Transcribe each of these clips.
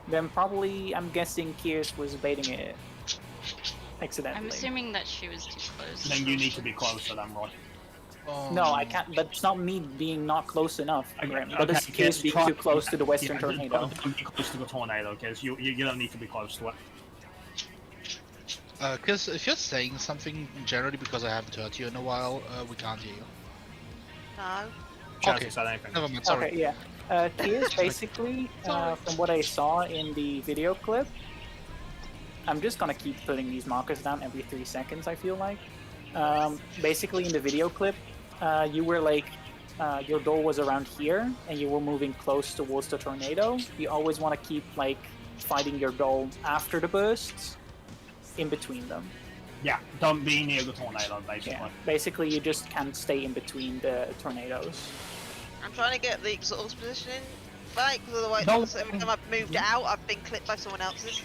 then probably I'm guessing Kiers was baiting it accidentally. I'm assuming that she was too close. Then you need to be closer than Rod. No, I can't. But it's not me being not close enough, Grim. But it's Kiers being too close to the Western Tornado. Don't be close to the tornado, because you don't need to be close to it. Because if you're saying something generally because I haven't heard you in a while, we can't hear you. No. Okay. Said anything. Never mind, sorry. Okay, yeah. Kiers basically, from what I saw in the video clip, I'm just gonna keep putting these markers down every 3 seconds, I feel like. Basically in the video clip, you were like, your door was around here, and you were moving close towards the tornado. You always want to keep like fighting your goal after the bursts, in between them. Yeah, don't be near the tornado, basically. Yeah, basically you just can't stay in between the tornadoes. I'm trying to get the exhaust positioning right, because otherwise every time I've moved it out, I've been clipped by someone else's.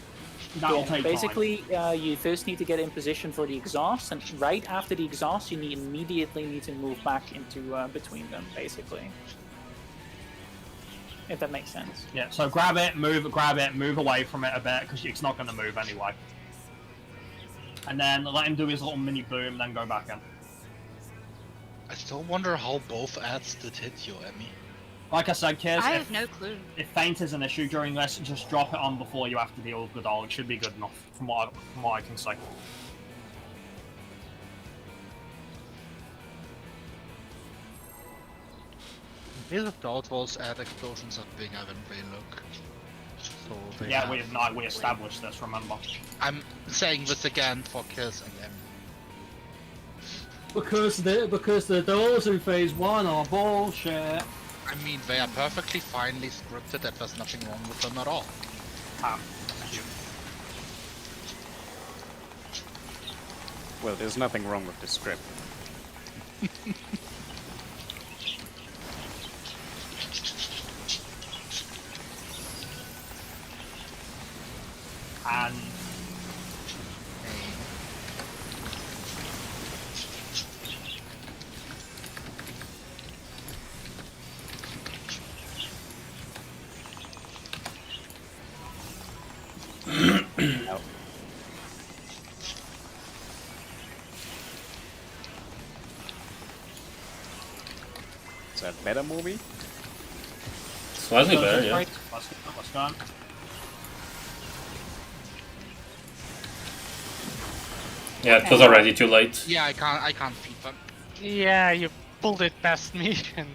That'll take basically, you first need to get in position for the exhaust, and right after the exhaust, you immediately need to move back into between them, basically. If that makes sense. Yeah, so grab it, move away from it a bit, because it's not going to move anyway. And then let him do his little mini boom, then go back in. I still wonder how both ads did hit you, Emmy. Like I said, kids, I have no clue. If feint is an issue during this, just drop it on before you have to deal with Godal. It should be good enough, from what I can say. These outwalls ad explosions are big, I haven't really look. So yeah, we established this, remember. I'm saying this again for Kiss and Emmy. Because the doors in phase 1 are bullshit. I mean, they are perfectly finely scripted, that there's nothing wrong with them at all. Well, there's nothing wrong with the script. And No. Is that better, movie? Slightly better, yeah. Let's go. Yeah, it was already too late. Yeah, I can't feed them. Yeah, you pulled it past me. And...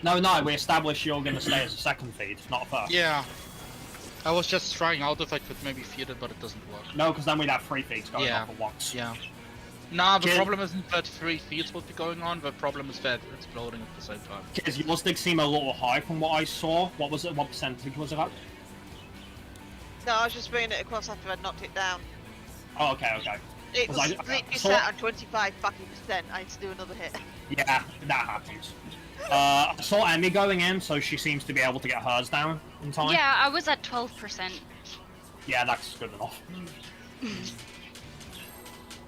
No, we established you're going to stay as a second feed, not a first. Yeah. I was just trying out if I could maybe feed it, but it doesn't work. No, because then we'd have 3 feeds going on for once. Yeah. Nah, the problem isn't that 3 feeds would be going on, the problem is that it's exploding at the same time. Because yours did seem a little high from what I saw. What was it? What percentage was it at? No, I was just bringing it across after I'd knocked it down. Oh, okay. It was literally sat on 25 fucking %. I had to do another hit. Yeah, that happens. I saw Emmy going in, so she seems to be able to get hers down in time. Yeah, I was at 12%. Yeah, that's good enough.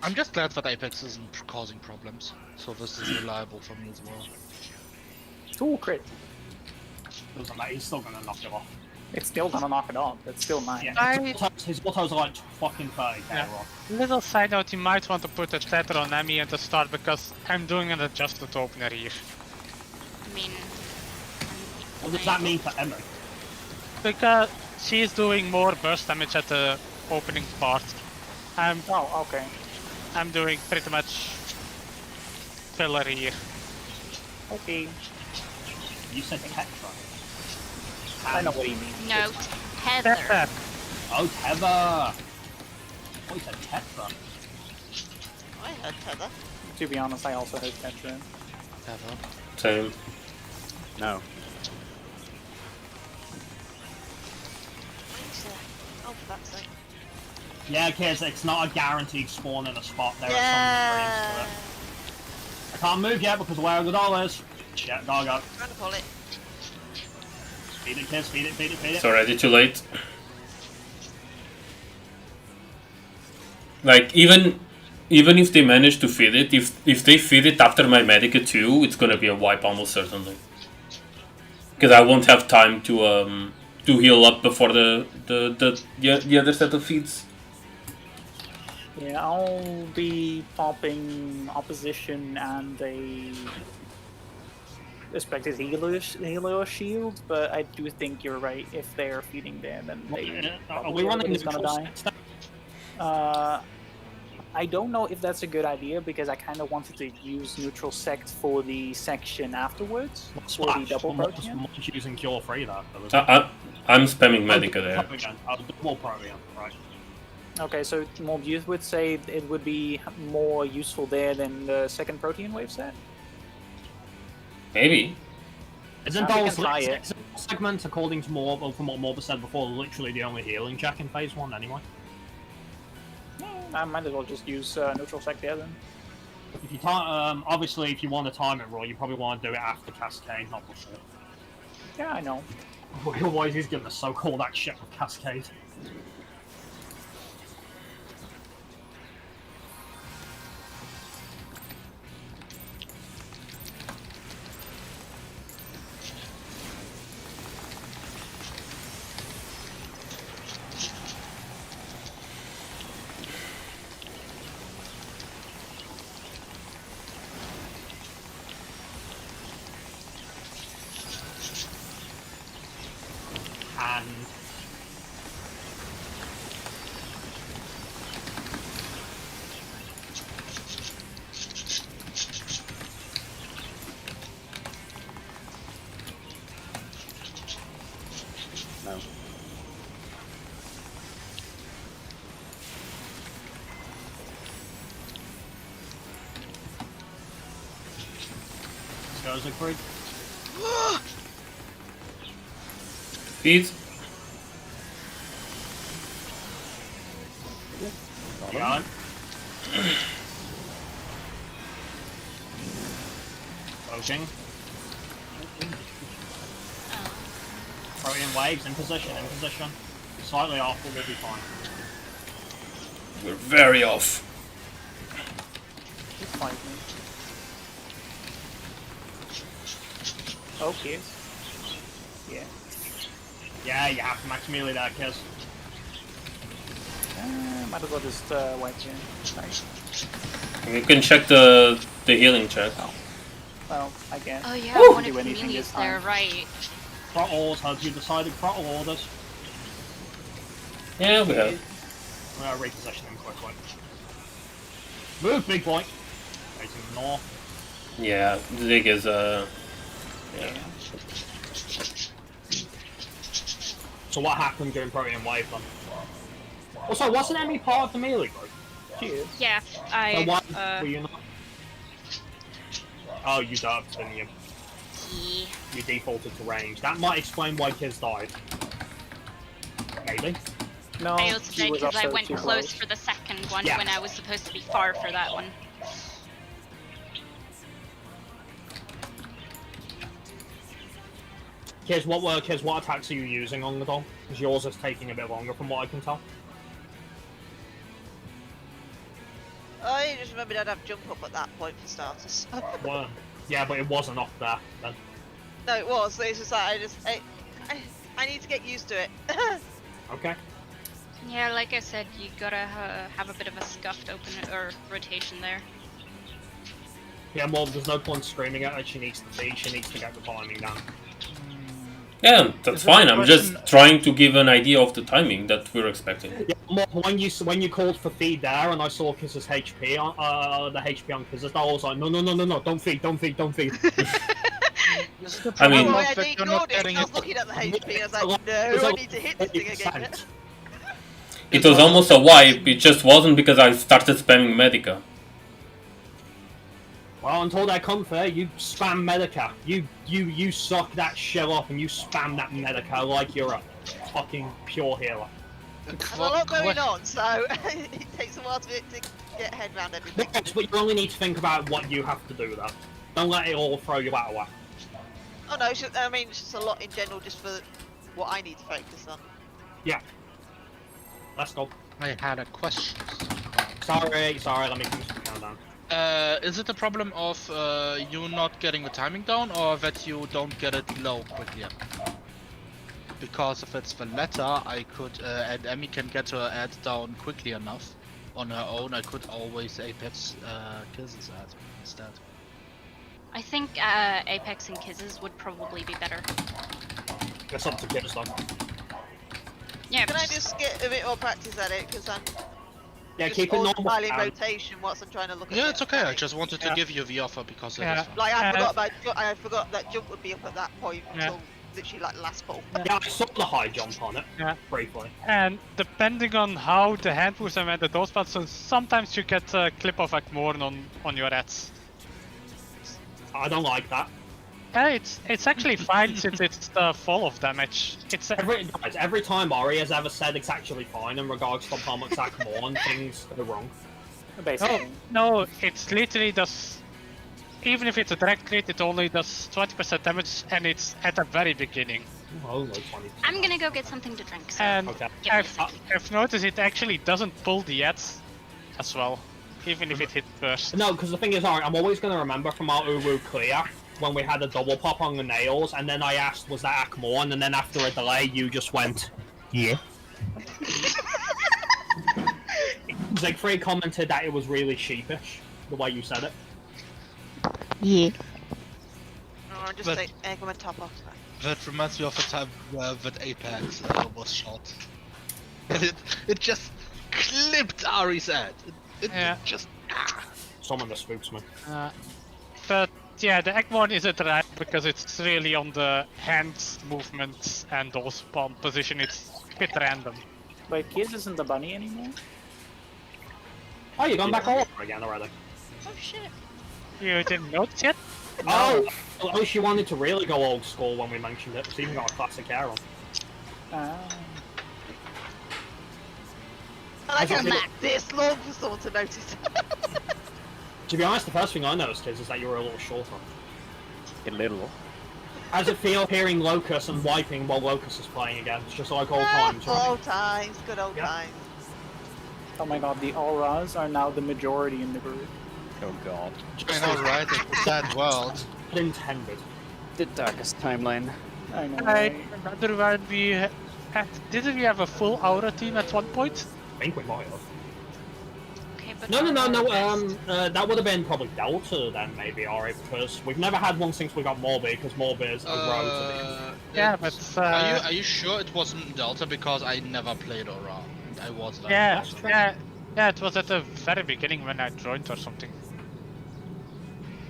I'm just glad that Apex isn't causing problems, so this is reliable for me as well. Tool crit. Doesn't matter, he's still gonna knock it off. It's still gonna knock it off. That's still nice. Yeah, his autos are like fucking 30k Yeah. off. Little side note, you might want to put a tether on Emmy at the start, because I'm doing an adjusted opener here. I mean... What does that mean for Emmy? Because she's doing more burst damage at the opening part. Oh, okay. I'm doing pretty much filler here. Okay. You said Tetra. I know what you mean. No, Heather. Oh, Tether! Oh, you said Tetra. I heard Tether. To be honest, I also heard Tetra. Ever. Same. No. Oh, for fuck's sake. Yeah, kids, it's not a guaranteed spawn in a spot. There are some degrees to it. I can't move yet because of where the doll is. Yeah, go. Trying to pull it. Feed it, kids, feed it. It's already too late. Like, even if they manage to feed it, if they feed it after my Medica 2, it's gonna be a wipe almost certainly. Because I won't have time to to heal up before the other set of feeds. Yeah, I'll be popping opposition and a expected healer shield, but I do think you're right. If they're feeding there, then they Are we running everybody's gonna neutral die. sect? I don't know if that's a good idea because I kind of wanted to use neutral sect for the section afterwards for the double protean. I'm using Cure 3 there. I'm spamming Medica there. Double protean, right. Okay, so Mob, you would say it would be more useful there than the second protean wave set? Maybe. Isn't we can those try it. segments, according to Morb, from what Morb said before, literally the only healing check in phase 1 anyway? I might as well just use neutral sect there then. If you time, obviously, if you want to time it raw, you probably want to do it after Cascade, not before. Yeah, I know. Otherwise, he's gonna soak all that shit with Cascade. And No. goes a creep. Feeds. Yeah. Poaching. Protean waves in position, in position. Slightly off, but we'll be fine. We're very off. Just find me. Okay. Yeah. Yeah, you have to max melee that, Kiz. Might as well just wipe you. Nice. You can check the healing check. Well, I guess. Oh yeah, Woo! one of Do the anything melees this there, time. right. Throttle orders, have you decided throttle orders? Yeah, we have. I'm gonna reposition him quickly. Move, big boy! Facing north. Yeah, Zig is Yeah. So what happened during Protean Wave then? Also, wasn't Emmy part of the melee group? She is. Yeah, So I, why were you not? Oh, you dubbed, didn't you? yeah. You defaulted to range. That might explain why Kiz died. Maybe. No, I also she did was because I also went too close for the second one Yeah. when I was supposed to be far for that one. Kiz, what attacks are you using on the doll? Because yours is taking a bit longer from what I can tell. I just remembered I'd have jump up at that point for starters. Well, yeah, but it wasn't up there then. No, it was. It's just like I need to get used to it. Okay. Yeah, like I said, you gotta have a bit of a scuffed open or rotation there. Yeah, well, there's no point screaming at her. She needs to feed. She needs to get the timing down. Yeah, that's Is there fine. a I'm just question- trying to give an idea of the timing that we're expecting. Yeah, well, when you called for feed there, and I saw Kiz's HP on the HP on Kiz's, I was like, no, don't feed. I mean- Oh, I That you're ignored not it. getting I was it. looking at the HP. I was like, It's no, I a- need to hit this thing again. It was almost a wipe, it just wasn't because I started spamming Medica. Well, until they come fair, you spam Medica. You suck that shell up and you spam that Medica like you're a fucking pure healer. There's a lot going on, so it takes a while to get head around everything. Yes, but you only need to think about what you have to do though. Don't let it all throw you out of whack. Oh no, it's just, I mean, it's just a lot in general just for what I need to focus on. Yeah. Let's go. I had a question. Sorry, let me finish the countdown. Is it a problem of you not getting the timing down, or that you don't get it low quickly? because if it's Valletta, I could, and Emmy can get her ad down quickly enough on her own, I could always Apex Kisses ad instead. I think Apex and Kisses would probably be better. That's up to Kids though. Yeah. Can I just get a bit more practice at it? Because I'm Yeah, just keep it normal. automatically in rotation whilst I'm trying to look at Yeah, it. it's okay. I just wanted to Yeah. give you the offer because it Yeah. is fun. Like I forgot that jump would be up at that point Yeah. until literally like last ball. Yeah, I saw the high jump on it. Yeah. Briefly. And depending on how the hand moves and at those spots, so sometimes you get a clip of Akmorn on your ads. I don't like that. Yeah, it's actually fine since it's the fall of damage. It's Every time Ori has ever said it's actually fine in regards to how much Akmorn, things go wrong. Basically. no, it's literally does. Even if it's a direct crit, it only does 20% damage, and it's at the very beginning. Oh, no, 20. I'm gonna go get something to drink. So And Okay. give me a I've, second. I've noticed it actually doesn't pull the ads as well, even if it hit first. No, because the thing is, alright, I'm always going to remember from our Uru clear when we had a double pop on the nails, and then I asked, was that Akmorn? And then after a delay, you just went, yeah. Siegfried commented that it was really sheepish, the way you said it. Oh, just But- take Eggman top off. That reminds me of a time that Apex was shot. And it just clipped Ari's ad. It Yeah. just... Someone that spooks me. But yeah, the Akmorn isn't right because it's really on the hand movements and those palm position. It's a bit random. Wait, Kiz isn't the bunny anymore? Oh, you're going back all over again already. Oh shit. You didn't notice yet? Oh, she wanted to really go old school when we mentioned it. It's even got a classic hair on. Ah. I like I how thought- Mac this long for someone to notice. To be honest, the first thing I noticed is that you were a little shorter. A little. How does it feel hearing Locus and wiping while Locus is playing again? It's just like old times, right? Old times, good old Yeah. times. Oh my god, the auras are now the majority in the group. Oh god. I know, right? It's a sad world. Intended. The darkest timeline. I know. I right? remember when we had, didn't we have a full Aura team at one point? I think we might have. Okay, but No, best. that would have been probably Delta then, maybe, Ori, because we've never had one since we got Morbi, because Morbi is a road to Yeah, it's- but Are you sure it wasn't Delta? Because I never played Aura. And I was there. yeah, That's true. yeah, it was at the very beginning when I joined or something.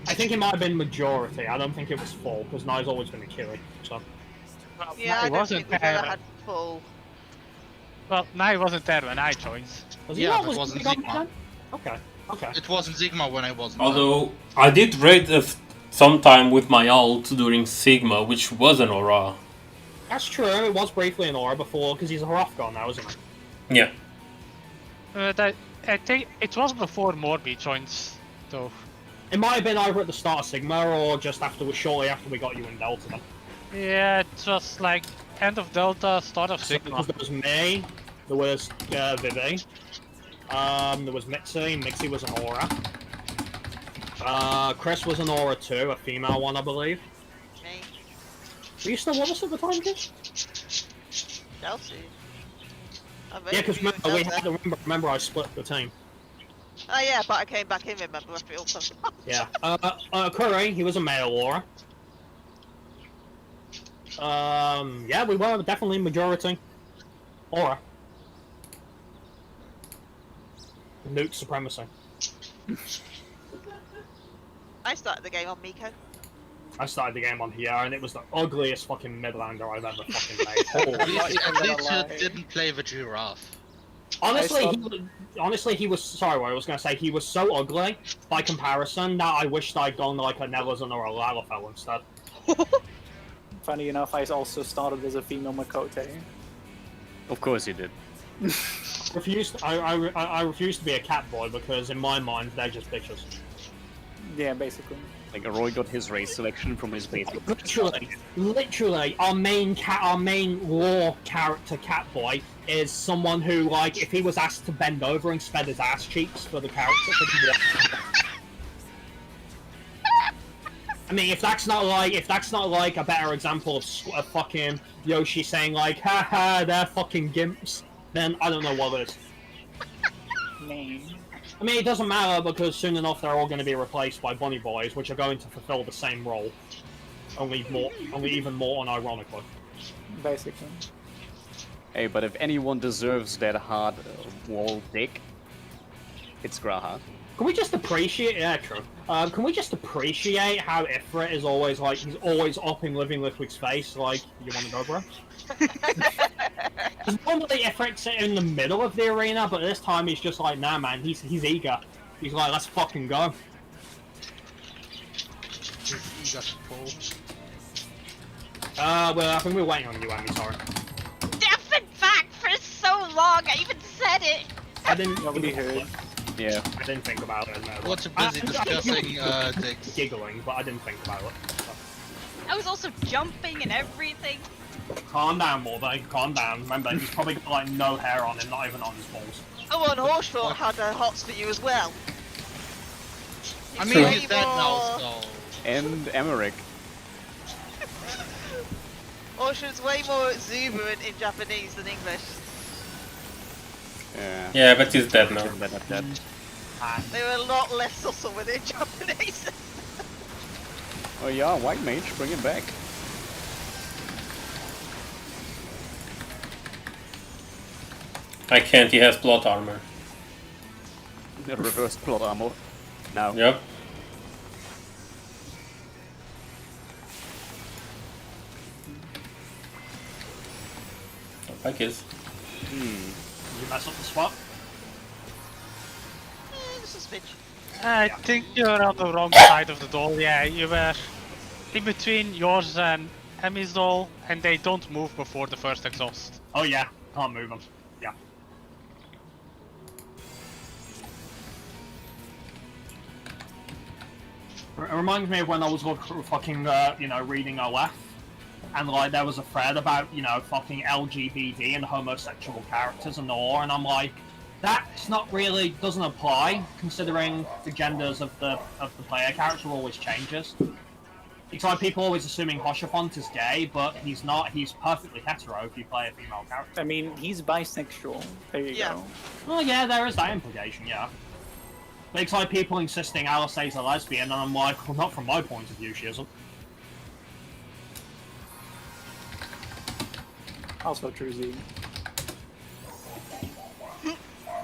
I think it might have been majority. I don't think it was full, because Nai's always been a killie, so... Well, Yeah, I Nai don't wasn't think we've ever there. had full. Well, Nai wasn't there when I joined. Was he Yeah, not? but Was it wasn't he gone Sigma. then? Okay, okay. It wasn't Sigma when I wasn't. Although I did raid sometime with my alt during Sigma, which was an aura. That's true, it was briefly an aura before, because he's a Hrothgar now, isn't he? Yeah. I think it was before Morbi joined, though. It might have been either at the start of Sigma, or just shortly after we got you in Delta then. Yeah, it was like end of Delta, start of Sigma. Because there was me, there was Vivi, there was Mixie. Mixie was an aura. Chris was an aura too, a female one, I believe. Me. Were you still with us at the time, Chris? Chelsea. Yeah, because remember I split the team. Oh yeah, but I came back in, remember, after it all comes apart. Yeah. Curry, he was a male aura. Yeah, we were definitely majority aura. Nuke supremacy. I started the game on Miko. I started the game on here, and it was the ugliest fucking Midlander I've ever fucking made. At least, even at gonna least lie. you didn't play the giraffe. Honestly, he was. Sorry, what I was gonna say. He was so ugly by comparison that I wished I'd gone like a Nelizan or a Lalafell instead. Funny enough, I also started as a female Makote. Of course you did. I refuse to be a cat boy because in my mind they're just bitches. Yeah, basically. Like Roy got his race selection from his basic. Literally, our main lore character, Catboy, is someone who, like, if he was asked to bend over and spread his ass cheeks for the character, I I mean, if that's not like a better example of fucking Yoshi saying like, haha, they're fucking gimps, then I don't know what it is. Name. I mean, it doesn't matter because soon enough they're all going to be replaced by bunny boys, which are going to fulfill the same role, only even more unironically. Basically. Hey, but if anyone deserves that hard wall dick, it's Graha. Can we just appreciate? Yeah, true. Can we just appreciate how Ifrit is always like he's always upping Living Liquid's face? Like, you want to go, bro? Because normally Ifrit's sitting in the middle of the arena, but this time he's just like, nah, man. He's eager. He's like, let's fucking go. He's eager to pull. Well, I think we're waiting on you, Amy. Sorry. I've been back for so long. I even said it. I didn't. Nobody heard. Yeah. I didn't think about it. No. What's busy discussing dicks? Giggling, but I didn't think about it. So. I was also jumping and everything. Calm down, Morday. Calm down. Remember, he's probably got like no hair on him, not even on his balls. Oh, and Horsefort had hots for you as well. I He's mean, way he's dead now, more- so... And Emmerich. Horseford's way more exuberant in Japanese than English. Yeah. Yeah, but he's dead now. That. They were a lot less subtle with it in Japanese. Oh yeah, White Mage, bring it back. I can't, he has plot armor. Reverse plot armor. Now. Yep. Like his. Did you mess up the spot? Just a smidge. I think you're on the wrong side of the door. Yeah, you were in between yours and Emmy's doll, and they don't move before the first exhaust. Oh yeah, can't move them. Yeah. It reminds me of when I was fucking, reading OF, and like there was a thread about, fucking LGBT and homosexual characters and all, and I'm like, that's not really doesn't apply considering the genders of the player character always changes. It's like people always assuming Hoshafont is gay, but he's not. He's perfectly hetero if you play a female character. I mean, he's bisexual. There you Yeah. go. Well, yeah, there is that implication, yeah. But it's like people insisting Alisaie's a lesbian, and I'm like, well, not from my point of view, she isn't. Also true, Z.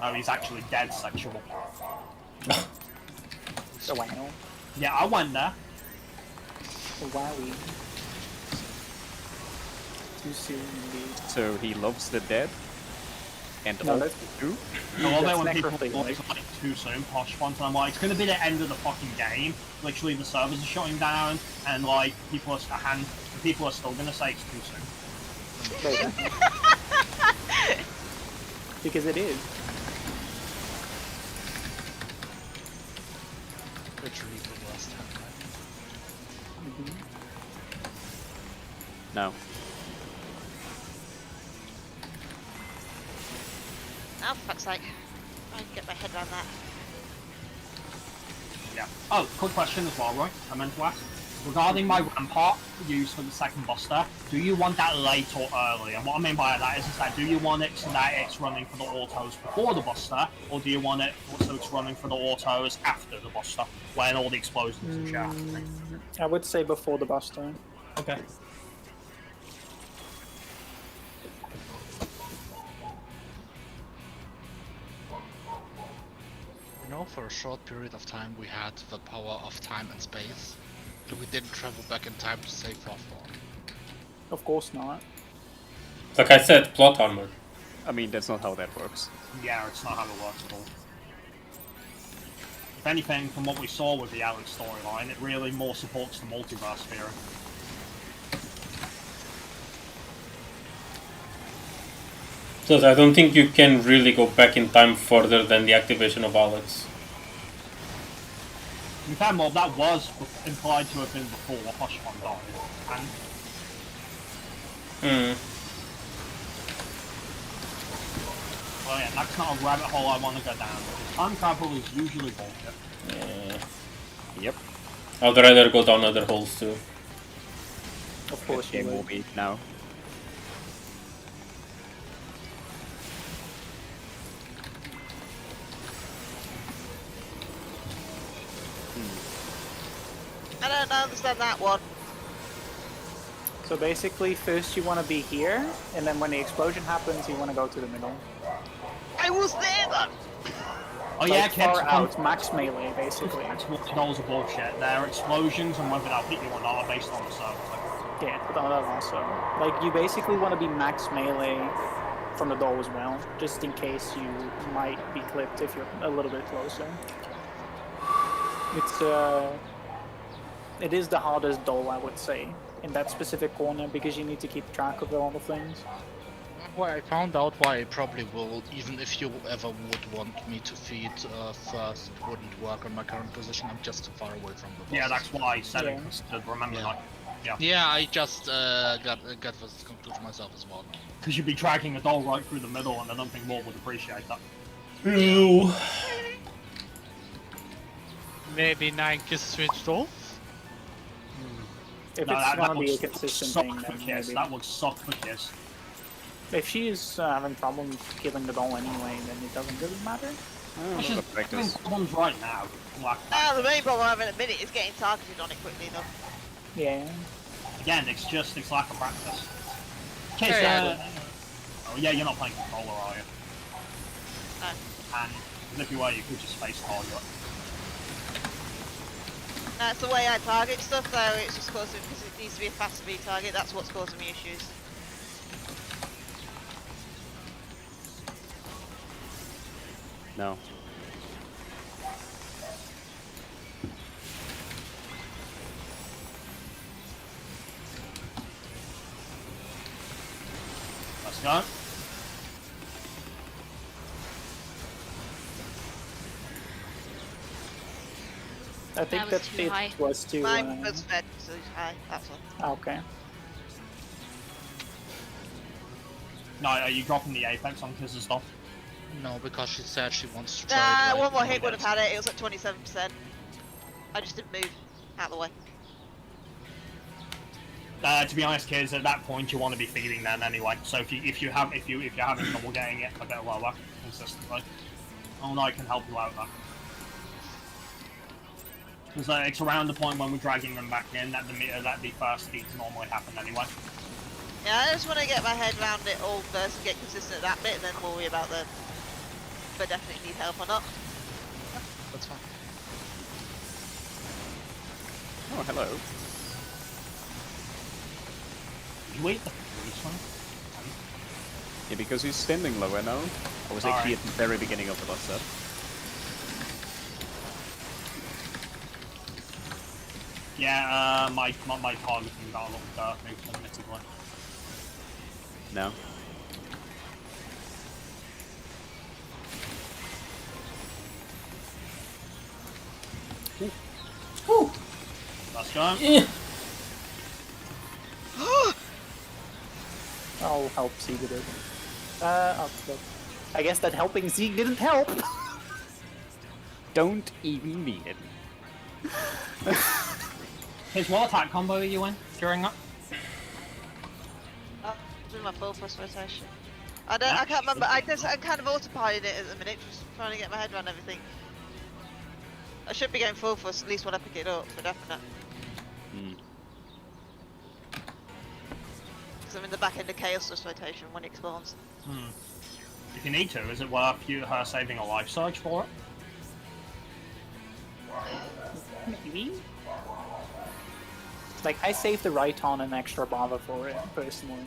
No, he's actually dead sexual. So wow. Yeah, I went there. Wowie. Too soon indeed. So he loves the dead? And No, all that's- too? I love it That's when people necrophilia. call it like too soon, posh font, and I'm like, it's gonna be the end of the fucking game. Literally, the servers are shutting down, and like people are still gonna say it's too soon. Basically. Because it is. Literally the last time, right? No. Oh, for fuck's sake. I can get my head around that. Yeah. Oh, quick question as well, Roy. I meant to ask. Regarding my rampart used for the second buster, do you want that late or early? And what I mean by that is that do you want it so that it's running for the autos before the buster, or do you want it so it's running for the autos after the buster, when all the explosions and shit happen? I would say before the buster. Okay. You know, for a short period of time we had the power of time and space. We didn't travel back in time to save Farfar. Of course not. Like I said, plot armor. I mean, that's not how that works. Yeah, it's not how it works at all. If anything, from what we saw with the Alex storyline, it really more supports the multiverse theory. Plus, I don't think you can really go back in time further than the activation of Alex. In fact, Mob, that was implied to have been before Hoshfon died. And, well, yeah, that's not a rabbit hole I want to go down, because time travel is usually bullshit. Yeah. Yep. I'd rather go down other holes too. Of course you Game will would. be now. I don't understand that one. So basically, first you want to be here, and then when the explosion happens, you want to go to the middle. I was there then! Oh yeah, Like, kids. far out, max melee, basically. Those are bullshit. They're explosions, and whether they'll hit you or not are based on the server. Yeah, but that also. Like, you basically want to be max melee from the door as well, just in case you might be clipped if you're a little bit closer. It is the hardest door, I would say, in that specific corner, because you need to keep track of all the things. Well, I found out why I probably will, even if you ever would want me to feed first, it wouldn't work on my current position. I'm just too far away from the boss. Yeah, that's why I said Yeah. it. 'Cause remember, Yeah. like, yeah. Yeah, I just got this conclusion myself as well. Because you'd be dragging a doll right through the middle, and I don't think Walt would appreciate that. Ew. Maybe 9 kills switched off. If No, it's that going to be a would consistent suck thing, for then Kiss. maybe. That would suck for Kiss. If she is having problems killing the doll anyway, then it doesn't really matter. She's having practice. problems right now. Like, The main problem I'm having at the minute is getting targeted on it quickly enough. Yeah. again, it's lack of practice. Kiss, Yeah. oh yeah, you're not playing controller, are you? No. And if you were, you could just space target. That's the way I target stuff, though. It's just causing, because it needs to be a fast speed target. That's what's causing me issues. No. Let's go. I think was that too it high. was too. Mine was fed, so high. That's all. Okay. No, are you dropping the Apex on Kiss's stuff? No, because she said she wants to try Nah, it. one more no, hit would have that's- had it. It was at 27%. I just didn't move out of the way. To be honest, kids, at that point you want to be feeding them anyway. So if you're having trouble getting it a bit lower consistently, oh no, I can help you out there. Because it's around the point when we're dragging them back in that the first feeds normally happen anyway. Yeah, I just want to get my head around it all first and get consistent at that bit, and then worry about if I definitely need help or not. That's fine. Oh, hello. Did you eat the police one? Yeah, because he's standing lower now. I was actually Alright. at the very beginning of the bus stop. Yeah, my targeting got a little dirty, admittedly. No. Let's go. Eh. I'll help Sieg with it. Okay. I guess that helping Sieg didn't help. Don't even mean it. His what attack combo are you in during that? Doing my full first rotation. I can't remember. I'm kind of autopiloting it at the minute, just trying to get my head around everything. I should be going full force at least when I pick it up, for definite. Hmm. Because I'm in the back end of chaos rotation when it spawns. If you need to, is it worth her saving a life surge for it? Maybe. Like, I saved the right on an extra bother for it, personally.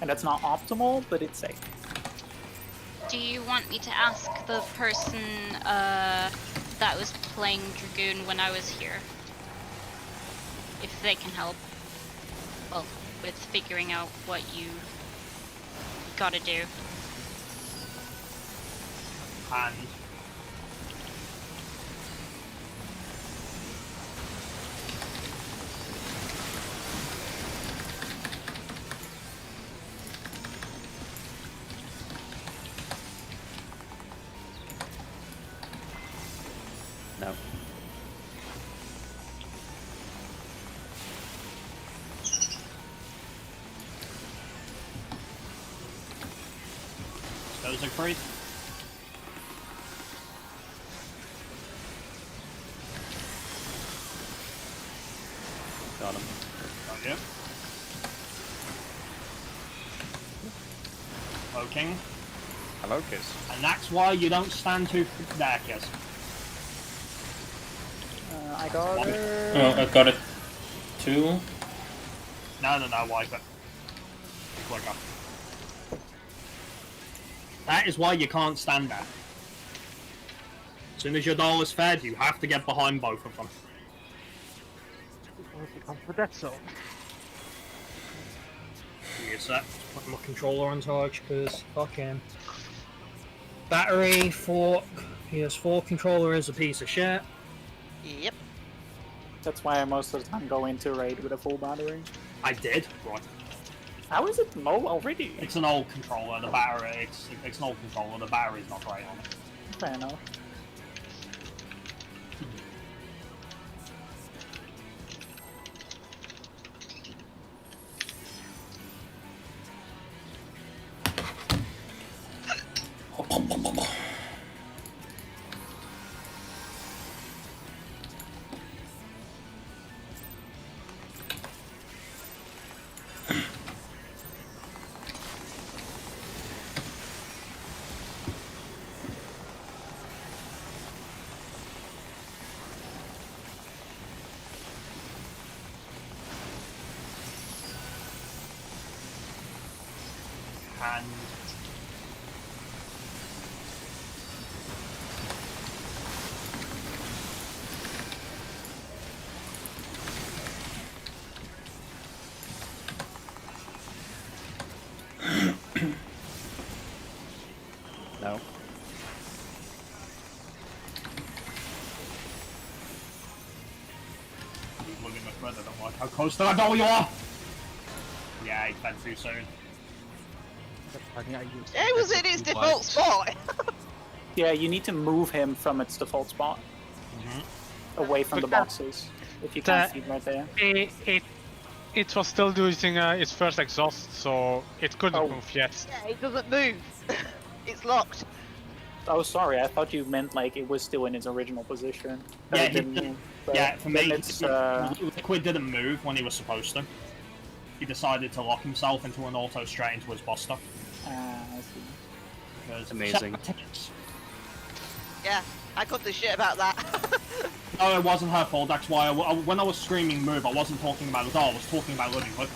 And that's not optimal, but it's safe. Do you want me to ask the person that was playing Dragoon when I was here if they can help? Well, with figuring out what you gotta do. And No. Let's go, Siegfried. Got him. Got you. Poking. Hello, Kiss. And that's why you don't stand too there, Kiss. I got her. Oh, I got it. 2. No, wipe it. Quicker. That is why you can't stand there. As soon as your doll is fed, you have to get behind both of them. For that so. Give me a sec. Put my controller on charge, because fuck him. Battery for PS4 controller is a piece of shit. Yep. That's why I most of the time go into raid with a full battery. I did. Right. How is it low already? It's an old controller. The battery. It's an old controller. The battery's not great on it. Fair enough. And No. he's looking much better than like how close to that doll you are. Yeah, he fed too soon. It was in its default spot. Yeah, you need to move him from its default spot. Away from the boxes. If you can't see him right there. It was still using its first exhaust, so it couldn't move yet. Yeah, it doesn't move. It's locked. Oh, sorry. I thought you meant like it was still in its original position. Yeah, It didn't move, but yeah, for me, then it's Liquid didn't move when he was supposed to. He decided to lock himself into an auto straight into his buster. I see. Because Amazing. Yeah, I got the shit about that. No, it wasn't her fault. That's why when I was screaming move, I wasn't talking about the doll. I was talking about living Liquid.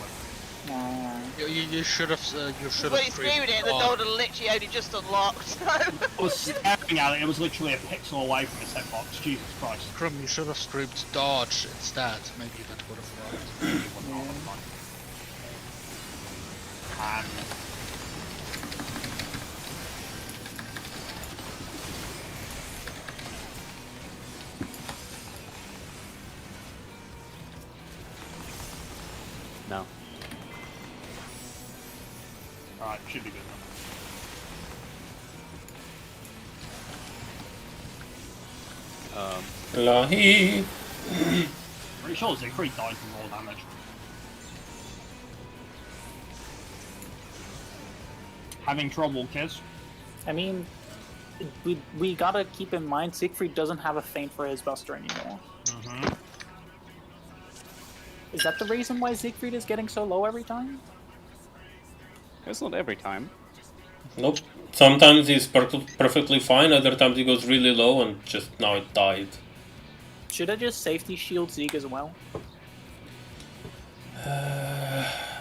You should have. You should When have. he's screaming it, the door literally only just unlocked. I was staring at it. It was literally a pixel away from his hitbox. Jesus Christ. Crum, you should have screamed dodge instead. Maybe that would have worked. And No. alright, should be good enough. Lahi. Pretty sure Siegfried died from raw damage. Having trouble, kids? I mean, we gotta keep in mind Siegfried doesn't have a feint for his buster anymore. Is that the reason why Siegfried is getting so low every time? It's not every time. Nope. Sometimes he's perfectly fine, other times he goes really low and just now it died. Should I just safety shield Zeke as well?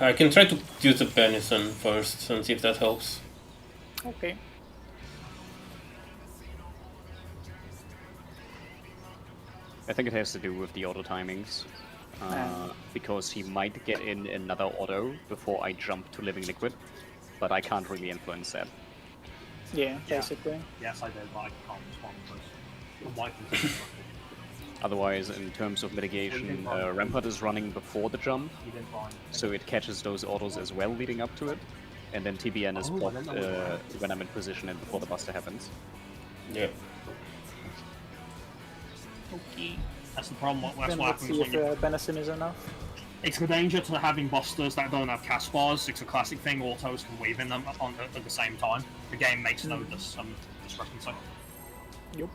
I can try to use the Benison first and see if that helps. Okay. I think it has to do with the auto timings. Because he might get in another auto before I jump to Living Liquid, but I can't really influence that. Yeah, basically. Yes, I did, but I can't respond because I'm wiping. Otherwise, in terms of mitigation, Rampart is running before the jump, He did fine. so it catches those autos as well leading up to it, and then TBN is popped when I'm in position and before the buster happens. Yeah. Okay. That's the problem. That's Then what let's happens see when if you. Benison is enough. It's a danger to having busters that don't have cast bars. It's a classic thing. Autos can weave in them at the same time. The game makes no discrepancy. Yep.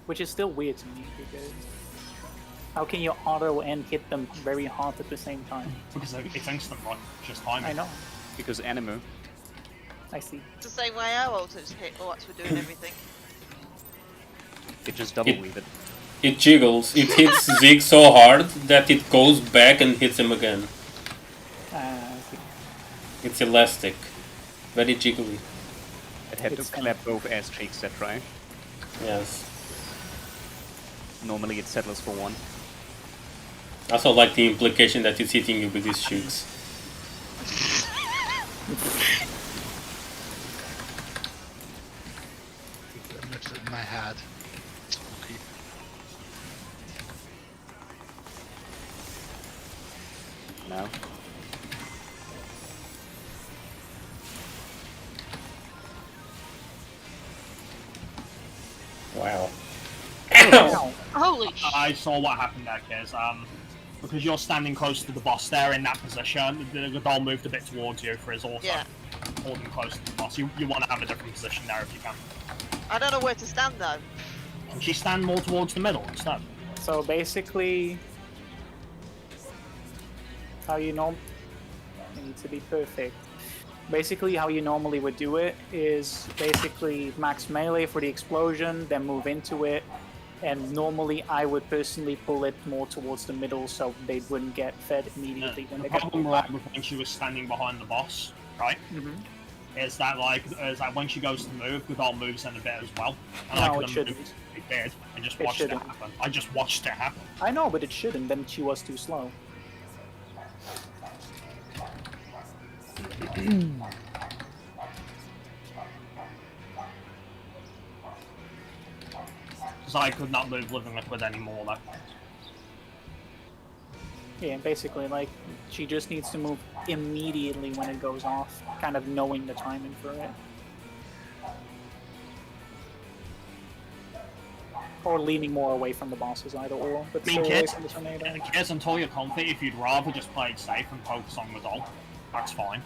Which is still weird to me because how can you auto and hit them very hard at the same time? Because it's instant, right? It's just timing. I know. Because anime. I see. It's the same way our autos hit whilst we're doing everything. It just double weave it. It jiggles. It hits Zig so hard that it goes back and hits him again. I see. It's elastic. Very jiggly. It had It's to clap both ass cheeks that try. Yes. Normally it settles for one. I also like the implication that it's hitting you with his cheeks. It's in my head. Okay. Now. Wow. Holy sh! I saw what happened there, Kiz. Because you're standing close to the boss there in that position, the doll moved a bit towards you for his auto. Yeah. Holding close to the boss. You want to have a different position there if you can. I don't know where to stand though. Can she stand more towards the middle instead? So basically, how you know, I need to be perfect. Basically, how you normally would do it is basically max melee for the explosion, then move into it, and normally I would personally pull it more towards the middle so they wouldn't get fed immediately when The they get problem pulled right back. was when she was standing behind the boss, right? Is that when she goes to move, the doll moves in a bit as well. And I No, could it have shouldn't. moved. It did. I just It watched it shouldn't. happen. I just watched it happen. I know, but it shouldn't. Then she was too slow. Because I could not move Living Liquid anymore though. Yeah, basically, like, she just needs to move immediately when it goes off, kind of knowing the timing for it. Or leaning more away from the bosses, either or, but I mean, still away kids, from the tornado. kids, until you're confident, if you'd rather just play it safe and focus on the doll, that's fine.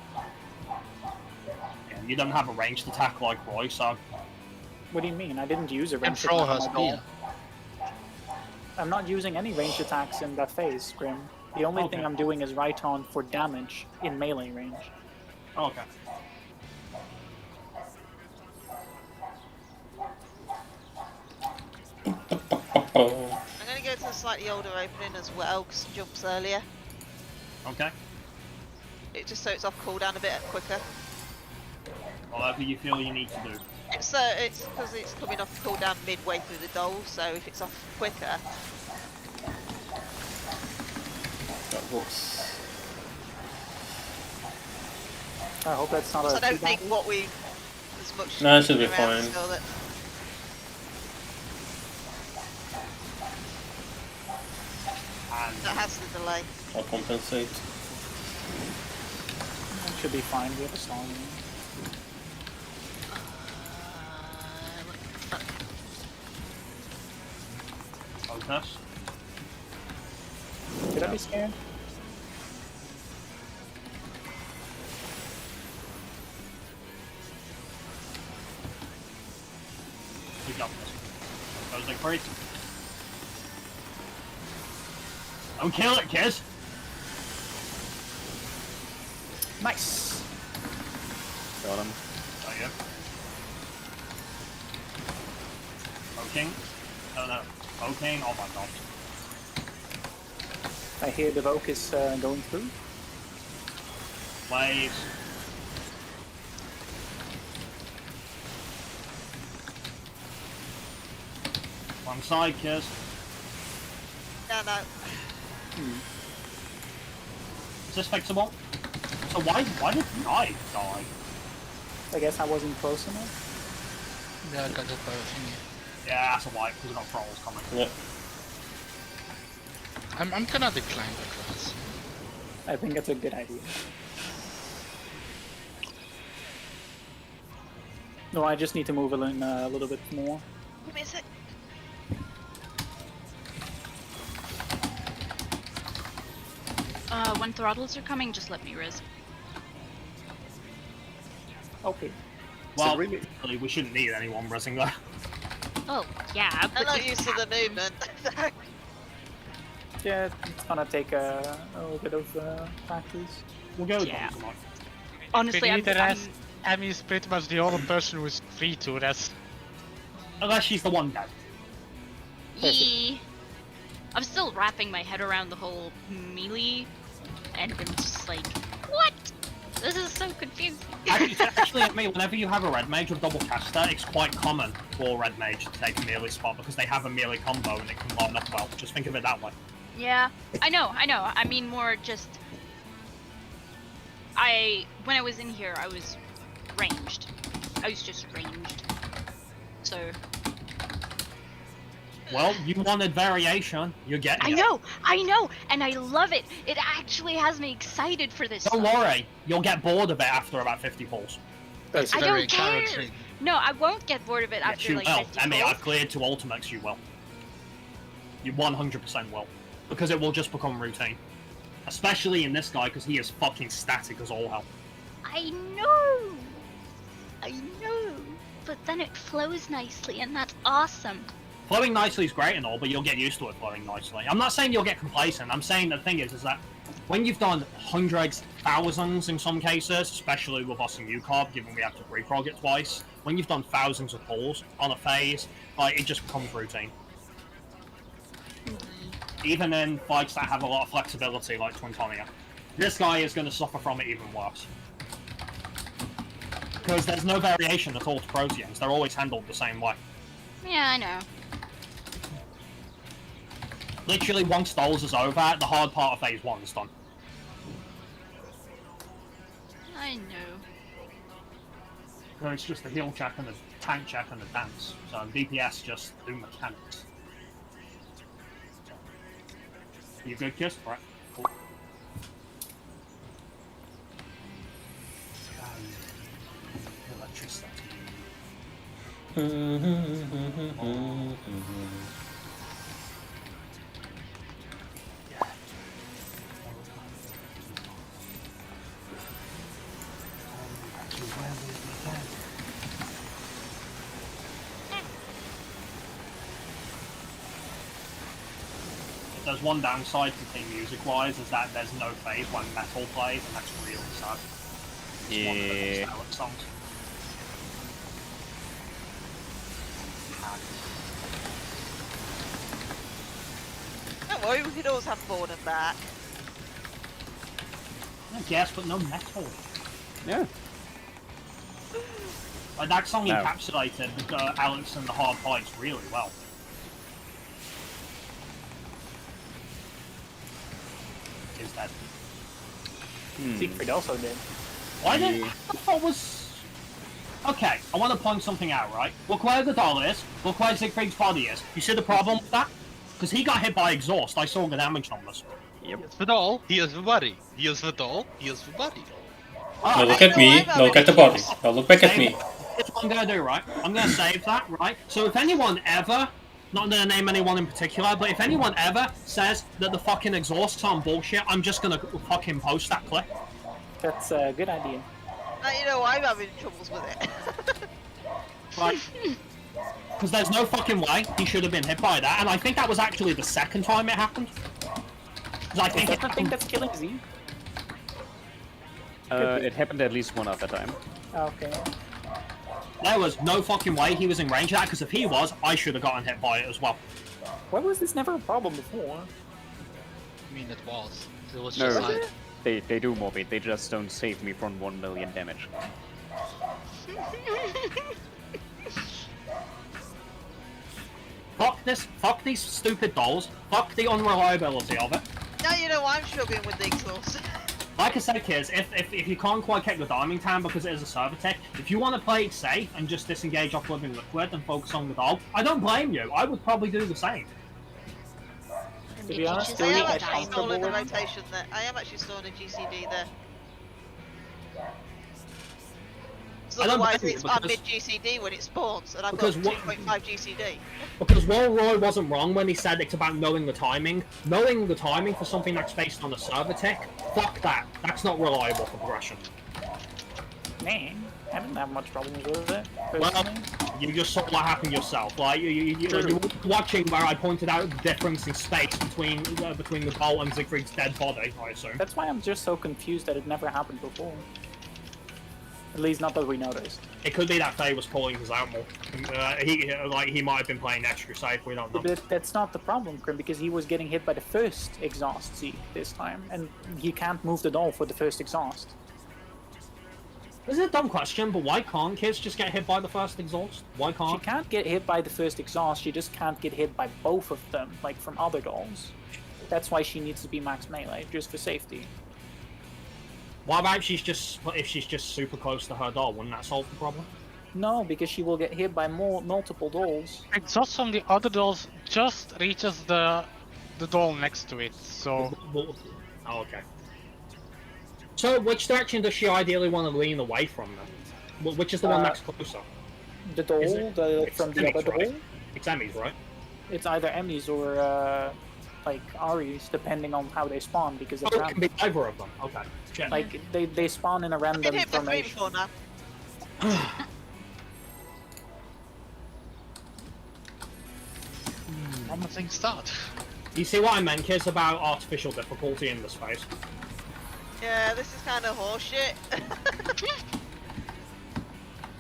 Yeah, you don't have a ranged attack like Roy, so What do you mean? I didn't use a And ranged throw attack her on my doll. spear. I'm not using any ranged attacks in that phase, Grim. The only thing Okay. I'm doing is right on for damage in melee range. okay. Oh. I'm gonna go to the slightly older opening as well because it jumps earlier. Okay. It just so it's off cooldown a bit quicker. Whatever you feel you need to do. It's because it's coming off cooldown midway through the doll, so if it's off quicker, Whoops. I hope that's not I a don't feedback think loop. what we as much. No, it should be around fine. still that And that has the delay. I'll compensate. Should be fine. We have a song. focus. Should I be scared? Good job. Goes like crazy. Don't kill it, kids! Nice. Got him. Oh yeah. Poking. Oh no. Poking. Oh my god. I hear the Voke is going through. Waves. One side, kids. Yeah, no. Is this fixable? So why did I die? I guess I wasn't close enough. Yeah, I got it by a thingy. Yeah, that's a wipe because we got trolls coming. Yeah. I'm gonna decline the class. I think that's a good idea. No, I just need to move it in a little bit more. Give me a sec. When throttles are coming, just let me res. Okay. Well, really- really, we shouldn't need anyone resing there. Oh, yeah, I'm but not if used it to the happens- movement. Yeah, it's gonna take a little bit of practice. We'll go with Yeah. Dom tonight. Honestly, We I'm, need the rest. Emmy is pretty much the only person who's free to rest. Unless she's the one dead. Yee. I'm still wrapping my head around the whole melee, and I'm just like, what? This is so confusing. Actually, I mean, whenever you have a red mage with double caster, it's quite common for red mage to take a melee spot because they have a melee combo and it can line up well. Just think of it that way. Yeah, I know. I mean, more just. When I was in here, I was ranged. I was just ranged. So. Well, you wanted variation, you're getting it. I know, and I love it. It actually has me excited for this. Don't stuff. worry, you'll get bored of it after about 50 pulls. That's I very don't care. encouraging. No, I won't get bored of it Yes, after you like will. 50 I mean, pulls. I've cleared 2 ultimates, you will. You 100% will. Because it will just become routine. Especially in this guy, because he is fucking static as all hell. I know. But then it flows nicely, and that's awesome. Flowing nicely is great and all, but you'll get used to it flowing nicely. I'm not saying you'll get complacent. I'm saying the thing is that when you've done hundreds, thousands in some cases, especially with us in UCOB, given we have to reprog it twice, when you've done thousands of pulls on a phase, like, it just becomes routine. Even in fights that have a lot of flexibility, like Twintonia. This guy is going to suffer from it even worse. Because there's no variation at all to Proteans. They're always handled the same way. Yeah, I know. Literally, once Doles is over, the hard part of phase 1 is done. I know. So it's just a heal check and a tank check and a dance. So DPS just do mechanics. You good, Kiss? Right. Cool. Electricity. There's one downside to theme music-wise, is that there's no phase when metal plays, and that's really sad. It's one of the Yeah. best Alex songs. Don't worry, we could always have Bourne back. I guess, but no metal. Yeah. Like, that song No. encapsulated Alex and the hard fights really well. Is that Siegfried also did. why did Yeah. I thought was okay? I want to point something out, right? Look where the doll is. Look where Siegfried's body is. You see the problem with that? Because he got hit by exhaust. I saw the damage numbers. Yep. It's the doll, he is the body. He is the doll, he is the body. Now look I at know me, I'm now look at the body. Now look back at me. Here's what I'm gonna do, right? I'm gonna save that, right? So if anyone ever, not gonna name anyone in particular, but if anyone ever says that the fucking exhausts aren't bullshit, I'm just gonna fucking post that clip. That's a good idea. Now you know I'm having troubles with it. Right? Because there's no fucking way he should have been hit by that, and I think that was actually the second time it happened. 'Cause I Is think that it the thing happened, that's killing Z? It happened at least one other time. Okay. there was no fucking way he was in range of that, because if he was, I should have gotten hit by it as well. Why was this never a problem before? I mean, it was. It was No, just like, they do mob it, they just don't save me from 1 million damage. Fuck these stupid dolls, fuck the unreliability of it. Now you know I'm struggling with the exhaust. Like I said, kids, if you can't quite kick the Diamond Town because it is a server tick, if you want to play it safe and just disengage off Living Liquid and focus on the doll, I don't blame you. I would probably do the same. To If be you honest, just I Really am die actually comfortable stalling the with it? rotation there. I am actually stalling a GCD there. So because I don't otherwise blame you, it's I'm because- mid GCD when it spawns, and I've because got what- 2.5 GCD. Because while Roy wasn't wrong when he said it's about knowing the timing for something that's based on a server tick, fuck that. That's not reliable for progression. Man, I didn't have much problems with it. Well, Personally. you just saw what happened yourself. Like you were watching where I pointed out the difference in space between the ball and Siegfried's dead body, I assume. That's why I'm just so confused that it never happened before. At least not that we noticed. It could be that Faye was pulling his out more. He might have been playing extra safe. We don't know. But that's not the problem, Krim, because he was getting hit by the first exhaust Zeke this time, and he can't move the doll for the first exhaust. This is a dumb question, but why can't kids just get hit by the first exhaust? Why She can't? can't get hit by the first exhaust, she just can't get hit by both of them, like from other dolls. That's why she needs to be max melee, just for safety. What about if she's just super close to her doll? Wouldn't that solve the problem? No, because she will get hit by multiple dolls. Exhaust from the other dolls just reaches the doll next to it, so... Oh, okay. So, which direction does she ideally want to lean away from then? Which is the one that's closer? The doll, Is it- from the Emmy's, other right? doll, It's Emmy's, right? it's either Emmy's or like Ari's, depending on how they spawn, because it's Oh, it can random. be either of them. Okay. Check. Like they spawn in a I've random been hit by 3 formation. before now. Promising start. You see what I meant, kids, about artificial difficulty in the space? Yeah, this is kind of horseshit.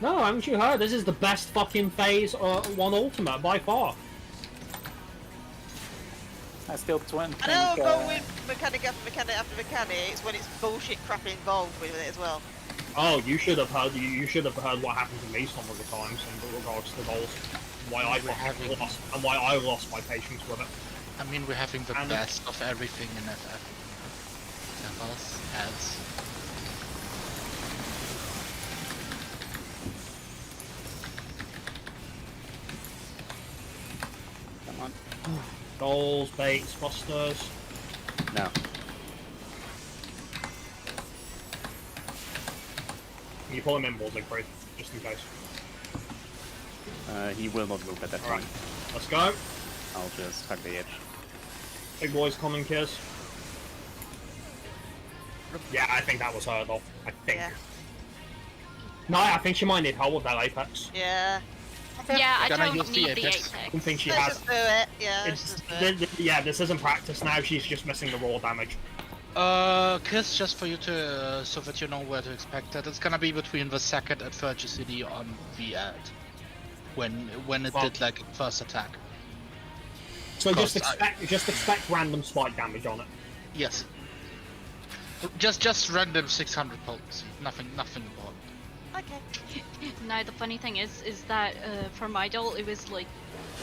No, haven't you heard? This is the best fucking phase 1 ultimate by far. I still think. I know I'm going with mechanic after mechanic. It's when it's bullshit crap involved with it as well. Oh, you should have heard. You should have heard what happened to me some of the times in regards to goals. Why I fucking lost and why I lost my patience with it. I mean, we're having the And- best of everything in FF. Levels, ads. Come on. Goals, baits, busters. No. Can you pull him in more, Siegfried, just in case? He will not move at that Alright, time. let's go. I'll just hug the edge. Big boys coming, kids. Yeah, I think that was her though. I think. Yeah. No, I think she might need help with that apex. Yeah. Yeah, I Gonna don't use the need the apex. I don't apex. think she Let's has. just do it. Yeah, let's It's, just do it. yeah, this isn't practice now. She's just missing the raw damage. Kiss, just for you to, so that you know where to expect it. It's gonna be between the second and third GCD on the ad. When it Well- did like first attack. So just Close. expect random spike damage on it. Yes. Just random 600 potency. Nothing more. Okay. Now the funny thing is that for my doll it was like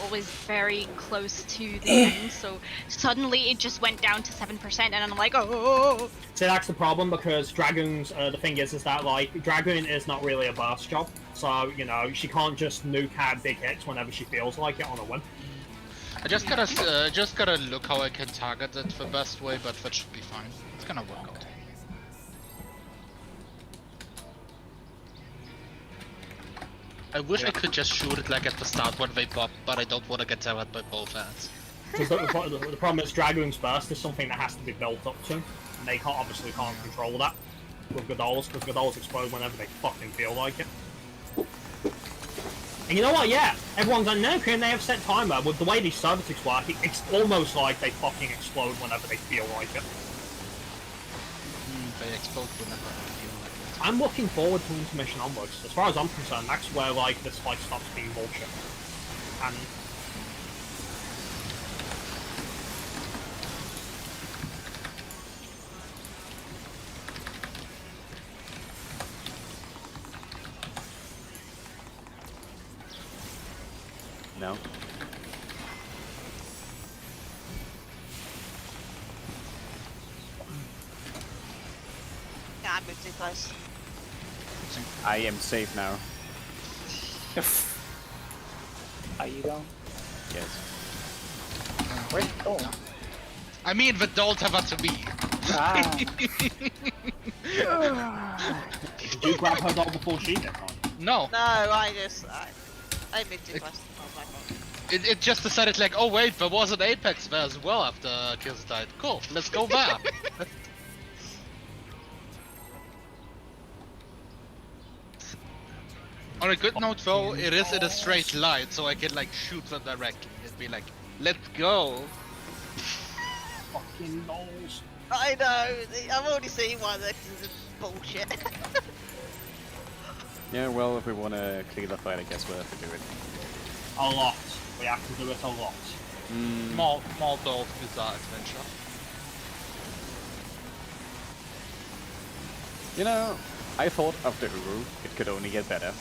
always very close to the end, so suddenly it just went down to 7%, and I'm like, oh. So that's the problem because Dragoon's, the thing is that like, Dragoon is not really a burst job. So, you know, she can't just nuke out big hits whenever she feels like it on a win. I just gotta look how I can target it the best way, but that should be fine. It's gonna work out. I wish I could just shoot it like at the start when they pop, but I don't want to get teared by both hands. Because the problem is Dragoon's burst is something that has to be built up to. And they obviously can't control that with Godols, because Godols explode whenever they fucking feel like it. And you know what, yeah, everyone's like, no, can they have set timer? With the way these servitudes work, it's almost like they fucking explode whenever they feel like it. They explode whenever I feel like it. I'm looking forward to intermission onwards. As far as I'm concerned, that's where like this fight stops being bullshit. And No. Yeah, I moved too close. I am safe now. Are you going? Yes. Where's the doll? I mean, the don't have it to be. Ah, did you grab her doll before she did, man? No. No, I moved too fast. That was my fault. It just decided like, oh wait, there was an Apex there as well after Kills died. Cool, let's go there. On a good note though, it is in a straight line, so I can like shoot them directly and be like, let's go. Fucking balls. I know. I've already seen why this is bullshit. Yeah, well, if we want to clear the fight, I guess we'll have to do it. A lot. We have to do it a lot. Small dog bizarre adventure. You know, I thought after Uru, it could only get better.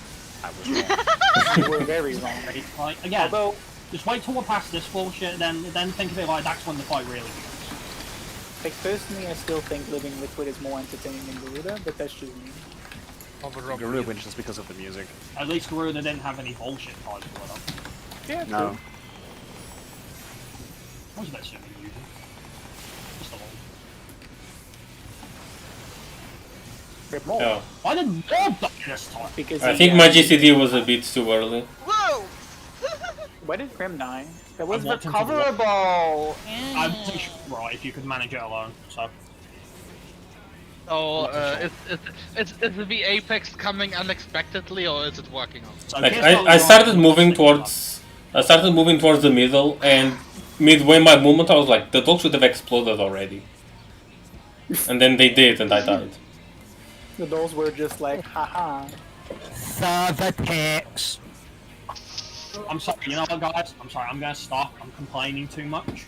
I was wrong. You were very wrong. Like, again, Although, just wait till we're past this bullshit, then think of it like that's when the fight really begins. like, personally, I still think Living Liquid is more entertaining than Garuda, but that's just me. Garuda wins just because of the music. At least Garuda didn't have any bullshit fights with them. Yeah, No. true. What was that shit we used? Just a little. Rip more. Yeah. I didn't know that this time. Because I he, think my GCD was a bit too early. Whoa! Where did Grim die? That was I walked into the recoverable! I'm pretty sure right if you could manage it alone. So So, is the Apex coming unexpectedly or is it working out? so Like here's what I we're started on. moving towards the middle, and midway my movement I was like, the dog should have exploded already. And then they did, and I died. The dolls were just like, haha. I'm sorry, you know what, guys? I'm sorry. I'm gonna stop. I'm complaining too much.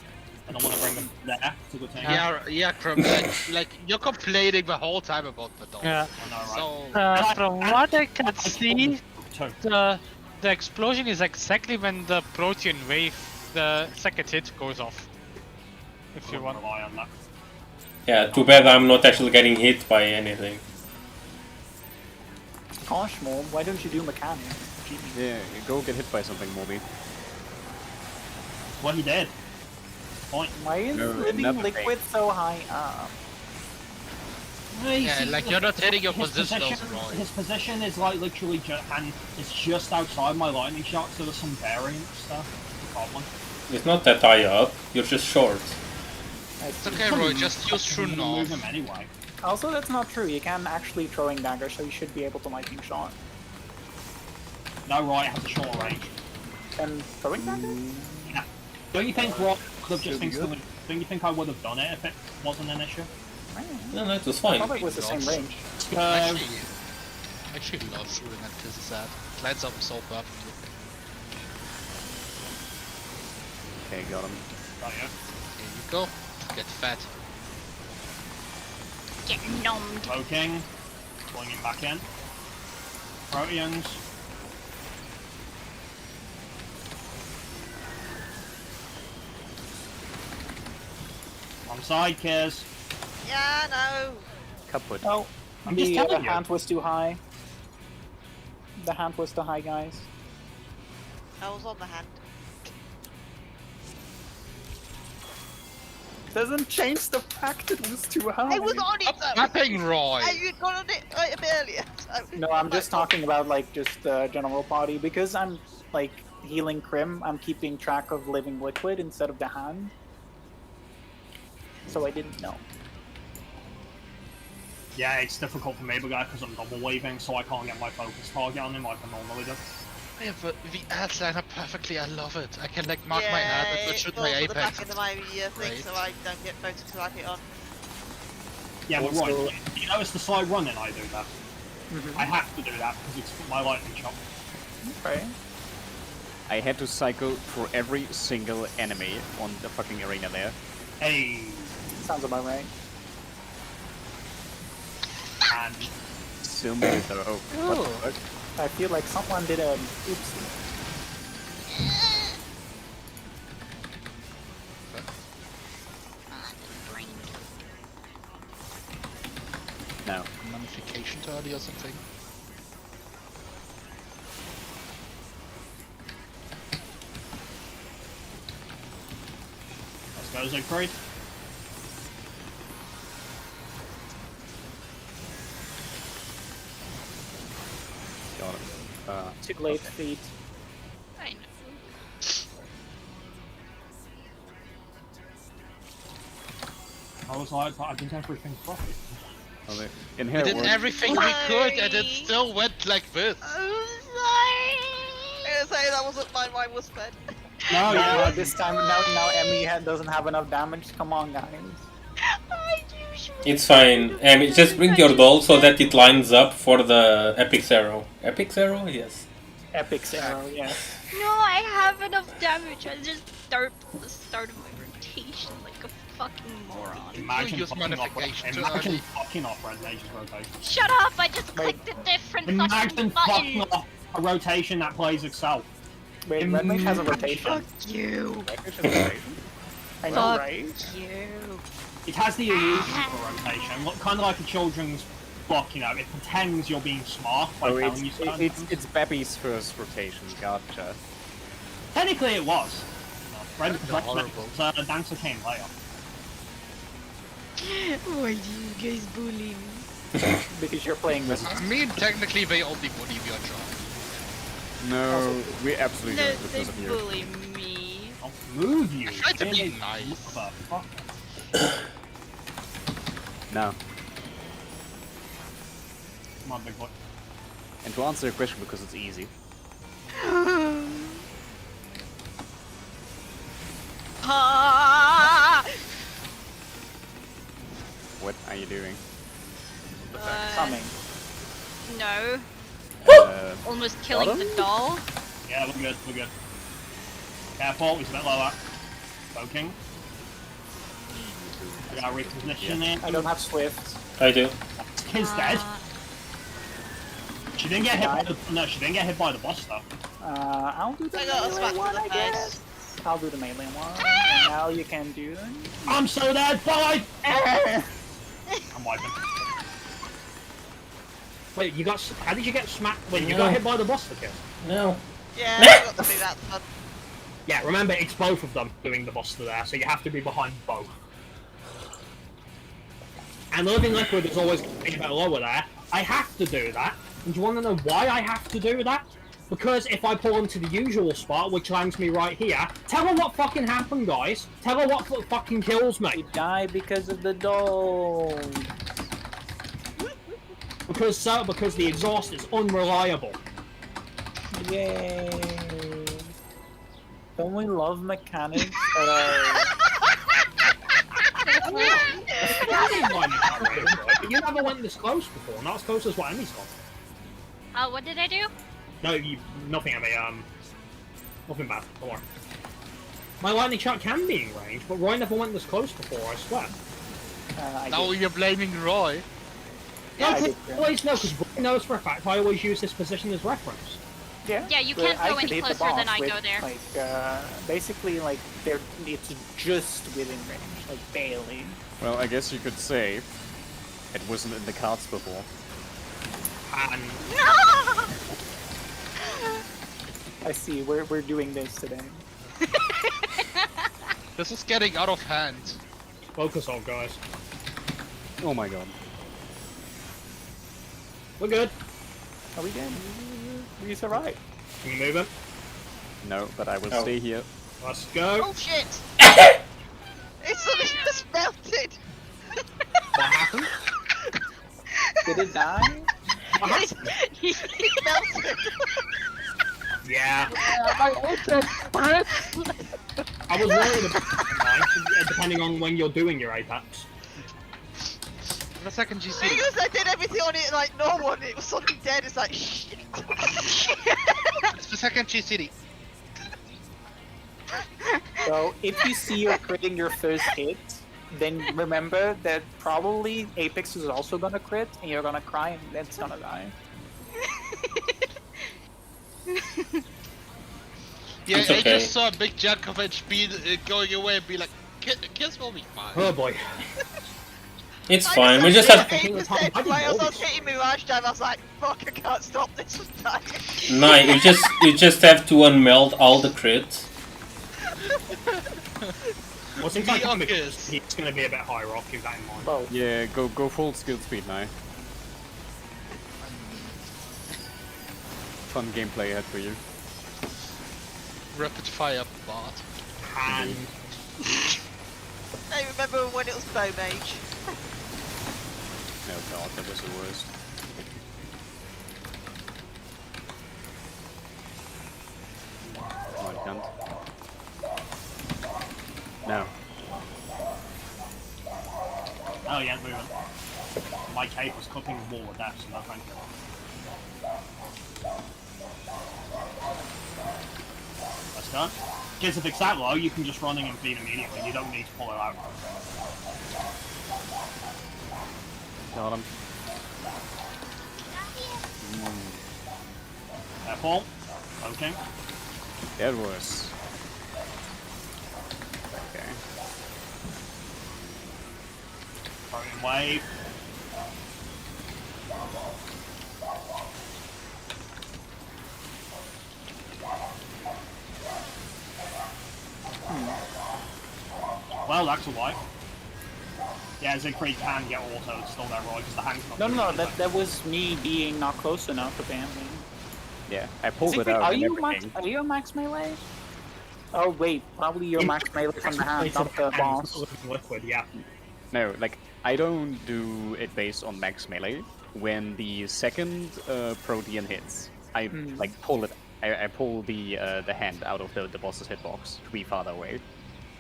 I don't want to bring them there to the team. Yeah, Crum, like you're complaining the whole time about the dog. Yeah. I know, right? So, From what I can see, Two. the explosion is exactly when the protein wave, the second hit, goes off. If you want. Rely on that. Yeah, too bad I'm not actually getting hit by anything. Gosh, Mom, why don't you do mechanics? Yeah, go get hit by something, Moby. Well, he did. Point. Why is No, Living nothing. Liquid so high up? yeah, like you're not hitting your His position position, also, right? his position is like literally and it's just outside my lightning shot, so there's some variant stuff. The problem. It's not that high up, you're just short. It's okay, Roy, just use True Move North. him anyway. Also, that's not true. You can actually throwing dagger, so you should be able to lightning shot. No, right, has a short range. And throwing dagger? Yeah. Don't you think Rock could have just instantly? Don't you think I would have done it if it wasn't an issue? No, it was I fine. thought it was the same range. Actually love shooting at Kiss's ad. Lines up so perfectly. Okay, got him. Got you. Here you go. Get fat. Get numbed. Cloaking. Pulling him back in. Proteans. Wrong side, Kiz. Yeah, no. Kaput. Oh, I'm just the telling you. hand was too high. The hand was too high, guys. I was on the hand. Doesn't change the fact it was too high. I was on it though. Nothing, Roy! Hey, you'd gone on it right a bit earlier. So No, I'm just talking about like just the general party because I'm like healing Crim. I'm keeping track of Living Liquid instead of the hand, so I didn't know. Yeah, it's difficult for me because I'm double waving, so I can't get my focus target on him like I normally do. Yeah, but the ads line up perfectly, I love it. I can like mark my ad and it shoot falls my at the back Apex. of my thing, Great. so I don't get focus till I hit on. Yeah, but Also- right, you notice the slide running, I do that. I have to do that because it's my lightning shot. Okay. I had to cycle through every single enemy on the fucking arena there. Hey, Sounds about right. and So many though. Oh, what the fuck? I feel like someone did a oopsie. No. Mummification early or something. let's go Siegfried. Got him. Too late, feet. I know. I was like, I did everything properly. Well, We in here did it works. everything we could, and it still went like this. I'm sorry. I was gonna say that wasn't mine was fed. No, Yeah, this time now Emmy doesn't have enough damage. Come on, guys. I usually It's fine. Just bring your doll so that it lines up for the Epic's arrow. Epic's arrow? Yes. Epic's arrow, yes. No, I have enough damage. I just start at the start of my rotation like a fucking moron. Imagine use fucking modification to imagine early. fucking off Resonation's rotation. Shut up! I just clicked a different Imagine fucking fucking button. off a rotation that plays itself. Wait, Red Mage has a rotation. Fuck you. I know, Fuck right? you. It has the illusion of a rotation, kind of like a children's book, you know, it pretends you're being smart by Oh, telling you certain things. it's Babby's first rotation. Gotcha. Technically it was. Red horrible. Dancer came later. Why do you guys bully me? Because you're playing with. I mean, technically, they only bully your job. No, we absolutely No, don't they because of you. bully me. I'll move you. I tried to be Really? nice. Motherfucker. No. Come on, big boy. And to answer your question, because it's easy. Ah! What are you doing? Coming. No. Almost got killing him? the doll. Yeah, we're good, we're good. Careful, he's a bit lower. Poking. We gotta reposition it. I don't have Swift. I do. Kid's dead. She didn't get hit by the, no, she didn't get hit by the boss though. I'll do the I got a melee smack to one, the I face. guess. I'll do the melee one. And now you can do. I'm so dead, bye! I'm wiping. Wait, you got, how did you get smacked? Wait, you got hit by the boss the kid? No. Yeah, I got to do that fun. Yeah, remember, it's both of them doing the boss to there, so you have to be behind both. And Living Liquid is always a bit lower there. I have to do that. And do you want to know why I have to do that? Because if I pull into the usual spot, which lands me right here, tell her what fucking happened, guys. Tell her what fucking kills me. You die because of the doll. Because the exhaust is unreliable. Yay. Don't we love mechanics that are... You never went this close before, not as close as what Emmy's got. What did I do? No, nothing, Emmy. Nothing bad. Don't worry. My lightning shot can be in range, but Roy never went this close before. I swear. I Now did. you're blaming Roy. No, I did, because Roy knows for a fact I always use this position as reference. Yeah, you but can't I go could any hit the closer than boss I go with, there. Like, basically, like, it's just within range, like, barely. Well, I guess you could say it wasn't in the cards before. And I see, we're doing this today. This is getting out of hand. focus on, guys. Oh my god. We're good. Are we good? We survived. Can you move him? No, but I will Oh. stay here. Let's go. Oh shit! It's suddenly just melted! What happened? Did it die? What happened? It melted! Yeah. I was worried about that, depending on when you're doing your Apex. The second GC. Because I did everything on it like normal and it was suddenly dead, it's like shit! It's the second G City. So, if you see you're critting your first hit, then remember that probably Apex is also gonna crit, and you're gonna cry, and that's gonna die. Yeah, It's I okay. just saw a big chunk of HP going away and be like, kids will be fine. Oh boy. It's fine. We just have. Taking the time. I didn't Like, I know was this. hitting Mirage Dive, I was like, fuck, I can't stop this from dying. No, you just have to unmeld all the crits. Well, since Be I can obvious. he's going to be a bit higher off, keep that in mind. Well, Yeah, go full skill speed now. fun gameplay ahead for you. Rapid fire bot. And I remember when it was Bow Mage. Oh god, that was the worst. Oh, I can't. No. oh yeah, moving. My cape was cooking wall with that, so no thank you. That's done. Kids, if it's that low, you can just run in and feed immediately. You don't need to pull it out. Got him. Careful. Okay. That was. Okay. Floating wave. Well, that's alright. Yeah, Siegfried can get auto, it's still there, right? Because the hand's not No, doing no, no. anything. That was me being not close enough, apparently. Yeah, I pulled it Siegfried, out are and you max? everything. Are you a max melee? Oh wait, probably you're max melee from the hand, not the boss. Liquid, yeah. No, like, I don't do it based on max melee. When the second Protean hits, I like pull it. I pull the hand out of the boss's hitbox to be farther away.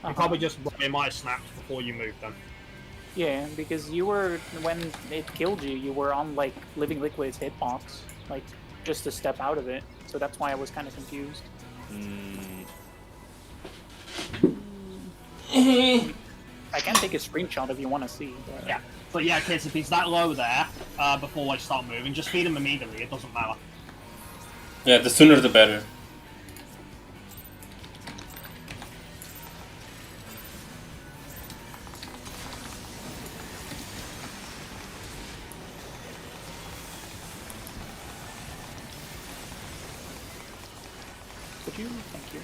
You probably just it might have snapped before you moved then. Yeah, because you were, when it killed you, you were on like Living Liquid's hitbox, like just a step out of it. So that's why I was kind of confused. I can take a screenshot if you want to see. But... Yeah. But yeah, kids, if he's that low there, before I start moving, just feed him immediately, it doesn't matter. Yeah, the sooner the better. Could you? Thank you.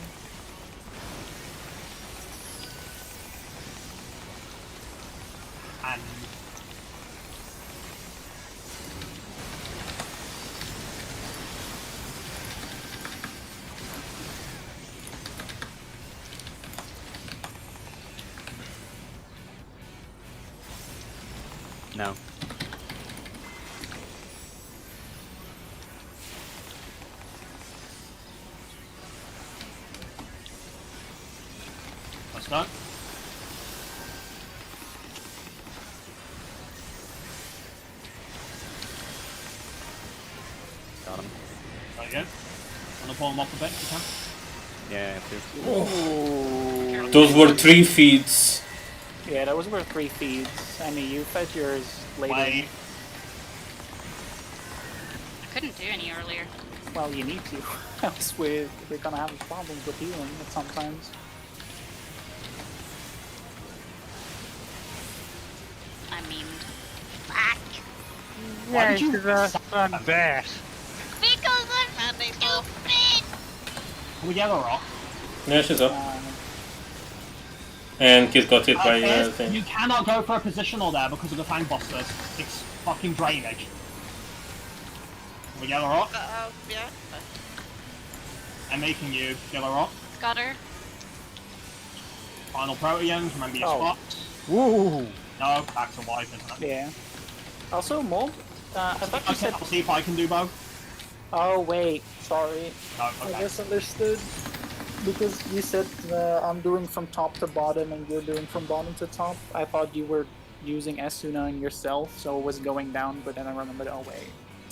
And No. that's done. Got him. There you go. Wanna pull him off a bit if you can? Yeah, I have to. Those were 3 feeds. Yeah, that was worth 3 feeds. I mean, you fed yours later. Wait. I couldn't do any earlier. Well, you need to. Else we're gonna have problems with healing at sometimes. I mean, fuck. Why Yeah, did you she's a there. Because I'm stupid. Can we get a rock? Yeah, she's up. And Kid got hit by the thing. You cannot go for a positional there because of the Fang Busters. It's fucking drainage. Can we get a rock? Yeah. I'm making you get a rock. Got her. Final Proteans, remember your Oh. spots. Woo! No, back to wife, isn't it? Yeah. Also, Mold, I thought you Okay, said... I'll see if I can do both. Oh, wait. Sorry. No, I okay. misunderstood. Because you said I'm doing from top to bottom and you're doing from bottom to top. I thought you were using Asuna and yourself, so it was going down, but then I remembered, oh wait,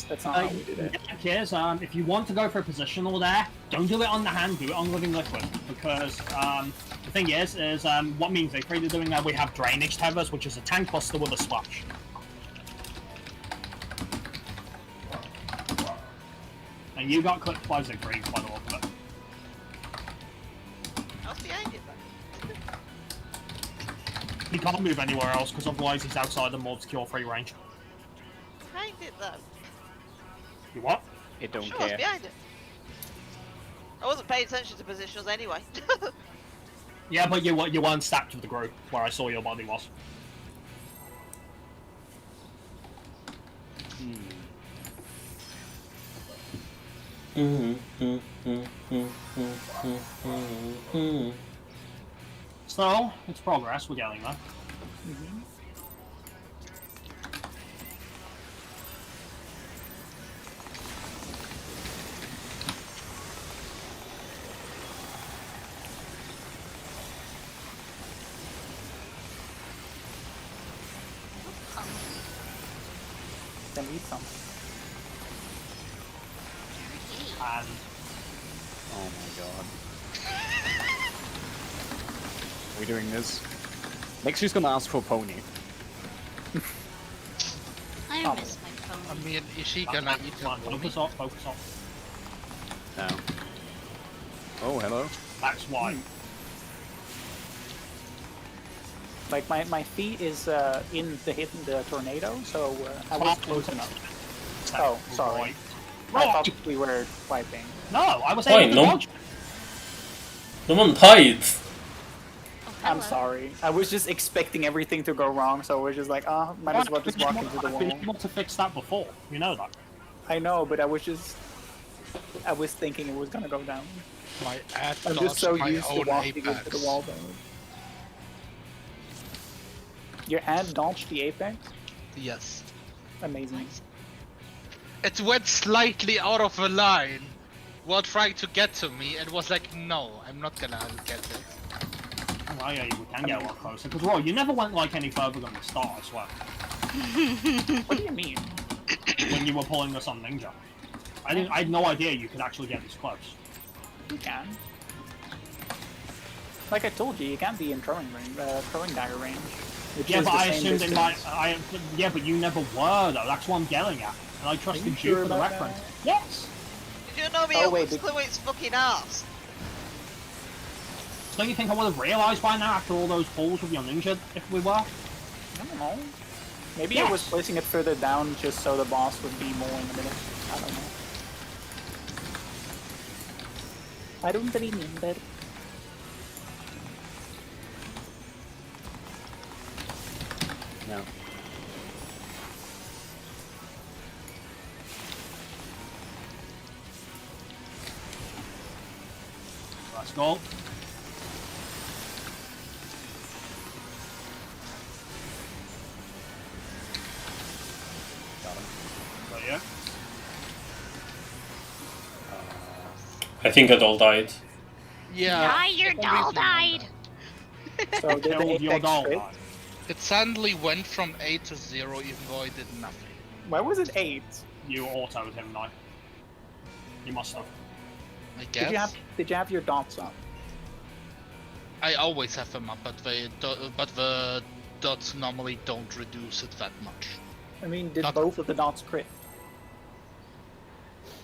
that's not how we did it. Cheers. If you want to go for a positional there, don't do it on the hand, do it on Living Liquid. Because the thing is what means they created doing that, we have Drainage Tethers, which is a tank buster with a splash. And you got clipped by Siegfried by the look of it. How's behind it then? He can't move anywhere else because otherwise he's outside the mob's cure free range. Behind it though. You what? It don't Sure, I was care. behind it. I wasn't paying attention to positionals anyway. Yeah, but you weren't stacked with the group where I saw your body was. So, it's progress, we're getting there. Then eat some. And Oh my god. We're doing this. Next she's gonna ask for a pony. I Oh. miss my I phone. mean, is she gonna eat come on, her pony? focus off, focus off. No. Oh, hello. That's why. Like my feet is in the tornado, so I was close enough. Oh, sorry. I thought we were wiping. No, I was Why, able to no? dodge. No one died. Oh, I'm hello. sorry. I was just expecting everything to go wrong, so we're just like, might as well just walk into the I've been wall. able to fix that before. You know that. I know, but I was thinking it was gonna go down. My ad I'm just so my used to own walking into apex. the wall though. Your ad dodged the apex? Yes. Amazing. It went slightly out of a line while trying to get to me and was like, no, I'm not gonna get it. Oh, yeah, we can get a lot closer. Because, Roy, you never went like any further than the start, I swear. What do you mean? When you were pulling this on Ninja. I had no idea you could actually get this close. You can. Like I told you, you can't be in throwing dagger range. Which Yeah, is but the I same assumed it distance. might. Yeah, but you never were though. That's what I'm getting at, and I trusted you sure for the about reference. that? Yes. Did you know me? Oh, It wait, was Chloe's fucking ass. Don't you think I would have realised by now after all those pulls with your ninja if we were? I don't know. Maybe Yes. I was placing it further down just so the boss would be more in the middle. I don't know. I don't remember. No. Let's go. Got him. So yeah. I think it all died. Yeah. Ah, your for some doll reason, died! So did the Killed your apex doll. crit? It suddenly went from 8 to 0 even though I did nothing. Why was it 8? You autoed him now. You must have. I guess. Did you have your dots up? I always have them up, but the dots normally don't reduce it that much. I mean, did Not- both of the dots crit?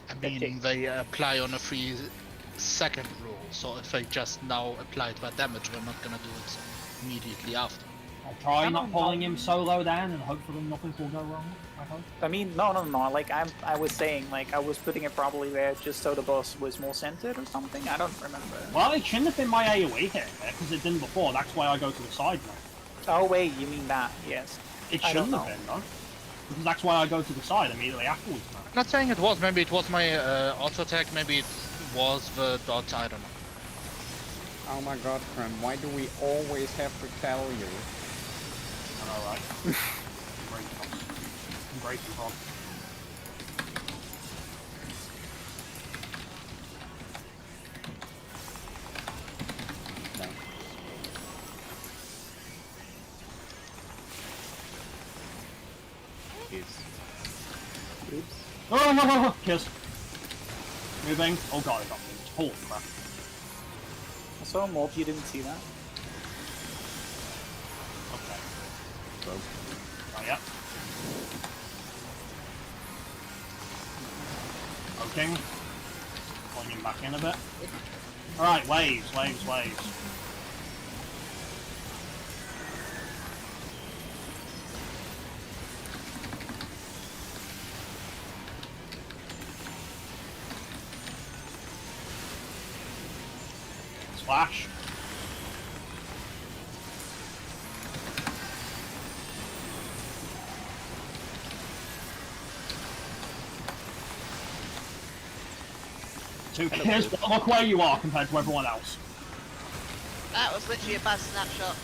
I mean, Okay. they apply on a 3-second rule, so if I just now applied that damage, we're not gonna do it immediately after. I'll try I not don't pulling know. him solo down, and hopefully nothing will go wrong. I hope. I mean, no. Like I was saying, like I was putting it probably there just so the boss was more centered or something. I don't remember. Well, it shouldn't have been my AoE hit there because it didn't before. That's why I go to the side now. Oh wait, you mean that? Yes. It I don't shouldn't have know. been though. Because that's why I go to the side immediately afterwards now. I'm not saying it was, maybe it was my auto attack, maybe it was the dot, I don't know. Oh my god, Krim, why do we always have to tell you? Alright. Great Prog. No. Is. Oops. Oh, no, no, no. Kiss. Moving. Oh god, it got moved. Holy crap. I saw a mob. You didn't see that. Okay. Broke. Oh, yeah. Poking. Pulling him back in a bit. Alright, waves. Splash. So here's, look where you are compared to everyone else. That was literally a bad snapshot.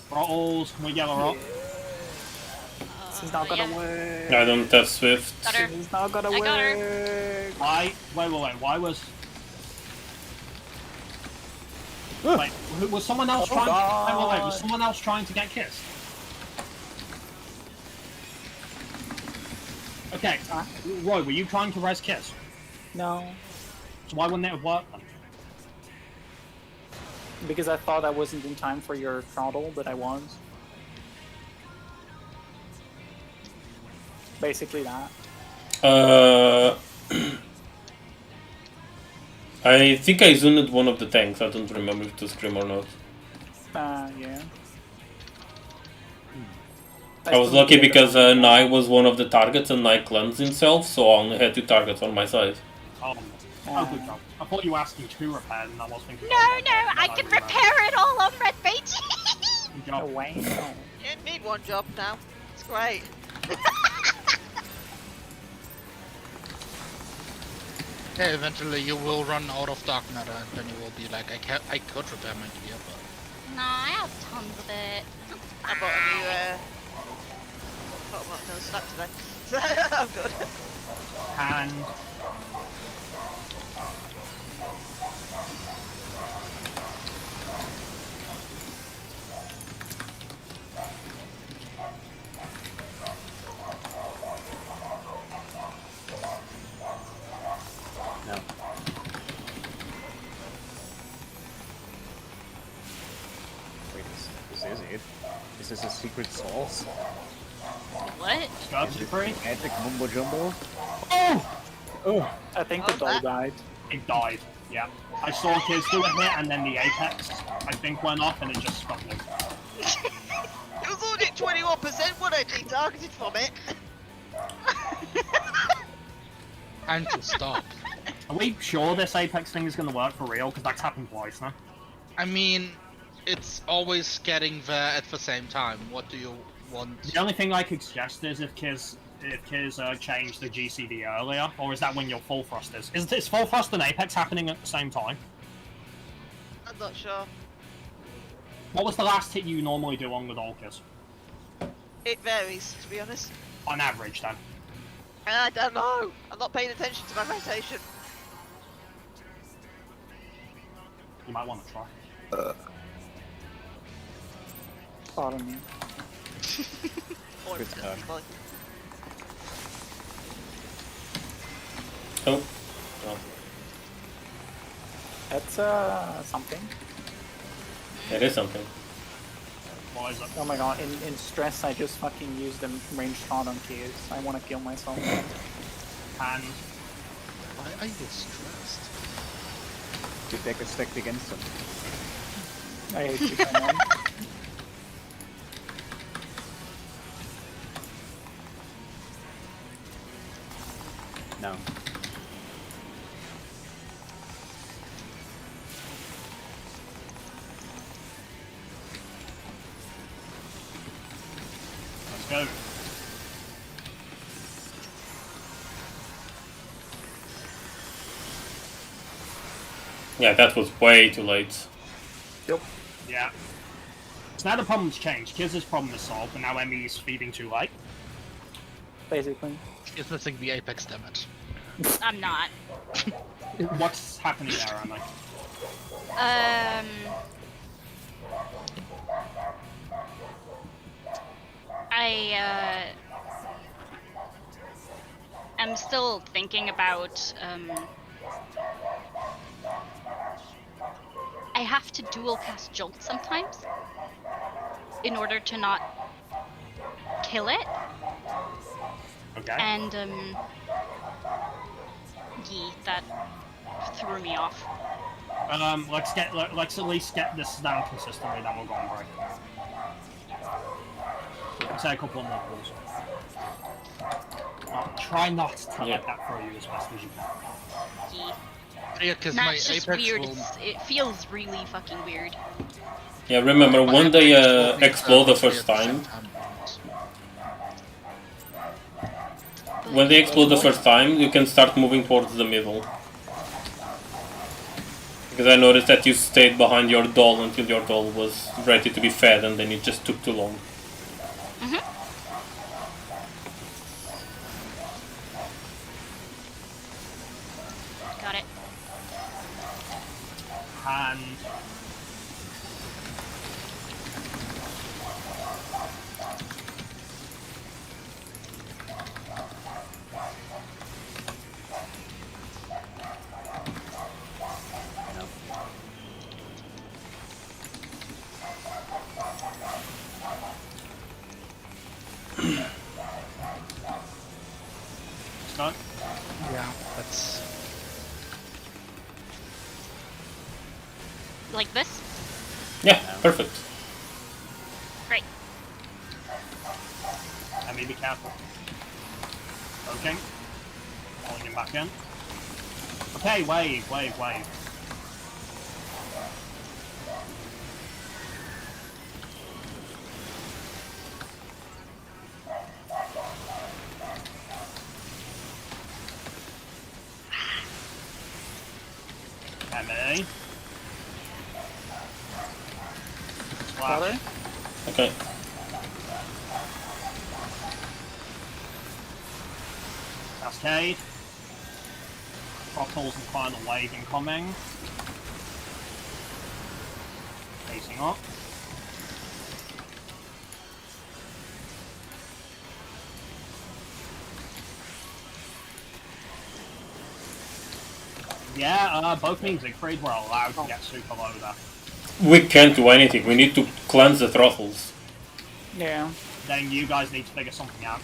Throttles, can we get her up? This is not gonna Yeah. work. I don't have Swift. Got her. This is not gonna I got her. work. Why? Wait, why was... Wait, was someone else trying wait, was someone else trying to get kissed? Okay, Roy, were you trying to res kiss? No, So why wouldn't it have worked then? because I thought I wasn't in time for your throttle, but I was. Basically that. I think I zoomed one of the tanks. I don't remember if it was Scream or not. Yeah. I was lucky because Nai was one of the targets and Nai cleansed himself, so I only had 2 targets on my side. Oh, good job. I thought you were asking to repair, and I was thinking... No, I can repair it all on Red Beach. Good No job. way. You don't need one job now. It's great. Yeah, eventually you will run out of dark matter, and then you will be like, I could repair my gear, but No, I have tons of it. I bought a new, I'm not gonna snap today. So, I'm good. And... No. Wait, this is it? Is this a secret sauce? What? Scouts are free? Magic mumbo jumbo? Oh! Oh! I think the doll died. It died, yeah. I saw kids do a hit, and then the apex, I think, went off, and it just stopped it. It was only 21% what I detargeted from it. time to stop. Are we sure this apex thing is going to work for real? Because that's happened twice now. I mean, it's always getting there at the same time. What do you want? The only thing I could suggest is if Kiz changed the GCD earlier, or is that when your full thrust is? Is this full thrust and apex happening at the same time? I'm not sure. What was the last hit you normally do on the doll, Kiz? It varies, to be honest. On average, then. I don't know. I'm not paying attention to my rotation. You might want to try. Pardon me. Or Good it's gonna be fine. Oh. Oh. That's something. It is something. What is it? Oh my god, in stress I just fucking used the range shot on kids. I wanna kill myself. And Why are you stressed? Your deck is stacked against them. I hate you so much. No. let's go. Yeah, that was way too late. Yep. Yeah. So now the problem's changed. Kiz's problem is solved, and now Emmy's feeding too late. Basically. It's missing the apex damage. I'm not. What's happening there, Emmy? I'm still thinking about, I have to dual cast Jolt sometimes in order to not kill it, Okay. and, that threw me off. Let's at least get this down consistently, then we'll go on break. Say a couple more calls. Try not to let that throw you as best as you can. Yeah, because Nah, my it's just apex weird. will... It feels really fucking weird. Yeah, remember my when they apex will be explode the roughly first at the same time? when they explode the first time, you can start moving towards the middle. Because I noticed that you stayed behind your doll until your doll was ready to be fed, and then it just took too long. Got it. And Scott? Yeah, that's Like this? Yeah, perfect. Great. Let me be careful. Okay. Pulling him back in. Okay, wave. Emily. Splash. Okay. Cascade. Bottles and final wave incoming. Facing up. Yeah, both me and Siegfried were allowed to get super low there. We can't do anything. We need to cleanse the throttles. Yeah. Then you guys need to figure something out.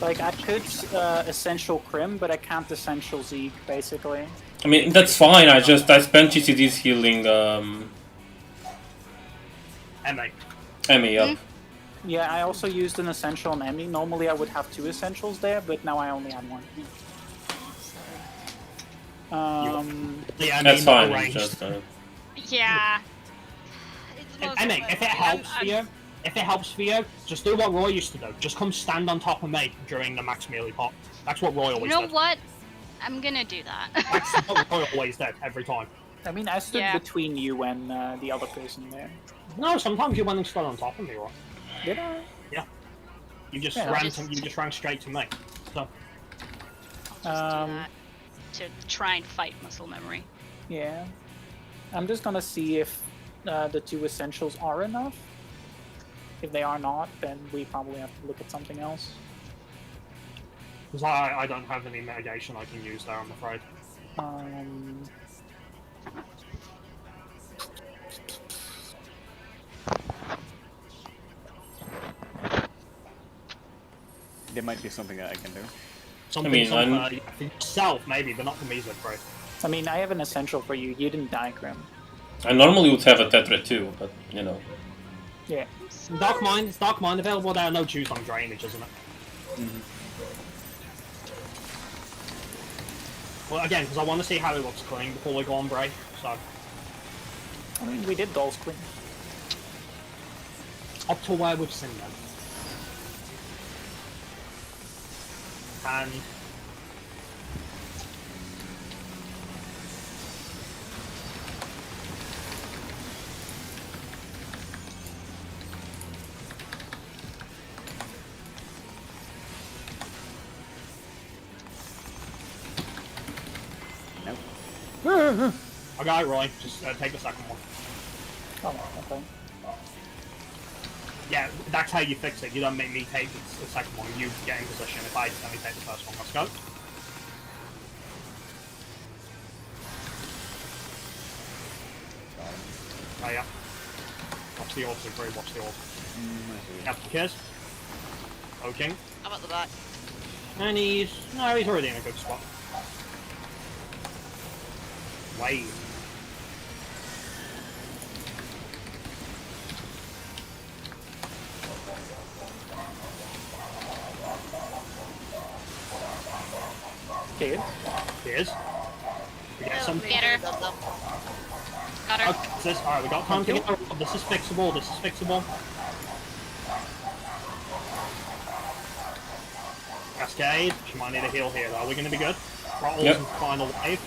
Like, I could essential Crim, but I can't essential Zeke, basically. I mean, that's fine. I spent GCDs healing Emmy up. Yeah, I also used an essential on Emmy. Normally I would have 2 essentials there, but now I only had 1. Yeah, That's fine. arranged. Just, Yeah. Emmy, if it helps for you, just do what Roy used to do. Just come stand on top of me during the max melee pot. That's what Roy always You know did. what? I'm gonna do that. That's what Roy always did, every time. I mean, I stood Yeah. between you and the other person there. No, sometimes you went and stood on top of me, Roy. Did I? Yeah. You just Yeah. ran straight to me. So Just do that to try and fight muscle memory. Yeah. I'm just gonna see if the 2 essentials are enough. If they are not, then we probably have to look at something else. because I don't have any mitigation I can use there, I'm afraid. There might be something that I can do. Something I'm- for yourself, maybe, but not for me, Siegfried. I mean, I have an essential for you. You didn't diagram. I normally would have a Tetra too, but you know. Yeah. Dark Mind available there. No juice on drainage, isn't it? Well, again, because I want to see how it looks clean before we go on break. So I mean, we did dolls clean. up to where we've seen them. And okay, Roy, just take the second one. Oh, okay. Yeah, that's how you fix it. You don't make me take the second one. You get in position. If I let me take the first one, let's go. Oh yeah. Watch the orb, Siegfried. Watch the orb. Captain Kiss. Okay. I'm at the back. And he's already in a good spot. Wave. Dude. Cheers. We get some. Get her. Got her. Okay, this, alright, we got time to get. This is fixable. This is fixable. Cascade. She might need a heal here, though. We're going to be good. Throttles Yep. and final wave.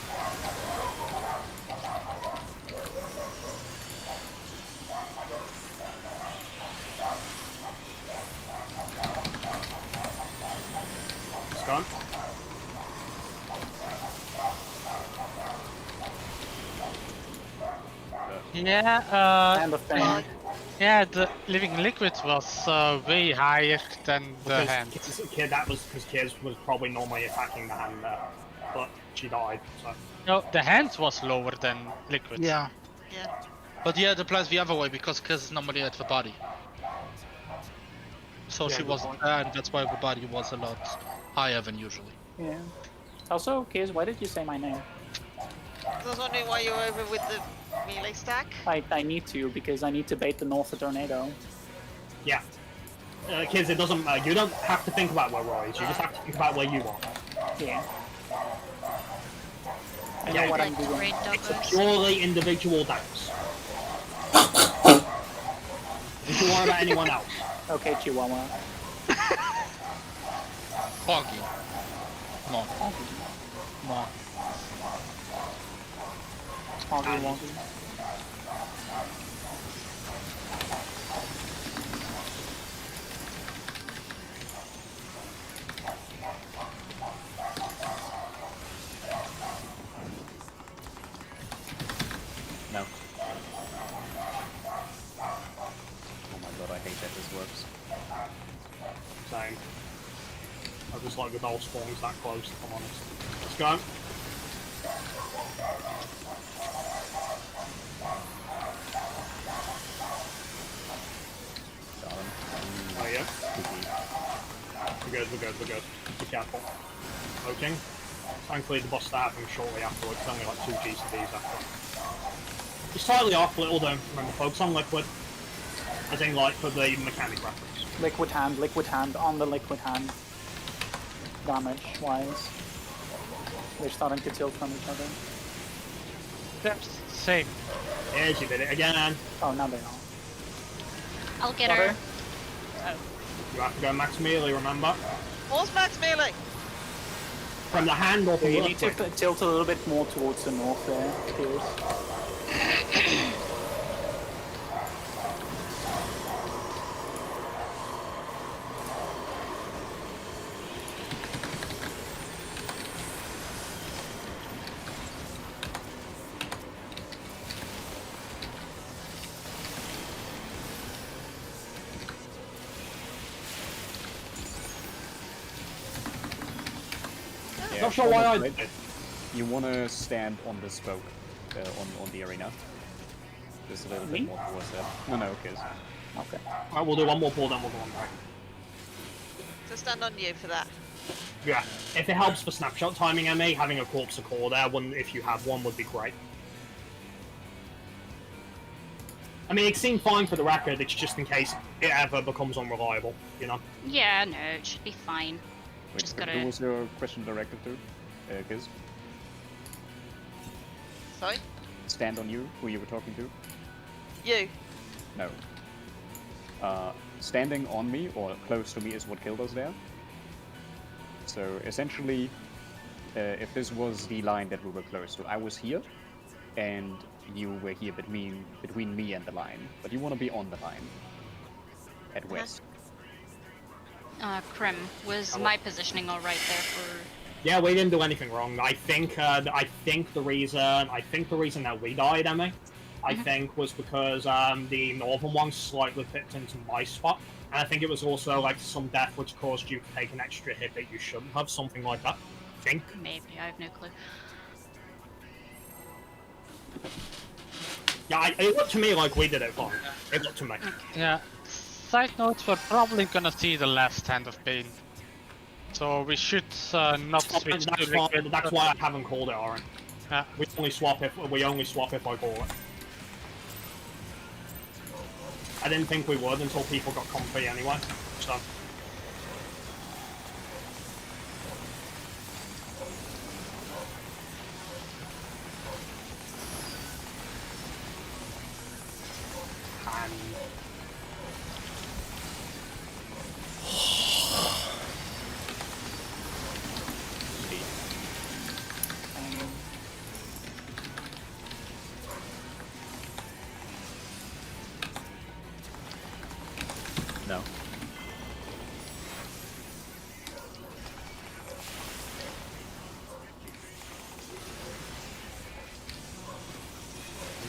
It's gone. Yeah, And the thing. yeah, the living liquid was way higher than the hand. That was because Kiz was probably normally attacking the hand there, but she died. So No, the hand was lower than liquid. Yeah. Yeah. But yeah, the plus the other way because Kiz is normally at the body. So Yeah, she good wasn't point. there, and that's why the body was a lot higher than usually. Yeah. Also, Kiz, why did you say my name? I was wondering why you were over with the melee stack. I need to, because I need to bait the North Tornado. yeah, Kiz, it doesn't. You don't have to think about where Roy is. You just have to think about where you are. Yeah. I Yeah, know what I'm Like doing. great It's a doggos. purely individual dance. If you worry about anyone else. Okay, Chihuahua. Foggy. No. No. Honky wonky. No. Oh my god, I hate that this works. Same. I just like the doll spawns that close, if I'm honest. Let's go. Got him. Oh yeah. Spooky. We're good. Be careful. Poking. Thankfully the boss started happening shortly afterwards, only like 2 GCDs after. Just slightly off, little don't remember, focus on liquid. As in like for the mechanic reference. Liquid hand on the liquid hand. Damage wise. They're starting to tilt from each other. Yeah, same. Yeah, she did it again. Oh, now they're not. I'll get Got her. her? You have to go max melee, remember? What's max melee? From the hand or Yeah, from you the need to liquid. tilt a little bit more towards the north there, Piers. Yeah, Not sure why I almost did right. it. You wanna stand on the spoke, on the arena. Just a little Me? bit more towards that. No, Kiz. Okay. Alright, we'll do one more pull, then we'll go on back. So stand on you for that. Yeah, if it helps for snapshot timing, Emmy, having a corpse of core there, if you have one, would be great. I mean, it seemed fine for the record, it's just in case it ever becomes unreliable, you know? Yeah, no, it should be fine. Wait, Just who gotta- was your question directed to? Kiz? Sorry? Stand on you, who you were talking to? You. No. Standing on me or close to me is what killed us there. So essentially, if this was the line that we were close to, I was here, and you were here between me and the line. But you want to be on the line. At west. Krim, was my positioning alright there for... Yeah, we didn't do anything wrong. I think the reason that we died, Emmy, I think was because the northern one slightly picked into my spot, and I think it was also like some death which caused you to take an extra hit that you shouldn't have, something like that. I think. Maybe, I have no clue. Yeah, it looked to me like we did it fine. It looked to me. Yeah. Side note, we're probably gonna see the last hand of Bane. So we should not switch That's to fine. liquid. That's why I haven't called it, Aaron. Yeah. We only swap if I call it. I didn't think we would until people got comfy anyway. So.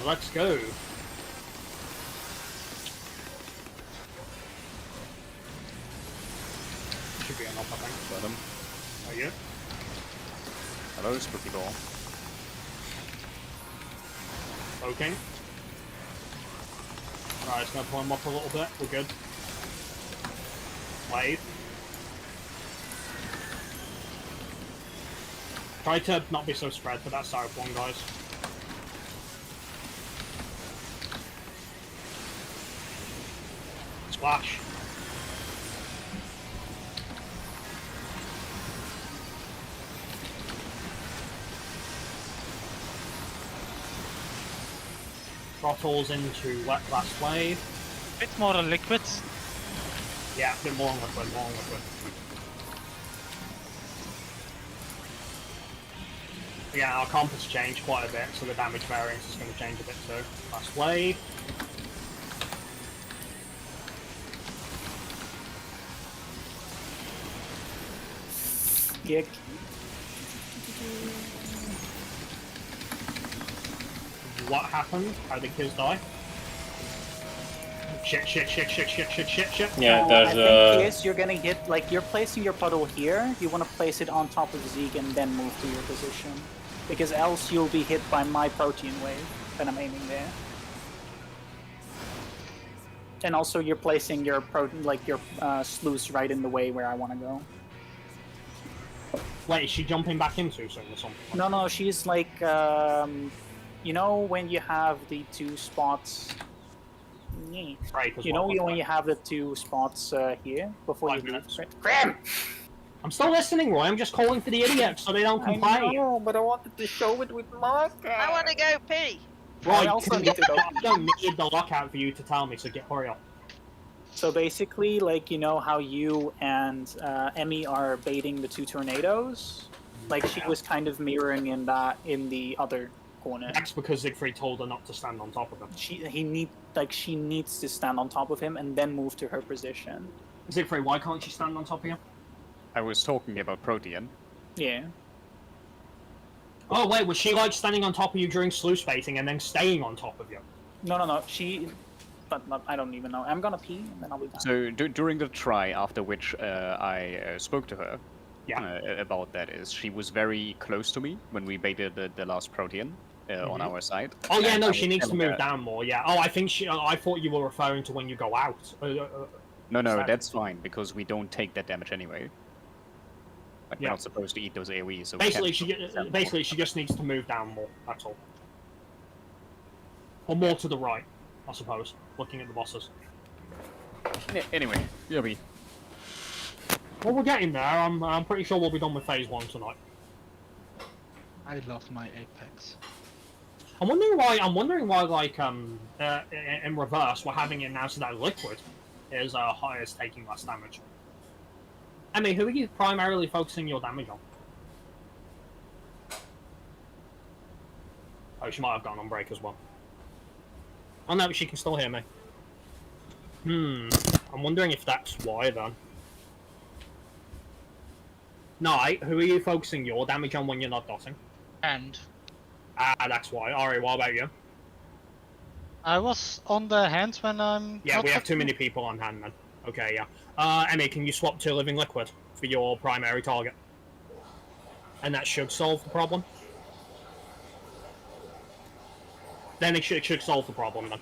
let's go. Should be enough, I think. Got him. Are you? Hello, spooky ball. Okay. Alright, it's gonna pull him up a little bit. We're good. Wave. Try to not be so spread for that south one, guys. Splash. Throttles into wet last wave. Bit more on liquids. Yeah, a bit more on liquid, more on liquid. Yeah, our comp has changed quite a bit, so the damage variance is going to change a bit too. Last wave. Yeah. What happened? How did kids die? Shit, shit, shit, shit, shit, shit, shit, shit. Yeah, I there's think is you're gonna get, like, you're placing your puddle here, you want to place it on top of Zeke and then move to your position. Because else you'll be hit by my protein wave that I'm aiming there. And also you're placing your sluice right in the way where I want to go. Wait, is she jumping back into soon or something? No, she's like, you know when you have the two spots... Yeah. Right, You know when you have the two spots here before 5 you leave? minutes. Cram! I'm still listening, Roy. I'm just calling for the idiots so they don't I complain. know, but I wanted to show it with marker. I want to go pee. Roy, I also need to go. I don't need the lockout for you to tell me, so hurry up. So basically, like, you know how you and Emmy are baiting the two tornadoes? Like, she was kind of mirroring in that in the other corner. That's because Siegfried told her not to stand on top of him. She needs to stand on top of him and then move to her position. Siegfried, why can't she stand on top of you? I was talking about Protean. Yeah. Oh wait, was she like standing on top of you during sluice baiting and then staying on top of you? No. But I don't even know. I'm gonna pee and then I'll be back. So during the try, after which I spoke to her Yeah. about that, is she was very close to me when we baited the last Protean on our side. Oh yeah, And no, I she was needs to telling move her- down more. Yeah. Oh, I thought you were referring to when you go out. No, Sad. that's fine because we don't take that damage anyway. Like Yeah. we're not supposed to eat those AoEs. So Basically, we can't she just needs to move down more. That's all. Or more to the right, I suppose. Looking at the bosses. Anyway, Yobi. Well, we're getting there. I'm pretty sure we'll be done with phase 1 tonight. I love my Apex. I'm wondering why, like, in reverse, we're having it now so that liquid is highest taking less damage. I mean, who are you primarily focusing your damage on? Oh, she might have gone on break as well. Oh no, but she can still hear me. I'm wondering if that's why then. Knight, who are you focusing your damage on when you're not dotting? And Ah, that's why. Ari, what about you? I was on the hands when I'm. Yeah, not we have too fucking- many people on hand then. Okay, yeah. Emmy, can you swap to Living Liquid for your primary target? And that should solve the problem. Then it should solve the problem then.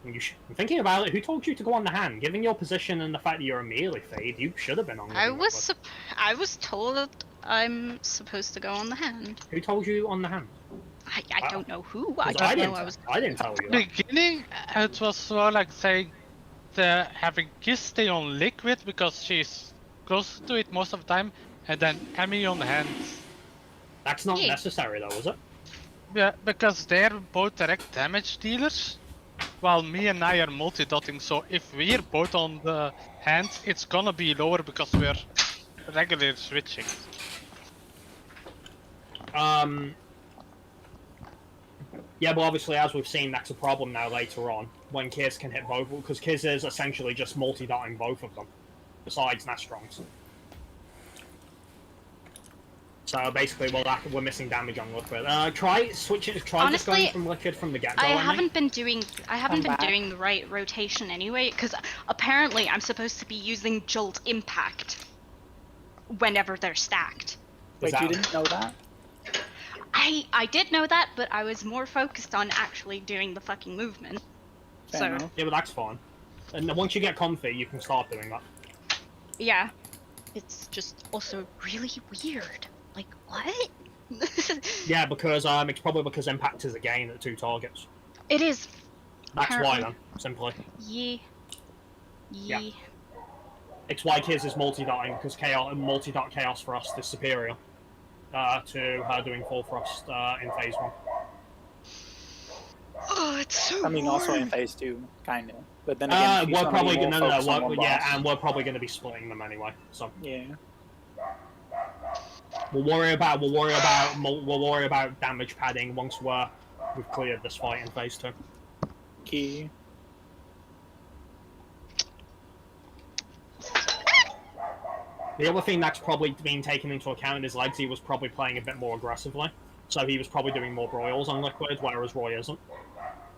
I'm thinking about it. Who told you to go on the hand? Given your position and the fact that you're a melee fade, you should have been on. I Living was Liquid. I was told that I'm supposed to go on the hand. Who told you on the hand? I don't know who. 'Cause I don't didn't. know. I was. I didn't tell you At that. the beginning, it was more like saying the having Kiss stay on liquid because she's close to it most of the time, and then Emmy on hands. That's not Yeah. necessary though, is it? Yeah, because they're both direct damage dealers, while me and I are multi-dotting. So if we're both on the hands, it's gonna be lower because we're regularly switching. Yeah, but obviously, as we've seen, that's a problem now later on, when Kiz can hit both, because Kiz is essentially just multi-dotting both of them, besides Nastrongs. So basically, we're missing damage on liquid. Try switching. Try just Honestly, going from liquid from the get-go. I Emmy. haven't been doing back. the right rotation anyway, because apparently I'm supposed to be using Jolt Impact whenever they're stacked. Wait, you didn't know that? I did know that, but I was more focused on actually doing the fucking movement. Fair enough. Yeah, but that's fine. And once you get comfy, you can start doing that. Yeah. It's just also really weird. Like, what? Yeah, because it's probably because impact is a gain at 2 targets. It is. That's why Apparently. then, simply. Yeah. Yeah. It's why his is multi-dotting, because multi-dot chaos thrust is superior to her doing full thrust in phase 1. Oh, it's so I mean, also in phase 2, kind of. But then again, she's we're gonna probably be more focused on one boss. and we're probably going to be splitting them anyway. So Yeah. we'll worry about damage padding once we've cleared this fight in phase 2. Key. The other thing that's probably been taken into account is Legsy was probably playing a bit more aggressively, so he was probably doing more broils on liquid, whereas Roy isn't.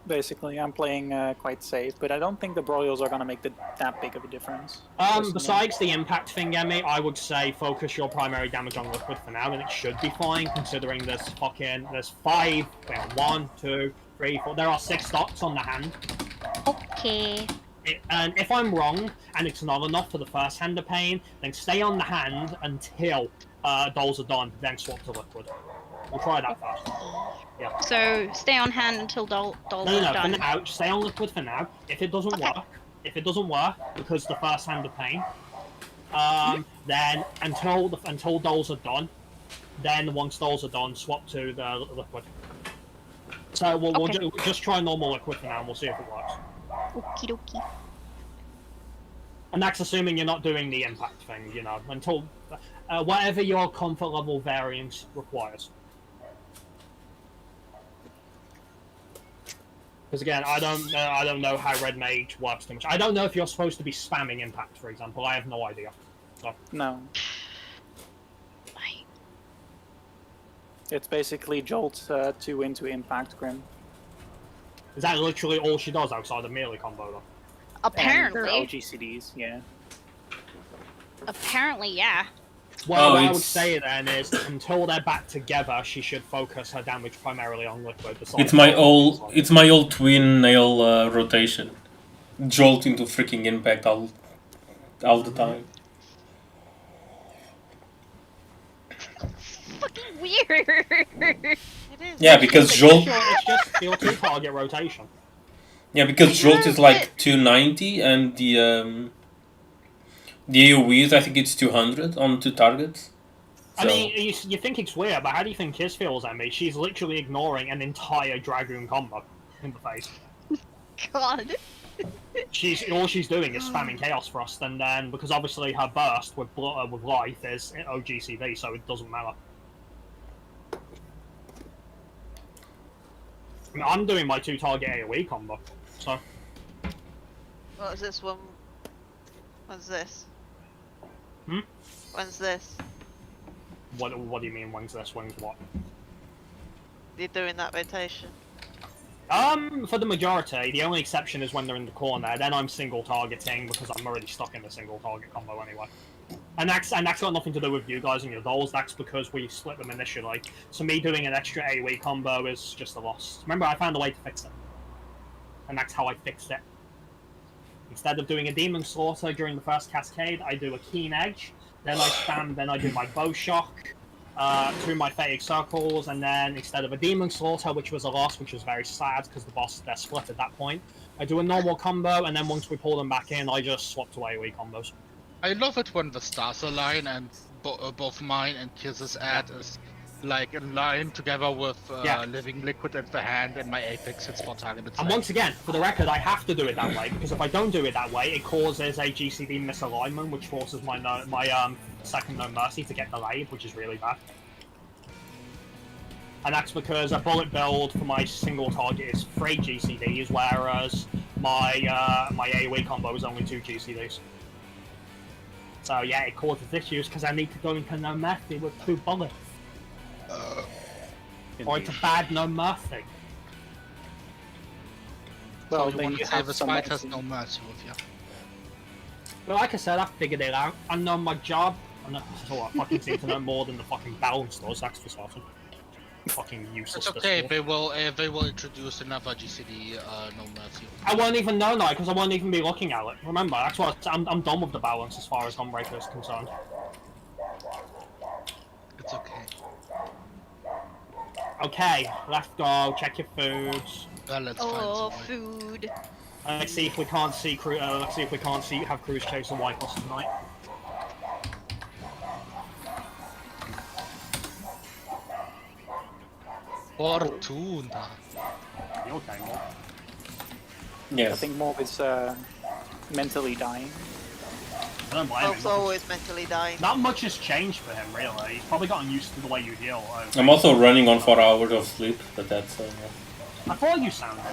Basically, I'm playing quite safe, but I don't think the broils are gonna make that big of a difference. Besides the impact thing, Emmy, I would say focus your primary damage on liquid for now, and it should be fine considering there's 5, 1, 2, 3, 4. There are 6 dots on the hand. Okay. And if I'm wrong and it's not enough for the first hand of pain, then stay on the hand until dolls are done, then swap to liquid. We'll try that first. Yeah. So stay on hand until dolls No, are done. for now, stay on liquid for now. If it doesn't work, because the first hand of pain, then until dolls are done, then once dolls are done, swap to the liquid. So we'll just try normal liquid for now, and we'll see if it works. Okie dokie. And that's assuming you're not doing the impact thing, you know, until whatever your comfort level variance requires. Because again, I don't know how Red Mage works too much. I don't know if you're supposed to be spamming impact, for example. I have no idea. So. No. It's basically Jolt 2 into Impact Grim. Is that literally all she does outside of melee combo, though? Apparently. And her OGCDs, yeah. Apparently, yeah. Well, what I would say then is, until they're back together, she should focus her damage primarily on liquid. It's my old twin nail rotation. Jolt into freaking impact all the time. Fucking weird. It is. Yeah, because Jolt. It's just your 2-target rotation. Yeah, because Jolt is like 290 and the AoE I think it's 200 on 2 targets. So. I mean, you think it's weird, but how do you think Kiz feels, Emmy? She's literally ignoring an entire Dragoon combo in the face. God. All she's doing is spamming Chaos Thrust, and then, because obviously her burst with life is OGCV, so it doesn't matter. I mean, I'm doing my 2-target AoE combo, so... What is this one? When's this? Hmm? When's this? What do you mean, when's this? When's what? You're doing that rotation. For the majority, the only exception is when they're in the corner, then I'm single targeting because I'm already stuck in the single target combo anyway. And that's got nothing to do with you guys and your dolls, that's because we split them initially. So me doing an extra AoE combo is just a loss. Remember, I found a way to fix it. And that's how I fixed it. Instead of doing a Demon Slaughter during the first cascade, I do a Keen Edge, then I spam, then I do my Bow Shock, through my Fatic Circles, and then instead of a Demon Slaughter, which was a loss, which was very sad because they're split at that point, I do a normal combo, and then once we pull them back in, I just swap to AoE combos. I love it when the stars align and both mine and Kiz's ad is like in line together with Living Liquid in the hand and my Apex hits for targeted. And once again, for the record, I have to do it that way, because if I don't do it that way, it causes a GCD misalignment, which forces my second No Mercy to get delayed, which is really bad. And that's because a bullet build for my single target is 3 GCDs, whereas my AoE combo is only 2 GCDs. So yeah, it causes issues because I need to go into No Mercy with 2 bullets. Or it's a bad no mercy. Well, so you then want you to say have the some fight has mercy. no mercy with you. But like I said, I figured it out. I know my job. I fucking seem to know more than the fucking balance does, that's for certain. Fucking useless. It's okay. They will introduce another GCD no mercy. I won't even know now because I won't even be looking at it. Remember, that's what I'm done with the balance as far as Gunbreaker is concerned. It's okay. Okay, let's go. Check your foods. Well, let's Oh, find some way. food. Let's see if we can't see. Let's see if we can't see have Cruise chase and wipe us tonight. Fortuna. You okay, Mo? I Yes. think Morb is mentally dying. I don't blame Bob's him. always mentally dying. Not much has changed for him, really. He's probably gotten used to the way you heal. I'm also running on 4 hours of sleep, but that's. I thought you sounded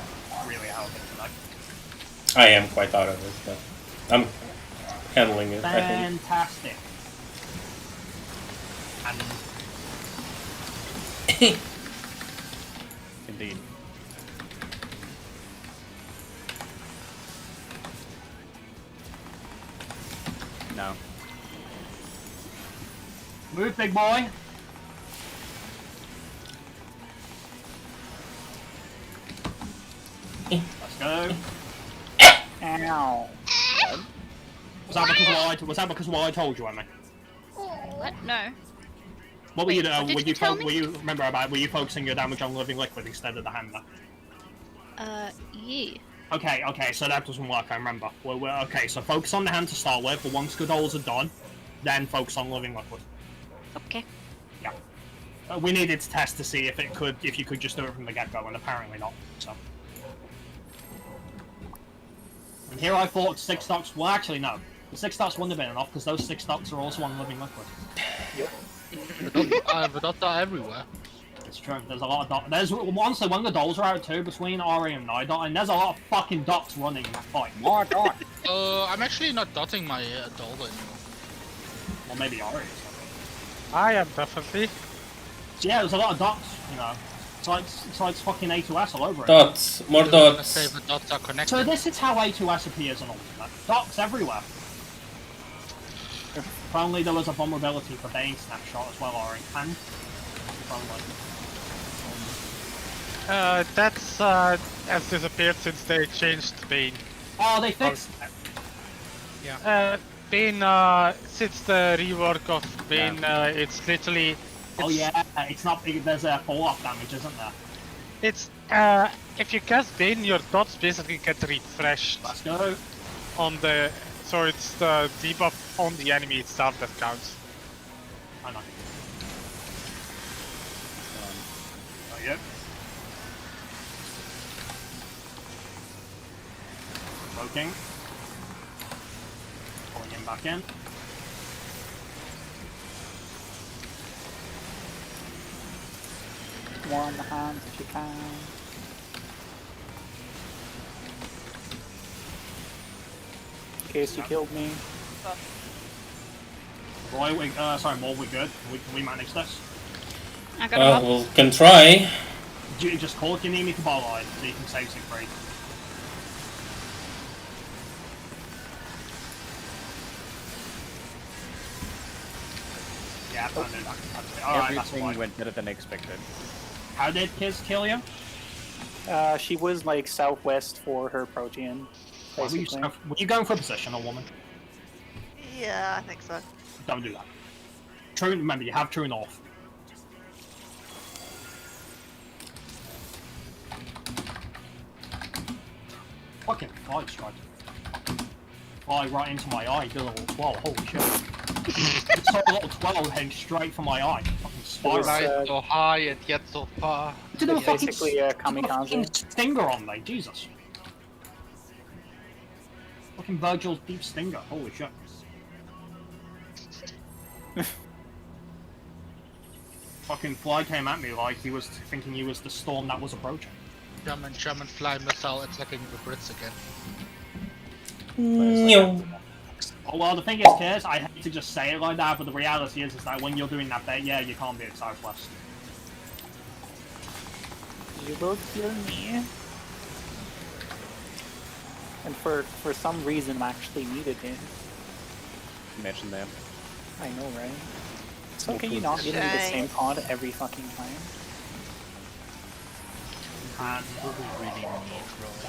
really out of it tonight. I am quite out of it, but I'm handling it. I think. Fantastic. And Indeed. No. move, big boy. Let's go. Ow. Was that because of what I told you, Emmy? What? No. What were you Wait, what doing? did you tell me? Were you remember about? Were you focusing your damage on living liquid instead of the hammer? Yeah. Okay, so that doesn't work. I remember. Okay, so focus on the hand to start with, but once Godols are done, then focus on living liquid. Okay. Yeah. We needed to test to see if you could just do it from the get-go, and apparently not. So. And here I thought 6 stocks. Well, actually no. The 6 stocks wouldn't have been enough because those 6 stocks are also on living liquid. The dots are everywhere. It's true. There's a lot of dots. There's honestly when the dolls are out too between Ori and Nidot, and there's a lot of fucking dots running in that fight. My God. I'm actually not dotting my doll anymore. Well, maybe Ori. Or something. I am definitely. Yeah, there's a lot of dots. You know, it's like fucking A2S all over it. Dots, more Let's say dots. the dots are connected. So this is how A2S appears in Ultimate. Dots everywhere. If only there was a vulnerability for Bane Snapshot as well, Ori. And if only. That's has disappeared since they changed Bane. Oh, they fixed it. Bane, since the rework of Bane, it's literally. Oh yeah, it's not. There's a fall-off damage, isn't there? It's if you cast Bane, your dots basically get refreshed Let's go. on the. So it's the debuff on the enemy itself that counts. I know. Oh yeah. Poking. Pulling him back in. One hand if you can. In case you killed me. Roy, sorry, Maul, we good? Can we manage this? I got him up. We can try. Just call if you need me to ball line so you can save Siegfried. Yeah, I can't do that. Alright, that's Everything fine. went better than expected. How did Kiz kill you? She was like southwest for her Protean. Were Basically. you going for a positional woman? Yeah, I think so. Don't do that. True, remember, you have true north. Fucking fly strike. Fly right into my eye, did a little 12, holy shit. It's a little 12 heading straight for my eye. Fucking spiral. Fly so high and yet so far. Did a It's fucking, basically a did a fucking kamikaze. stinger on me, Jesus. Fucking Virgil's deep stinger, holy shit. Fucking fly came at me like he was thinking he was the storm that was approaching. German fly missile attacking the Brits again. No. Oh well, the thing is, Kirs, I hate to just say it like that, but the reality is that when you're doing that bet, yeah, you can't be at Southwest. You will kill me. And for some reason I actually needed it. Imagine that. I know, right? So can you not give me the same pod every fucking time? And What we really need, really.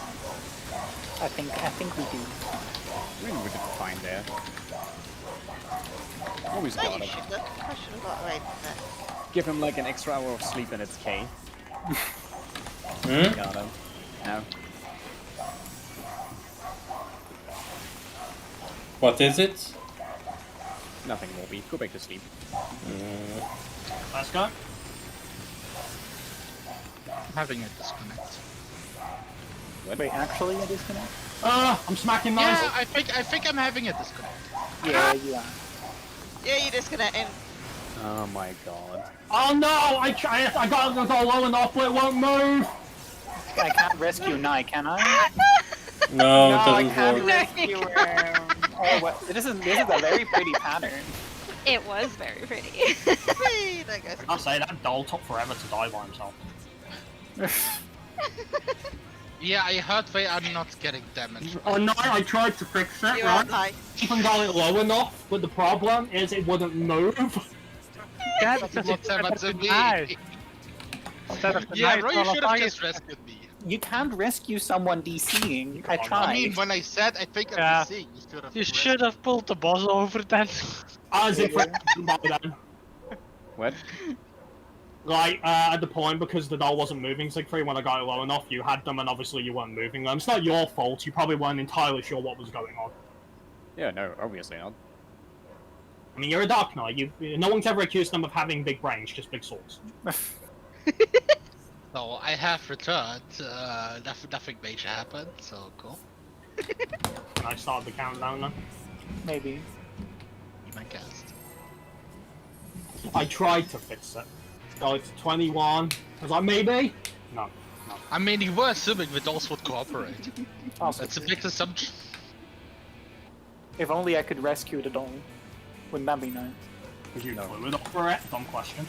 I think we do. I mean, we did fine there. Always No, got you him. should have. I should have got away from it. Give him like an extra hour of sleep and it's K. Hmm? Got him. No. What is it? Nothing, Wolby. Go back to sleep. let's go. I'm having a disconnect. Wait, actually a disconnect? I'm smacking those. Yeah, I think I'm having a disconnect. Yeah, you are. Yeah, you're disconnecting. Oh my god. Oh no! I got to go low enough, but it won't move. I can't rescue Nye, can I? No, No, it I doesn't can't work. rescue him. Oh, what? This is a very pretty pattern. It was very pretty. Whee, there goes. I'll say that doll took forever to die by himself. Yeah, I heard they are not getting damaged. Oh no! I tried to fix it. You are Right? high. Even got it low enough, but the problem is it wouldn't move. Yeah, That's because what it's happened better to to me. die. Instead of the Yeah, knife, Roy all should of have my- just rescued me. You can't rescue someone DCing. I tried. I mean, when I said I think I'm Yeah. seeing, you should have. You should have pulled the boss over then. As if by then. What? Like, at the point, because the doll wasn't moving, Siegfried, when I got it low enough, you had them and obviously you weren't moving them. It's not your fault, you probably weren't entirely sure what was going on. Yeah, no, obviously not. I mean, you're a Dark Knight, no one's ever accused them of having big brains, just big swords. So I have returned. Nothing major happened, so cool. And I started the countdown then. Maybe. You might guess. I tried to fix it. So it's 21. I was like, maybe? No. I mean, you were assuming the dolls would cooperate. Also, That's a big assumption. if only I could rescue the doll. Wouldn't that be nice? Because you fluid up for it? Dumb question.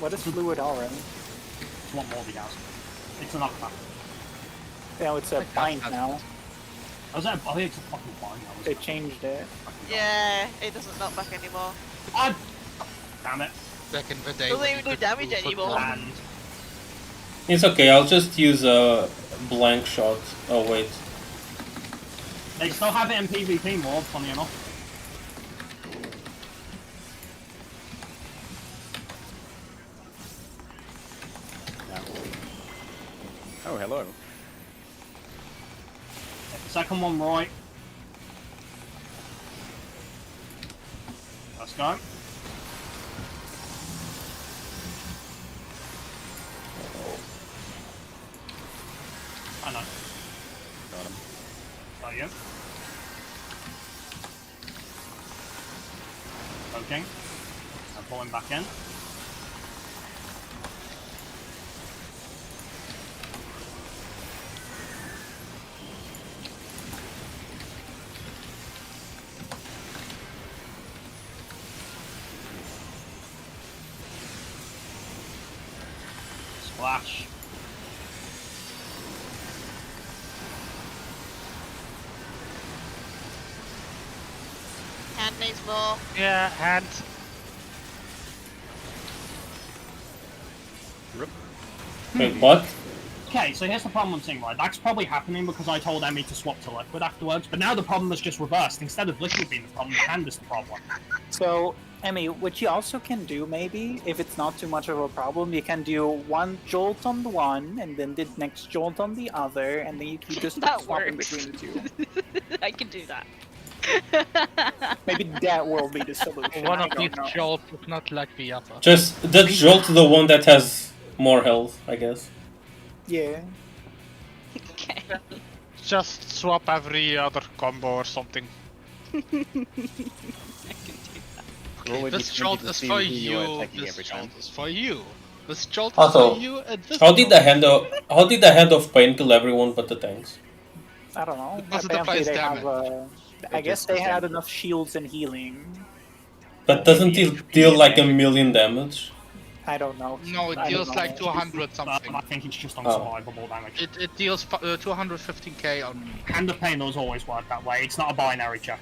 What is fluid already? It's what Morby has. It's enough fact. Yeah, it's a pint now. I think it's a fucking fine now. They changed it. Yeah, it doesn't knock back anymore. God damn it. Back in the day. Doesn't when even you do could damage do anymore. football. And It's okay, I'll just use a blank shot. Oh wait. they still have it in PvP more, funny enough. No. Oh, hello. Second one right. Let's go. I know. Got him. Got you. Poking. I'm pulling back in. Splash. Hand needs more. Yeah, hand. Wait, what? Okay, so here's the problem I'm seeing, right? That's probably happening because I told Emmy to swap to liquid afterwards, but now the problem is just reversed. Instead of liquid being the problem, the hand is the problem. So, Emmy, what you also can do, maybe, if it's not too much of a problem, you can do one jolt on the one, and then the next jolt on the other, and then you can just That swapping works. between the two. I can do that. Maybe that will be the solution. One I of don't these know. jolts is not like the other. Just that jolt the one that has more health, I guess. Yeah. Okay. Just swap every other combo or something. I can do that. Roll it This between jolt to is see for who you're you. attacking This every time. jolt is for you. This jolt is Also, for you. And this How did jolt- the hand of pain kill everyone but the tanks? I don't know. Because it Apparently applies they have. damage. I guess just they does had damage. enough shields and healing. But doesn't it deal like a million damage? I don't know. No, it I don't deals know. like 200 something. I think it's just unsurvivable damage. It deals 215k on me. Hand of Pain does always work that way. It's not a binary check.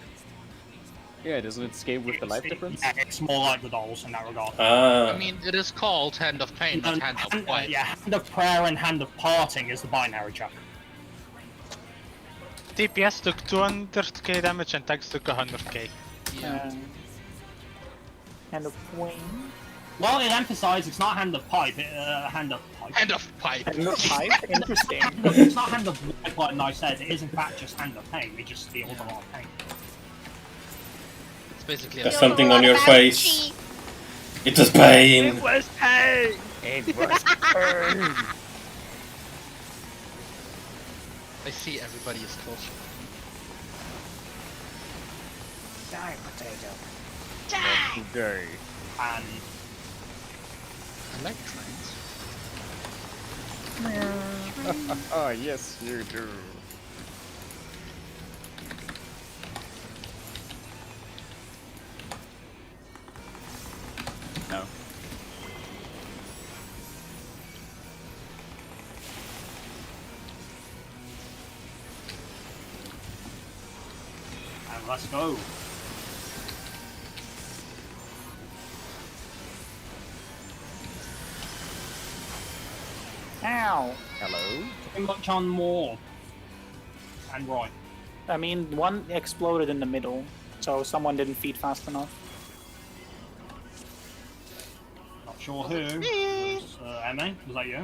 Yeah, doesn't it scale with the life difference? Yeah, it's more like the dolls in that regard. I mean, it is called Hand of Pain, not Hand of Wipe. Yeah, Hand of Prayer and Hand of Parting is the binary check. DPS took 200k damage and tanks took 100k. Yeah. Hand of Point. Well, it emphasizes it's not Hand of Pipe, Hand of Pipe. Hand of Pipe. Hand of Pipe? Interesting. It's not Hand of Wipe like I said, it is in fact just Hand of Pain, it just deals a lot of pain. It's basically There's a something on your face. It was pain. was pain! It was pain. I see everybody is close. Die, potato. Die! Today. And I like trains. Oh, yes, you do. No. let's go. Ow! Hello? Pretty much on more. And right. I mean, one exploded in the middle, so someone didn't feed fast enough. Not sure who. Was, Emma, was that you?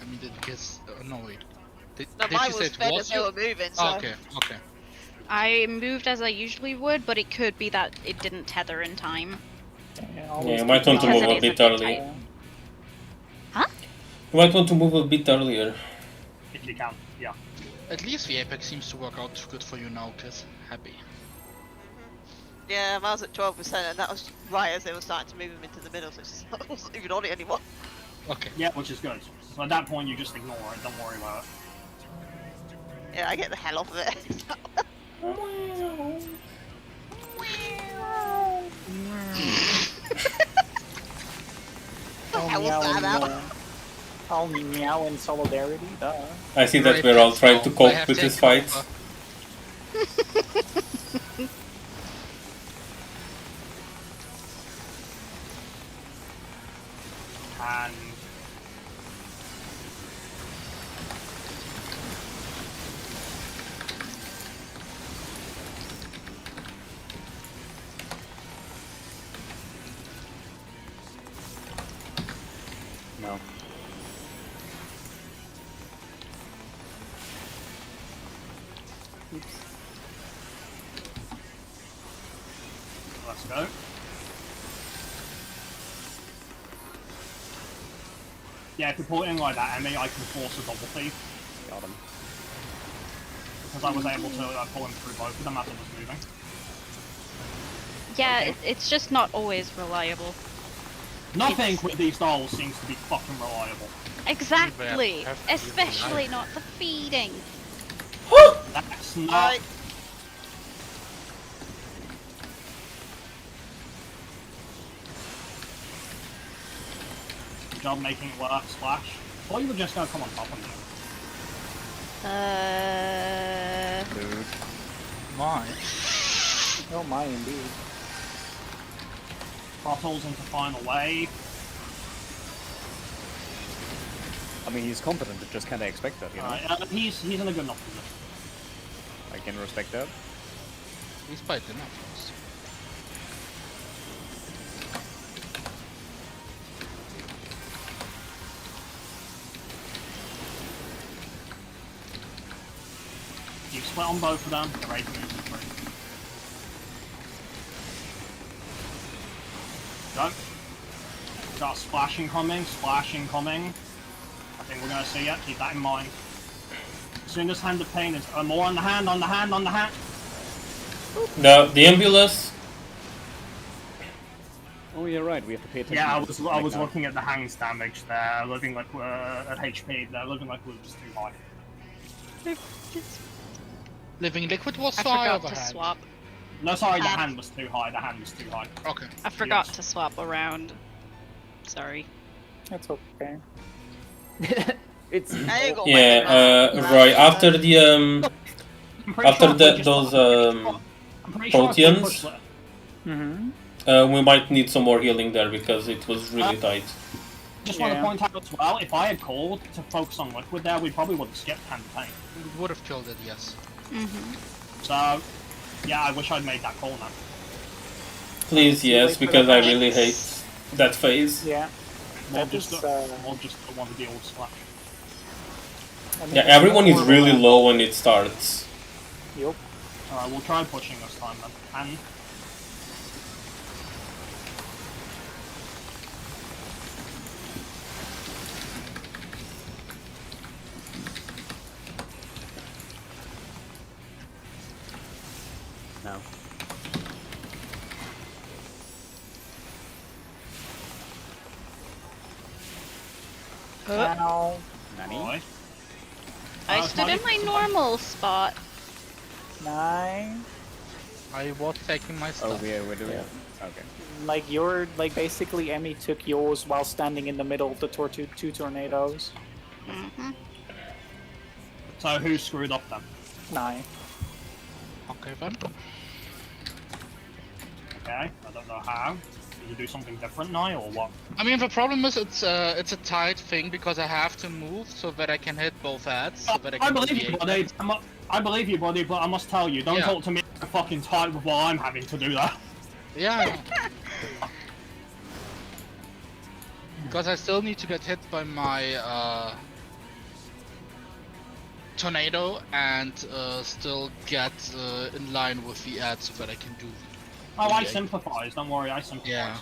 I mean, did guess? No, wait. Did No, you mine say was it fed was as they you? were moving, so... Oh, okay, okay. I moved as I usually would, but it could be that it didn't tether in time. Yeah, Yeah, you might want to Because move it a is bit bit early. tight. Huh? You might want to move a bit earlier. If you can, yeah. At least the apex seems to work out good for you now, Kiss. Happy. Yeah, mine was at 12%, and that was right as they were starting to move him into the middle, so it's not, I wasn't even on it anymore. Okay. Yeah, which is good. So at that point, you just ignore it. Don't worry about it. Yeah, I get the hell off of it. What the hell was that about? I'll meow in solidarity, duh. I see that Right, we're all so trying to I cope have with this taken fight. over. And No. let's go. Yeah, if you pull it in like that, Emmy, I can force a double feed. Got him. Because I was able to pull him through both of them as I was moving. Yeah, Okay. it's just not always reliable. Nothing It's- with these dolls seems to be fucking reliable. Exactly! have to be Especially reliable. not the feeding. That's not... Right. Good job making it work, Splash. Or you were just gonna come on top of me. Dude. My. Oh my, indeed. Bottles into final wave. I mean, he's competent, but just kinda expect that, you know? He's in a good enough position. I can respect that. He's quite enough. You've split on both of them. They're ready to move through. Go. Got splashing coming, splashing coming. I think we're gonna see it. Keep that in mind. As soon as Hand of Pain is more on the hand, on the hand, on the hand. The ambulance. Oh, you're right, we have to pay attention. Yeah, I to was this right now. looking at the hands damage there, looking like at HP. They're looking like we were just too high. Living Liquid was I so high forgot over to hand. swap. No, sorry, the hand was too high. The hand was too high. Okay. I forgot Yes. to swap around. Sorry. That's okay. It's I ain't got Yeah, Roy. After the I'm pretty after sure if the, we just- those I'm pretty sure if we Proteans? push the- Mm-hmm. we might need some more healing there because it was really tight. Just want to Yeah. point out as well, if I had called to focus on liquid there, we probably would have skipped campaign. We would have killed it, yes. So, yeah, I wish I'd made that call now. Please, yes, because I really hate that phase. Yeah. More That just, is, more just want the old slash. I mean, Yeah, there's everyone is more really around. low when it starts. Yup. Alright, we'll try pushing this time then. And no. Now, Nani? Roy. I it's stood not in my normal spot. 9. I was taking my Oh, stuff. we're doing it. Okay. Like basically Emmy took yours while standing in the middle of the two tornadoes. Mm-hmm. So who screwed up then? 9. Okay, then. Okay, I don't know how. Did you do something different now or what? I mean, the problem is it's a tight thing because I have to move so that I can hit both heads. So that I I can believe you, deviate. buddy. I believe you, buddy, but I must tell you, don't Yeah. talk to me fucking tight with while I'm having to do that. Yeah. Because I still need to get hit by my tornado and still get in line with the ad so that I can do. Oh, I Yeah. sympathise, don't worry, I sympathise. Yeah.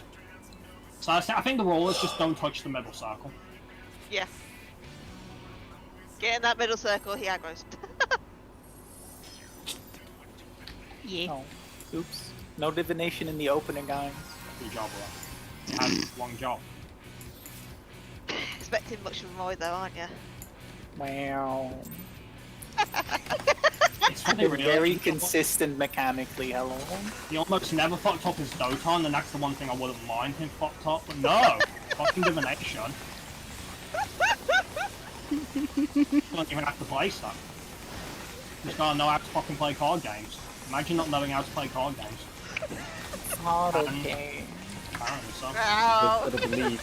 So I think the rule is just don't touch the middle circle. Yeah. Get in that middle circle, he aggroes. Yeah. Oh, oops. No divination in the opening, guys. Good job, bro. And long job. Expecting much from Roy though, aren't you? Wow. It's funny, They're really. very consistent mechanically, hello? He almost never fucked up his Doton, and that's the one thing I wouldn't mind him fucked up. But no! Fucking divination. Don't even have to place that. Just gotta know how to fucking play card games. Imagine not knowing how to play card games. It's not okay. Apparently so. Ow! Gotta believe.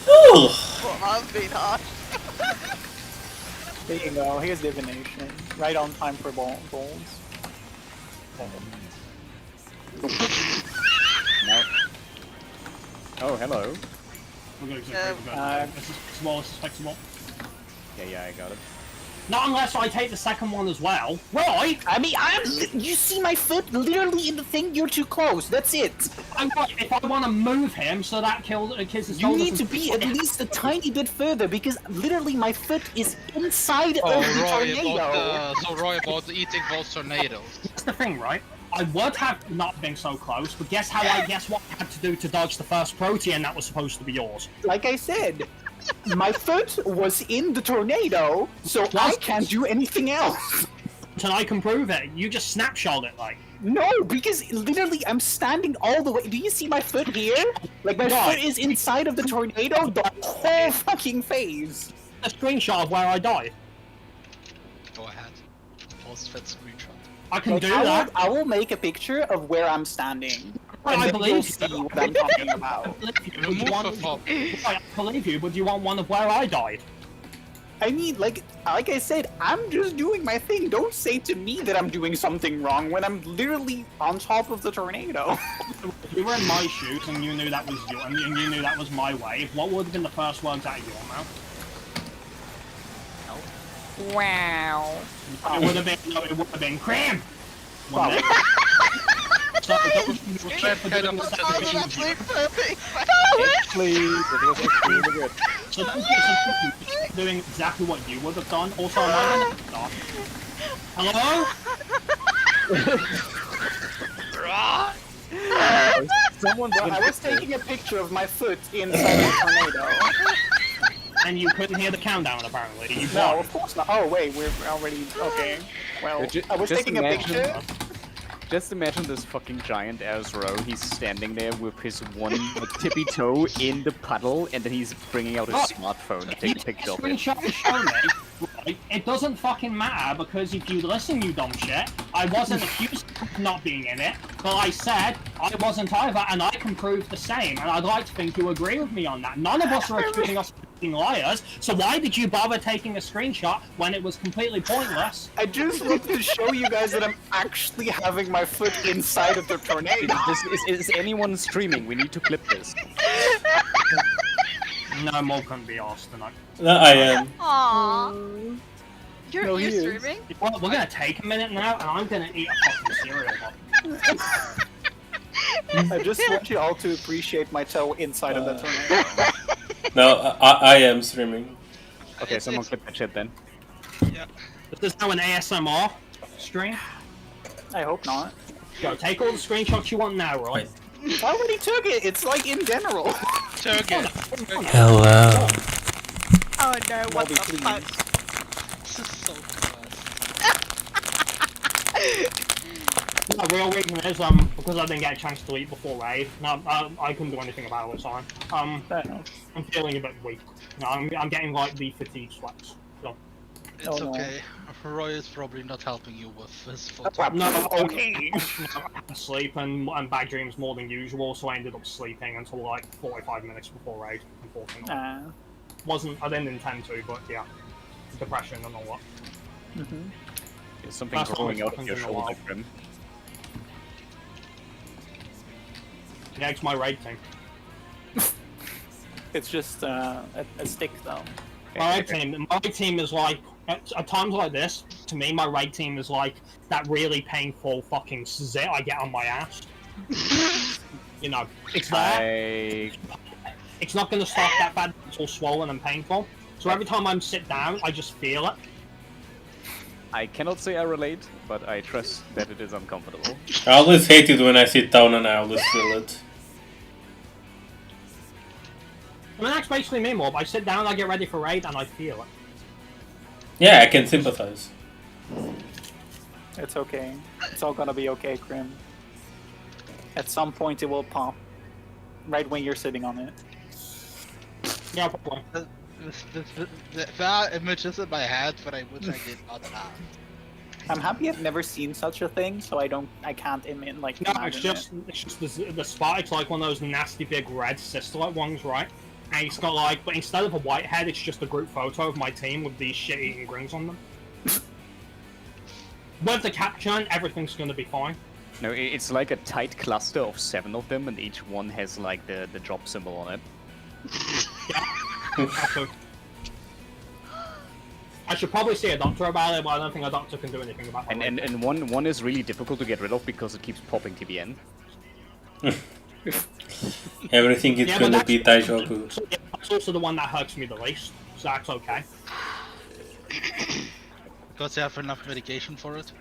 Well, I've been harsh. There you go, here's divination. Right on time for balls. No. Oh, hello. We're good, Yeah. we're good. This is fixable, this is fixable. Yeah, I got it. Not unless I take the second one as well. Right! I mean, you see my foot literally in the thing? You're too close, that's it! If I want to move him so that kills his You need to be at least a tiny bit further because literally my foot is inside Oh, of the Roy tornado. about Roy about eating those tornadoes. That's the thing, right? I would have not been so close, but guess what I had to do to dodge the first protean that was supposed to be yours? Like I said, my foot was in the tornado, so I can't do anything else. And I can prove it. You just snapshot it, like. No, because literally I'm standing all the way. Do you see my foot here? Like my Right. foot is inside of the tornado the whole fucking phase. A screenshot of where I died. Go ahead. Post that screenshot. I can Like, do that. I will make a picture of where I'm standing. Right, And I then believe you'll you. see what I'm talking about. Remove the fob. Right, I believe you, but do you want one of where I died? I mean, like I said, I'm just doing my thing. Don't say to me that I'm doing something wrong when I'm literally on top of the tornado. If you were in my shoes and you knew that was you, and you knew that was my wave, what would have been the first words out of your mouth? Wow. It would have been, no, it would have been cram. Wow. So, That kind of Oh, that's absolutely perfect. Please, it was extremely good. so don't get some confused doing exactly what you would have done. Also, am I gonna stop? Hello? Someone Well, I was taking a picture of my foot inside the tornado. And you couldn't hear the countdown, apparently. You No, of course not. Oh wait, we're already okay. Well, Ju- I was just taking a imagine- picture. Just imagine this fucking giant ass row. He's standing there with his one tippy toe in the puddle, and then he's bringing out his smartphone to take a picture of it. Screenshot to show me. Right? It doesn't fucking matter because if you listen, you dumb shit. I wasn't accused of not being in it, but I said I wasn't either, and I can prove the same. And I'd like to think you agree with me on that. None of us are accusing us of being liars. So why did you bother taking a screenshot when it was completely pointless? I just want to show you guys that I'm actually having my foot inside of the tornado. Is anyone streaming? We need to clip this. No, Mo couldn't be asked tonight. No, I am. Aww. You're No, he is. streaming? Well, we're gonna take a minute now, and I'm gonna eat a fucking cereal box. I just want you all to appreciate my toe inside of the tornado. No, I am streaming. Okay, someone clip the shit then. This is now an ASMR stream. I hope not. Go, take all the screenshots you want now, right? I already took it. It's like in general. Turkey. Hello. Oh no, what Molly, the please. fuck? This is so gross. The real reason is because I didn't get a chance to eat before raid. No, I couldn't do anything about it. So I'm feeling a bit weak. No, I'm getting like the fatigue sweats. So. It's Oh, no. okay. Roy is probably not helping you with this photo. No, okay. Sleep and bad dreams more than usual, so I ended up sleeping until like 45 minutes before raid. Unfortunately, I didn't intend to, but yeah, depression and all that. There's something That's growing what out of happens your in a shoulder, while. Grim. Yeah, it's my raid team. It's just a stick, though. My raid team is like at times like this. To me, my raid team is like that really painful fucking zit I get on my ass. You know, it's there. It's not going to stop that bad. It's all swollen and painful. So every time I'm sit down, I just feel it. I cannot say I relate, but I trust that it is uncomfortable. I always hate it when I sit down and I always feel it. I mean, that's basically me, Mob. I sit down, I get ready for raid, and I feel it. Yeah, I can sympathize. It's okay. It's all gonna be okay, Grim. At some point, it will pop. Right when you're sitting on it. Yeah, probably. There are images in my head, but I wish I did not have. I'm happy I've never seen such a thing, so I can't like. No, imagine it's just the spot. It's like one of those nasty big red sister-like ones, right? And it's got like, but instead of a white head, it's just a group photo of my team with these shit-eating grins on them. With the caption, everything's gonna be fine. No, it's like a tight cluster of 7 of them, and each one has like the drop symbol on it. I should probably see a doctor about it, but I don't think a doctor can do anything about it. And one is really difficult to get rid of because it keeps popping to the end. Everything is but gonna be deja vu. That's also the one that hurts me the least, so that's okay. Because you have enough medication for it?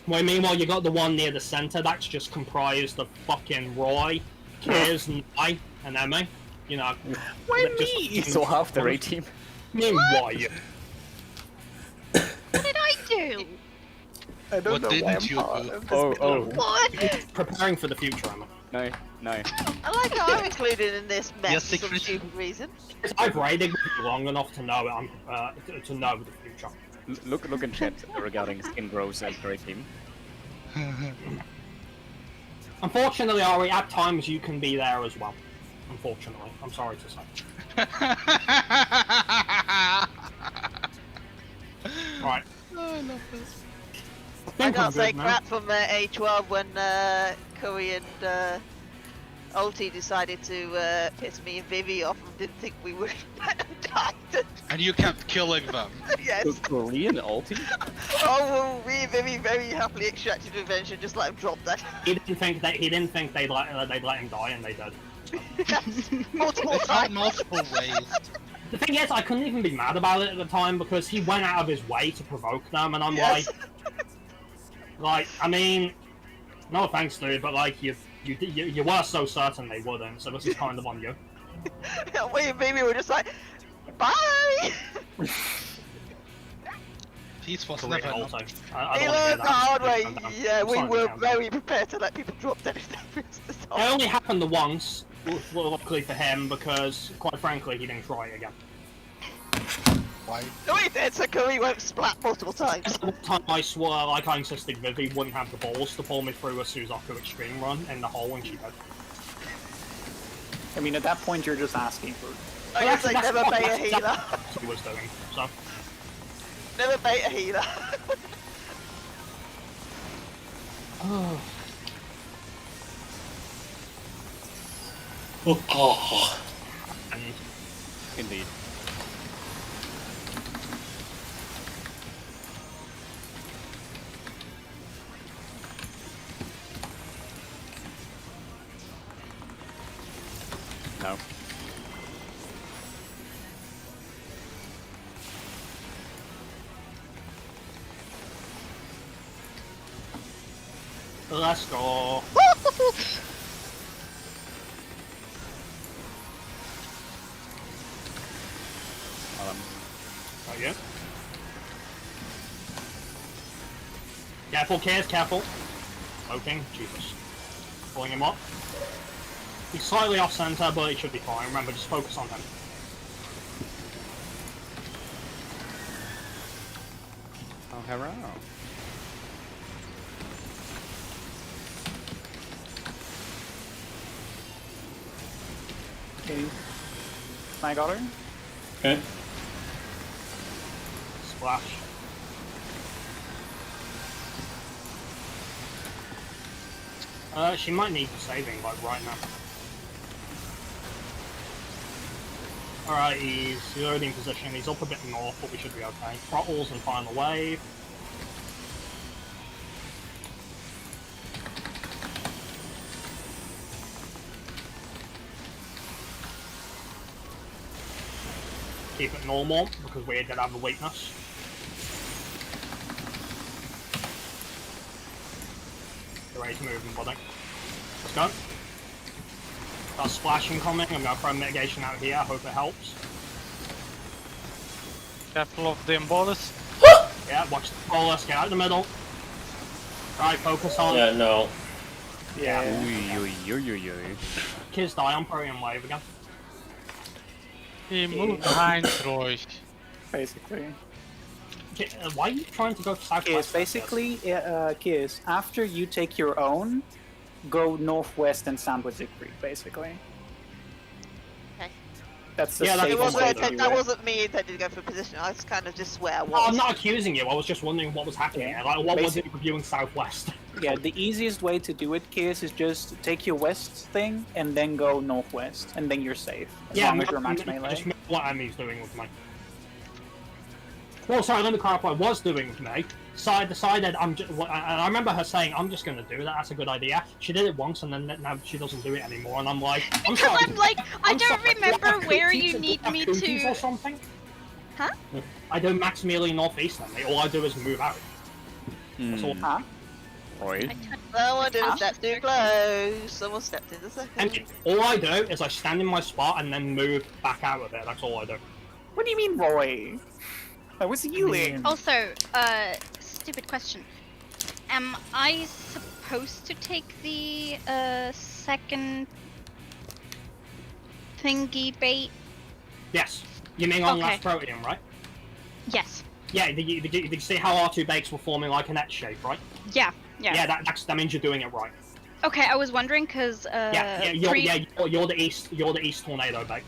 Well, meanwhile, you got the one near the center that's just comprised of fucking Roy, Kiz, Nye, and Emmy. You know. Why just- me? So half the raid team. I mean, why? What did I do? I don't What know why didn't I'm you part do? of this Oh. What? Preparing for the future, Emma. No. I like how I'm included in this mess Yes, for some secret. stupid reason. I've raided long enough to know it. To know the future. Look in chat regarding skin growth and raid team. Unfortunately, Ari, at times you can be there as well. Unfortunately, I'm sorry to say. Right. I love this. I think I'm can't say good now. crap from A12 when Curry and Ulti decided to piss me and Vivi off and didn't think we would die. And you kept killing them. Yes. Korean ulti? Oh, well, we and Vivi very happily extracted revenge and just let him drop that. He didn't think they'd let him die, and they did. Multiple They found times. multiple ways. The thing is, I couldn't even be mad about it at the time because he went out of his way to provoke them, and I'm Yes. like, I mean, no offense, dude, but like you were so certain they wouldn't, so this is kind of on you. We and Vivi were just like, bye! Peace was Korean never also. not. I He don't want to hear learned the hard way. that. Yeah, I'm we sorry, were man. very prepared to let people drop dead if they missed the It top. only happened the once, luckily for him, because quite frankly he didn't try it again. Why? No, he did, so Curry won't splat multiple times. One time I swore, like I insisted Vivi wouldn't have the balls to pull me through a Suzaku extreme run in the hole when she did. I mean, at that point, you're just asking for. I guess they That's never what- bait a that's healer. what he was doing, so. Never bait a healer. Oh. Oh. And Indeed. No. let's go. Right, yeah. Careful, Kaz, careful. Smoking, Jesus. Pulling him up. He's slightly off center, but he should be fine. Remember, just focus on him. Oh, hello. Okay. I got her. Okay. Splash. She might need saving, like, right now. Alright, he's already in position. He's up a bit north, but we should be okay. Throttles and final wave. Keep it normal, because we did have a weakness. The race moving, buddy. Let's go. Got a splash incoming. I'm gonna throw mitigation out here. I hope it helps. Careful of the embolus. Yeah, watch the bolus. Get out the middle. Right, focus on. Yeah, no. Yeah. Oi. Kids die on Protean Wave again. He moved behind Troy. Basically. Why are you trying to go southwest? Kiss, basically, Kiss, after you take your own, go northwest and stand with Siegfried, basically. Okay. That's the Yeah, that It safest wasn't, way to do that it. wasn't me intending to go for a position. I was kind of just where I was. Oh, I'm not accusing you. I was just wondering what was happening. Yeah. Like, what was Basic- it reviewing southwest? Yeah, the easiest way to do it, Kiss, is just take your west thing and then go northwest, and then you're safe. As long as you're max melee. Just what Emmy's doing with me. Well, sorry, let me clarify. Was doing with me. Decided I remember her saying, "I'm just going to do that. That's a good idea." She did it once, and then now she doesn't do it anymore. And I'm like, I'm Because sorry. I'm like, I I'm don't sorry, remember what, where cookies? you Do need have me cookies to. or something? Huh? I do max melee northeast only. All I do is move out. That's all. Huh? Oi. Someone did a Huh? step too close. Someone stepped in the second. And all I do is I stand in my spot and then move back out of it. That's all I do. What do you mean, Roy? I was healing. Also, stupid question. Am I supposed to take the second thingy bait? Yes. You mean on Okay. last Protean, right? Yes. Yeah. Did you see how our two bakes were forming like an X shape, right? Yeah. Yeah. Yeah. That means you're doing it right. Okay, I was wondering because You're the east tornado bake.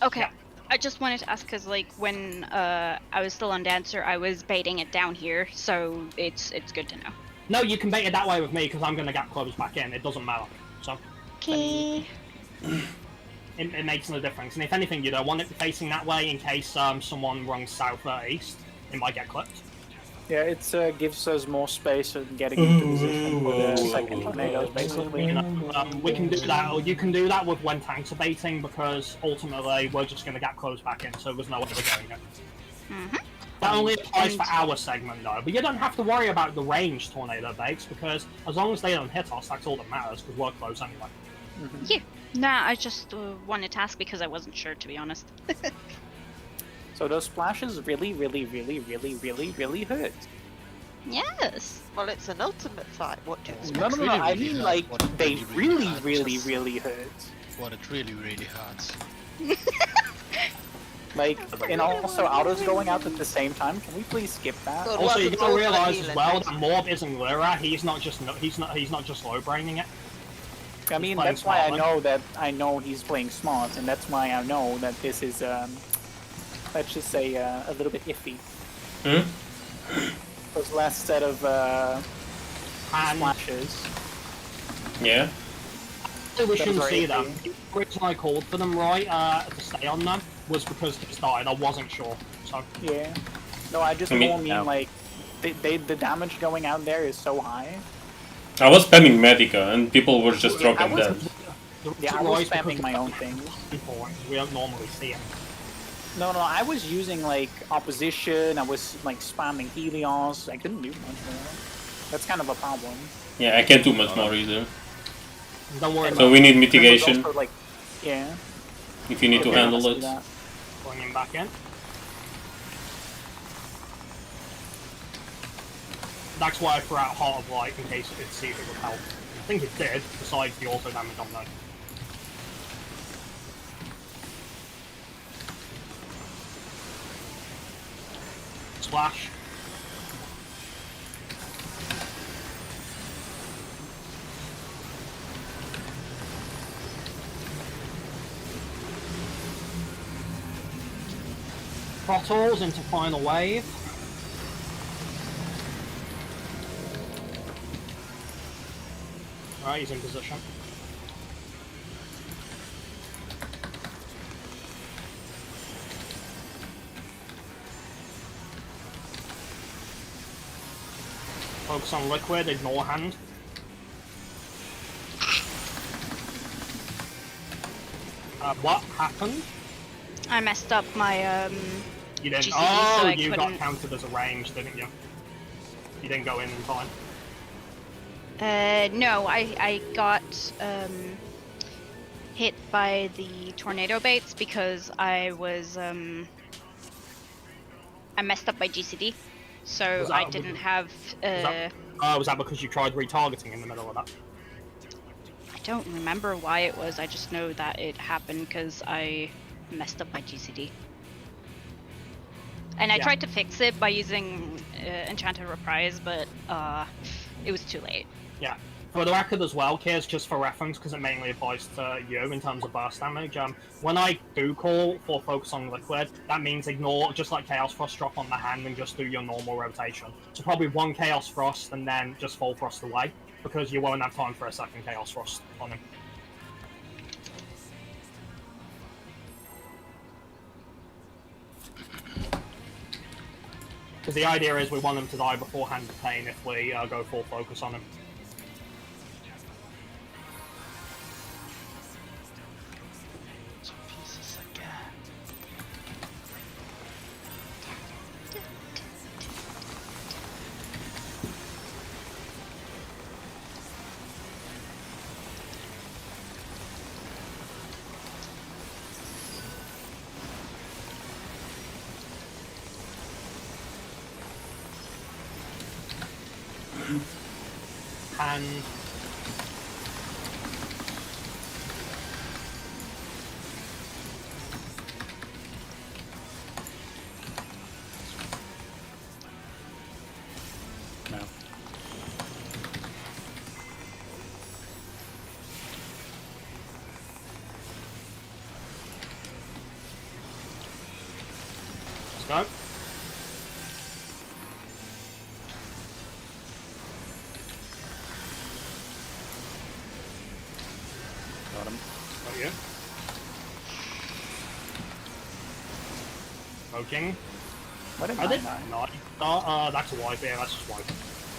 Okay. Yeah. I just wanted to ask because, like, when I was still on Dancer, I was baiting it down here, so it's good to know. No, you can bait it that way with me because I'm gonna get close back in. It doesn't matter. So Okay. it makes no difference. And if anything, you don't want it facing that way in case someone runs south or east. It might get clipped. Yeah, it gives us more space of getting into position for the second tornadoes, basically. You know, we can do that, or you can do that with when tanks are baiting because ultimately we're just gonna get close back in, so there's no way we're going in. Mm-hmm. That only applies for our segment though, but you don't have to worry about the range tornado baits because as long as they don't hit us, that's all that matters because we're close anyway. Yeah. Nah, I just wanted to ask because I wasn't sure, to be honest. So those splashes really hurt. Yes. Well, it's an ultimate fight. What do you expect? No, It's no, no, I really mean hurt. like What it they really hurts. really hurt. What it really hurts. Like, and also autos going out at the same time. Can we please skip that? Good. Also, you Welcome gotta to realize Ultimate as well Healing, that Morb isn't Lyra. He's not just low braining it. I mean, playing that's why I smart, know he's playing smart, and that's why I know that this is, let's just say, a little bit iffy. Hmm? Those last set of And splashes. Yeah. we shouldn't Those are see iffy. them. The reason I called for them to stay on them was because they died. I wasn't sure. So Yeah. No, I just I mean, more mean no. like the damage going out there is so high. I was spamming Medica and people were just dropping was- dead. the Yeah, I reason why was is because spamming my own things. we don't normally see it. No, I was using like opposition. I was like spamming Helios. I couldn't do much more. That's kind of a problem. Yeah, I can't do much more either. Don't worry And So about we need there was mitigation also, like, yeah. if you need to Okay, handle let's it. do that. pulling him back in. That's why I threw out Heart of Light in case it could see if it would help. I think it did, besides the auto damage on there. Splash. Throttles into final wave. Alright, he's in position. Focus on liquid, ignore hand. What happened? I messed up my You didn't. GCD, Oh, so I you got couldn't- counted as a range, didn't you? You didn't go in time. No, I got hit by the tornado baits because I was I messed up my GCD, so Was that- I didn't have. Was that because you tried retargeting in the middle of that? I don't remember why it was. I just know that it happened because I messed up my GCD. And I Yeah. tried to fix it by using Enchanted Reprise, but it was too late. Yeah. For the record as well, Kiers, just for reference, because it mainly applies to you in terms of burst damage, when I do call for focus on liquid, that means ignore, just like Chaos Frost, drop on the hand and just do your normal rotation. So probably one Chaos Frost and then just Full Frost away, because you won't have time for a second Chaos Frost on him. Because the idea is we want him to die before Hand of Pain if we go full focus on him. Some pieces again. And No. let's go. Got him. Got you. Poking. What did How I did die? Nai? That's a wipe. Yeah, that's just wipe.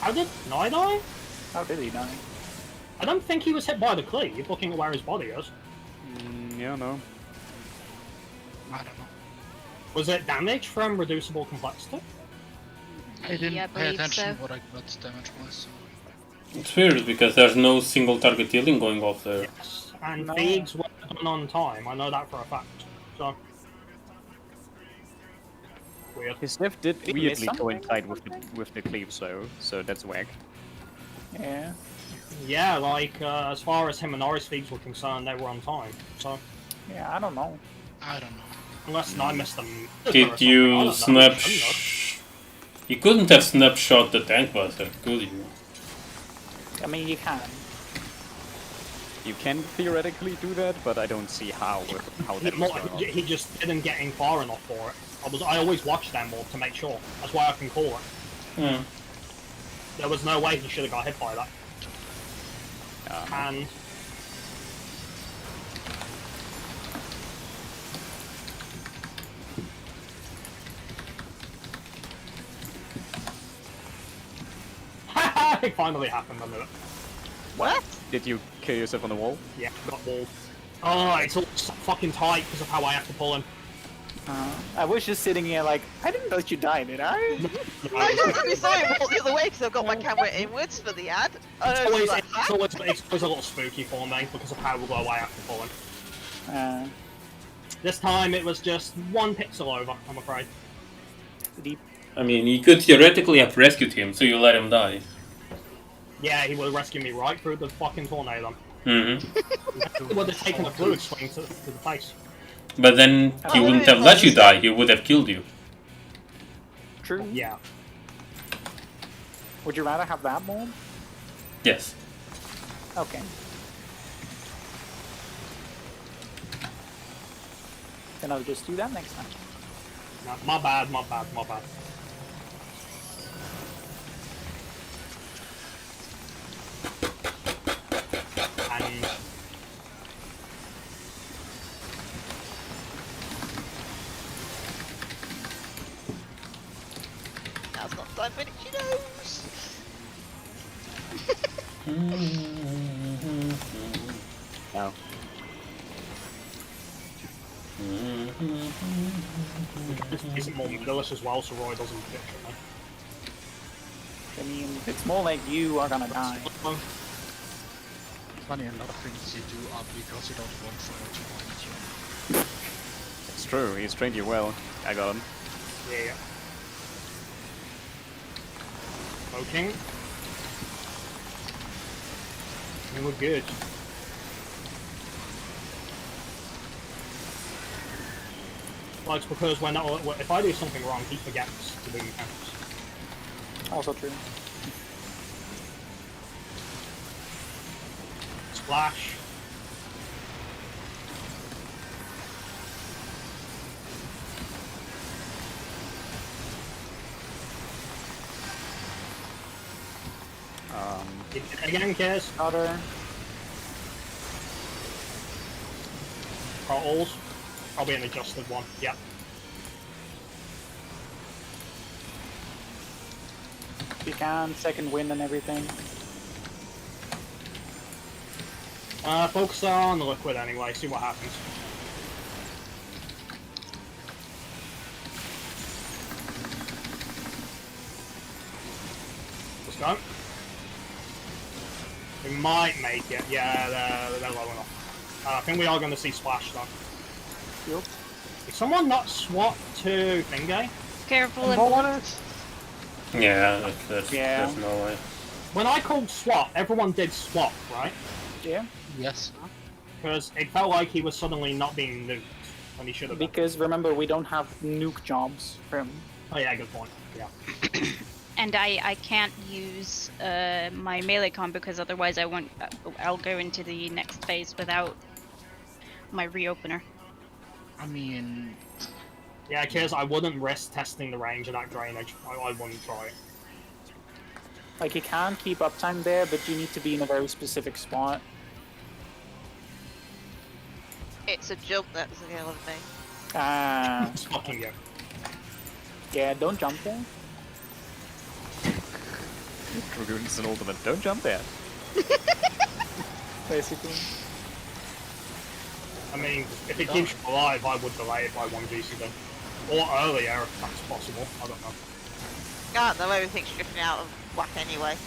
How did Nai die? How did he die? I don't think he was hit by the cleave, looking at where his body is. Yeah, no. I don't know. Was it damage from reducible complexity? I didn't Yeah, I pay believe attention so. what damage was. It's weird because there's no single target healing going off there. Yes. And No. Feegs were done on time. I know that for a fact. So Weird. His death did Did he miss weirdly something? coincide with the cleave, so that's whack. Yeah. Yeah, like, as far as him and Norris thieves were concerned, they were on time. So, Yeah, I don't know. I don't know. unless I missed them. Did you snap? You couldn't have snapshot the tank buster, could you? I mean, you can. You can theoretically do that, but I don't see how that was going on. He just didn't get in far enough for it. I always watch them more to make sure. That's why I can call it. Hmm. There was no way he should have got hit by that. And it finally happened, I knew it. What? Did you kill yourself on the wall? Yeah, got walled. Oh, it's all so fucking tight because of how I have to pull him. I was just sitting here like, I didn't know you died, did I? I definitely saw it walk the other way because I've got my camera inwards for the ad. Oh, no, It's like always a little spooky for me because of how low I have to pull him. This time it was just 1 pixel over, I'm afraid. Deep. I mean, you could theoretically have rescued him, so you let him die. Yeah, he would have rescued me right through the fucking tornado. Mm-hmm. He would have taken a fluid swing to the face. But then he Oh, wouldn't yeah, have let you yeah. die, he would have killed you. True. Yeah. Would you rather have that mold? Yes. Okay. Then I'll just do that next time. No, my bad, my bad, my bad. And now's not time for itchy nose. No. isn't more malicious as well, so Roy doesn't picture me. I mean, it's more like you are gonna die. Funny, a lot of things you do are because you don't want someone to find you. It's true, he's trained you well. I got him. Yeah. Smoking. And we're good. Well, it's because when if I do something wrong, he forgets to do mechanics. Also true. Splash. Again, Kez. Other. Throttles. Probably an adjusted one. Yep. You can, second wind and everything. Focus on the liquid anyway, see what happens. Let's go. We might make it. Yeah, they're low enough. I think we are going to see Splash though. Yep. Did someone not swap to Thingy? Careful and Yeah, there's no way. When I called swap, everyone did swap, right? Yeah. Yes. Because it felt like he was suddenly not being nuked when he should have been. Because remember, we don't have nuke jobs for him. Oh yeah, good point. Yeah. And I can't use my melee combo because otherwise I won't. I'll go into the next phase without my reopener. I mean, Yeah, Kiz, I wouldn't risk testing the range of that drainage. I wouldn't try it. Like, you can keep uptime there, but you need to be in a very specific spot. It's a jump that's the hell of me. It's fucking you. Yeah, don't jump there. Dragoon's an ultimate. Don't jump there. Basically. I mean, if it keeps you alive, I would delay it by 1 GCD. Or earlier, if that's possible. I don't know. God, though everything's drifting out of whack anyway.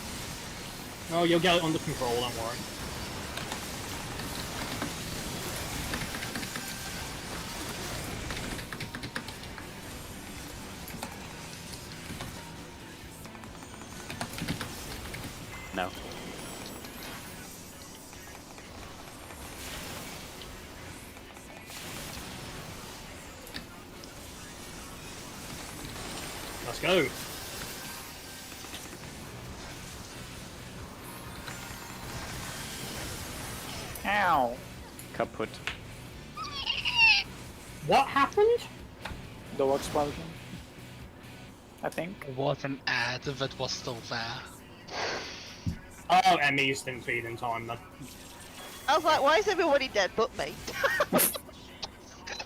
No, you'll get it under control, don't worry. Let's go. Ow. Kaput. What happened? Door explosion. I think. It was an ad that was still there. Oh, Emmys didn't feed in time then. I was like, why is everybody dead but me?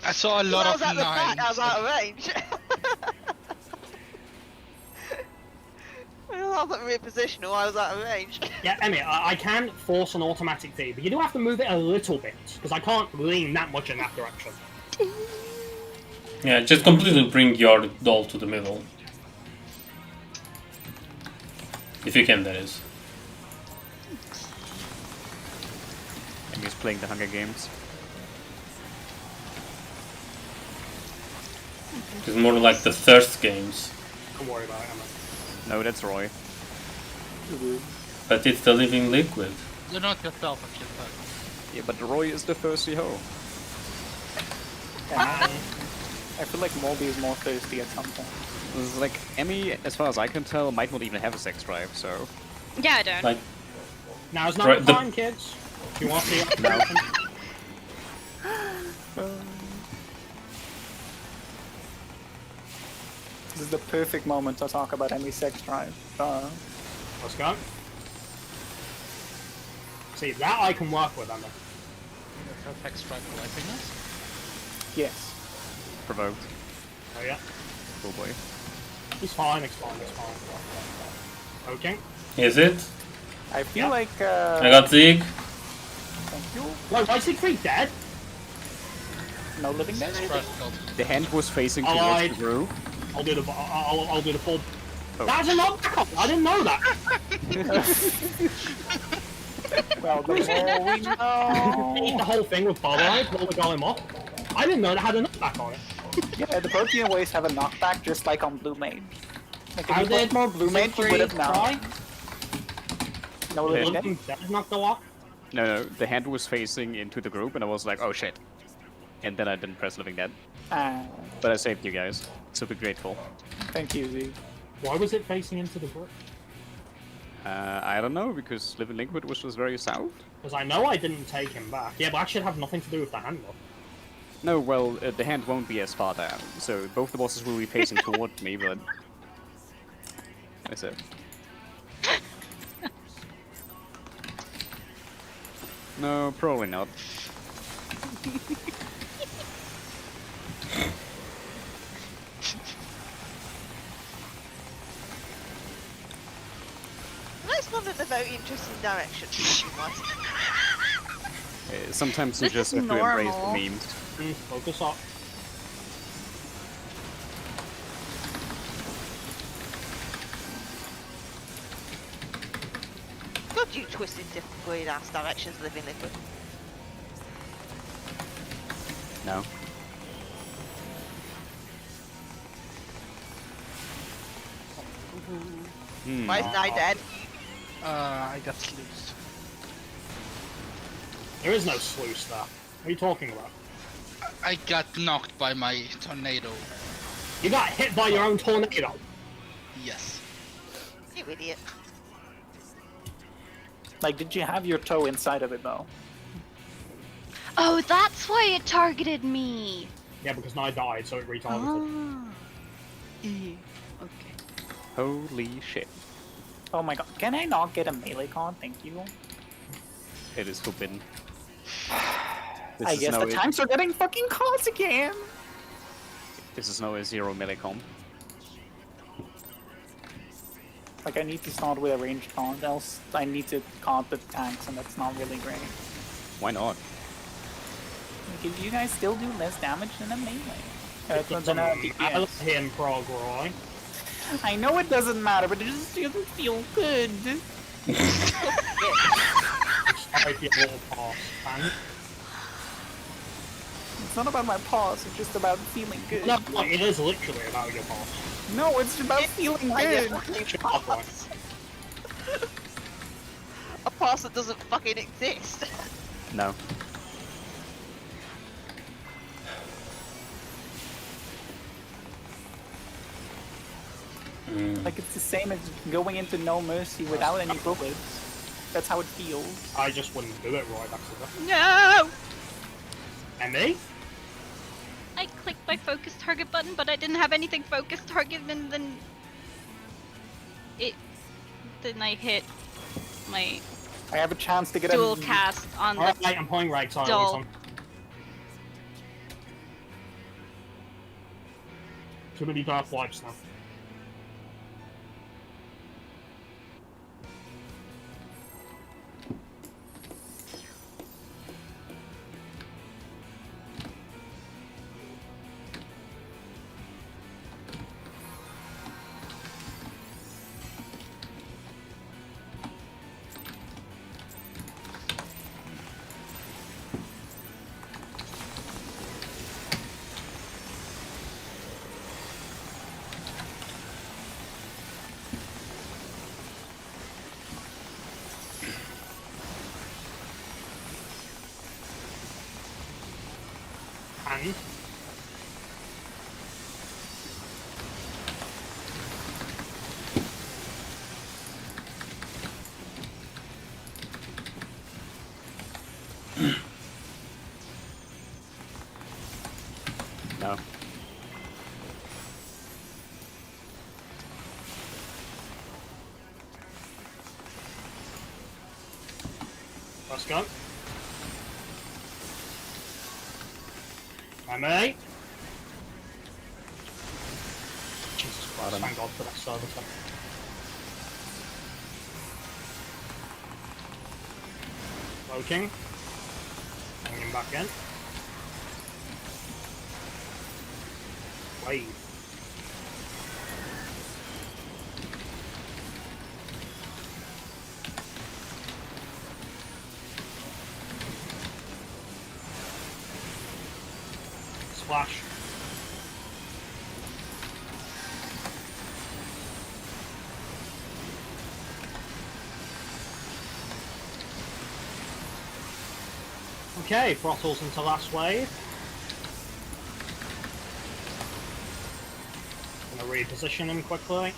I saw a lot I of was at the back, I was out of nines. range. I wasn't repositional, I was out of range. Yeah, Emmy, I can force an automatic V, but you do have to move it a little bit, because I can't lean that much in that direction. Yeah, just completely bring your doll to the middle. If you can, that is. And he's playing the Hunger Games. It's more like the thirst games. Don't worry about it, Emma. No, that's Roy. But it's the living liquid. You're not yourself a kid. Yeah, but Roy is the thirsty hoe. I feel like Moldy is more thirsty at some point. It's like, Emmy, as far as I can tell, might not even have a sex drive, so... Yeah, I don't. Like, Now's not Right, the time, kids. If you want to see it. No. This is the perfect moment to talk about any sex drive. Let's go. See, that I can work with, Emma. Perfect strike wiping us. Yes. Provoked. Oh yeah. Oh boy. He's fine, it's fine, it's fine. Okay. is it? I feel Yeah. like. I got Zig. Thank you. Wait, why is Siegfried dead? No living there. Strike killed. The hand was facing Allied. towards the group. I'll do the I'll do the full. Oh. That's a knockback! I didn't know that! Well, the more we Eat know. the whole thing with Ballard while we're going off. I didn't know that had a knockback on it. Yeah, the protein waves have a knockback just like on Blue Mage. Like if How you put did more Blue Mage, you would have known. No living there. That knocked the lock. No, the hand was facing into the group, and I was like, oh shit. And then I didn't press Living Dead. But I saved you guys. Super grateful. Thank you, Z. Why was it facing into the group? I don't know, because Living Liquid was just very south. Because I know I didn't take him back. Yeah, but that should have nothing to do with the hand lock. No, well, the hand won't be as far down, so both the bosses will be facing towards me, but... That's it. No, probably not. That's not in a very interesting direction. Sometimes you This just is have to embrace normal. the memes. Focus up. God, you twist in different weird ass directions, living liquid. No. Why is Nye dead? I got sluiced. There is no sluice there. What are you talking about? I got knocked by my tornado. You got hit by your own tornado. Yes. You idiot. Like, did you have your toe inside of it though? Oh, that's why it targeted me. Yeah, because Nye died, so it retargeted. Ah. Okay. Holy shit. Oh my god. Can I not get a melee con? Thank you. It is forbidden. I guess the times are getting fucking close again. This is now a 0 melee comp. Like, I need to start with a ranged con, else I need to count the tanks, and that's not really great. Why not? Like, you guys still do less damage than a melee. Than a I DPS. love him, Prog, Roy. I know it doesn't matter, but it just doesn't feel good. Sorry, your little pass. Thank. It's not about my paws, it's just about feeling good. No, it is literally about your pass. No, it's about feeling good. Shut up, Roy. A pass that doesn't fucking exist. No. Like, it's the same as going into No Mercy without any bullets. That's how it feels. I just wouldn't do it right after that. No! And me? I clicked my focus target button, but I didn't have anything focus target, and then I hit my I have a chance to get dual a cast on the Alright, mate, I'm pulling right side. dull. Too many dark wipes now. And No. let's go. My mate. Jesus Christ, thank God for that service. Cloaking. Bring him back in. Wave. Splash. Okay, throttles into last wave. Gonna reposition him quickly.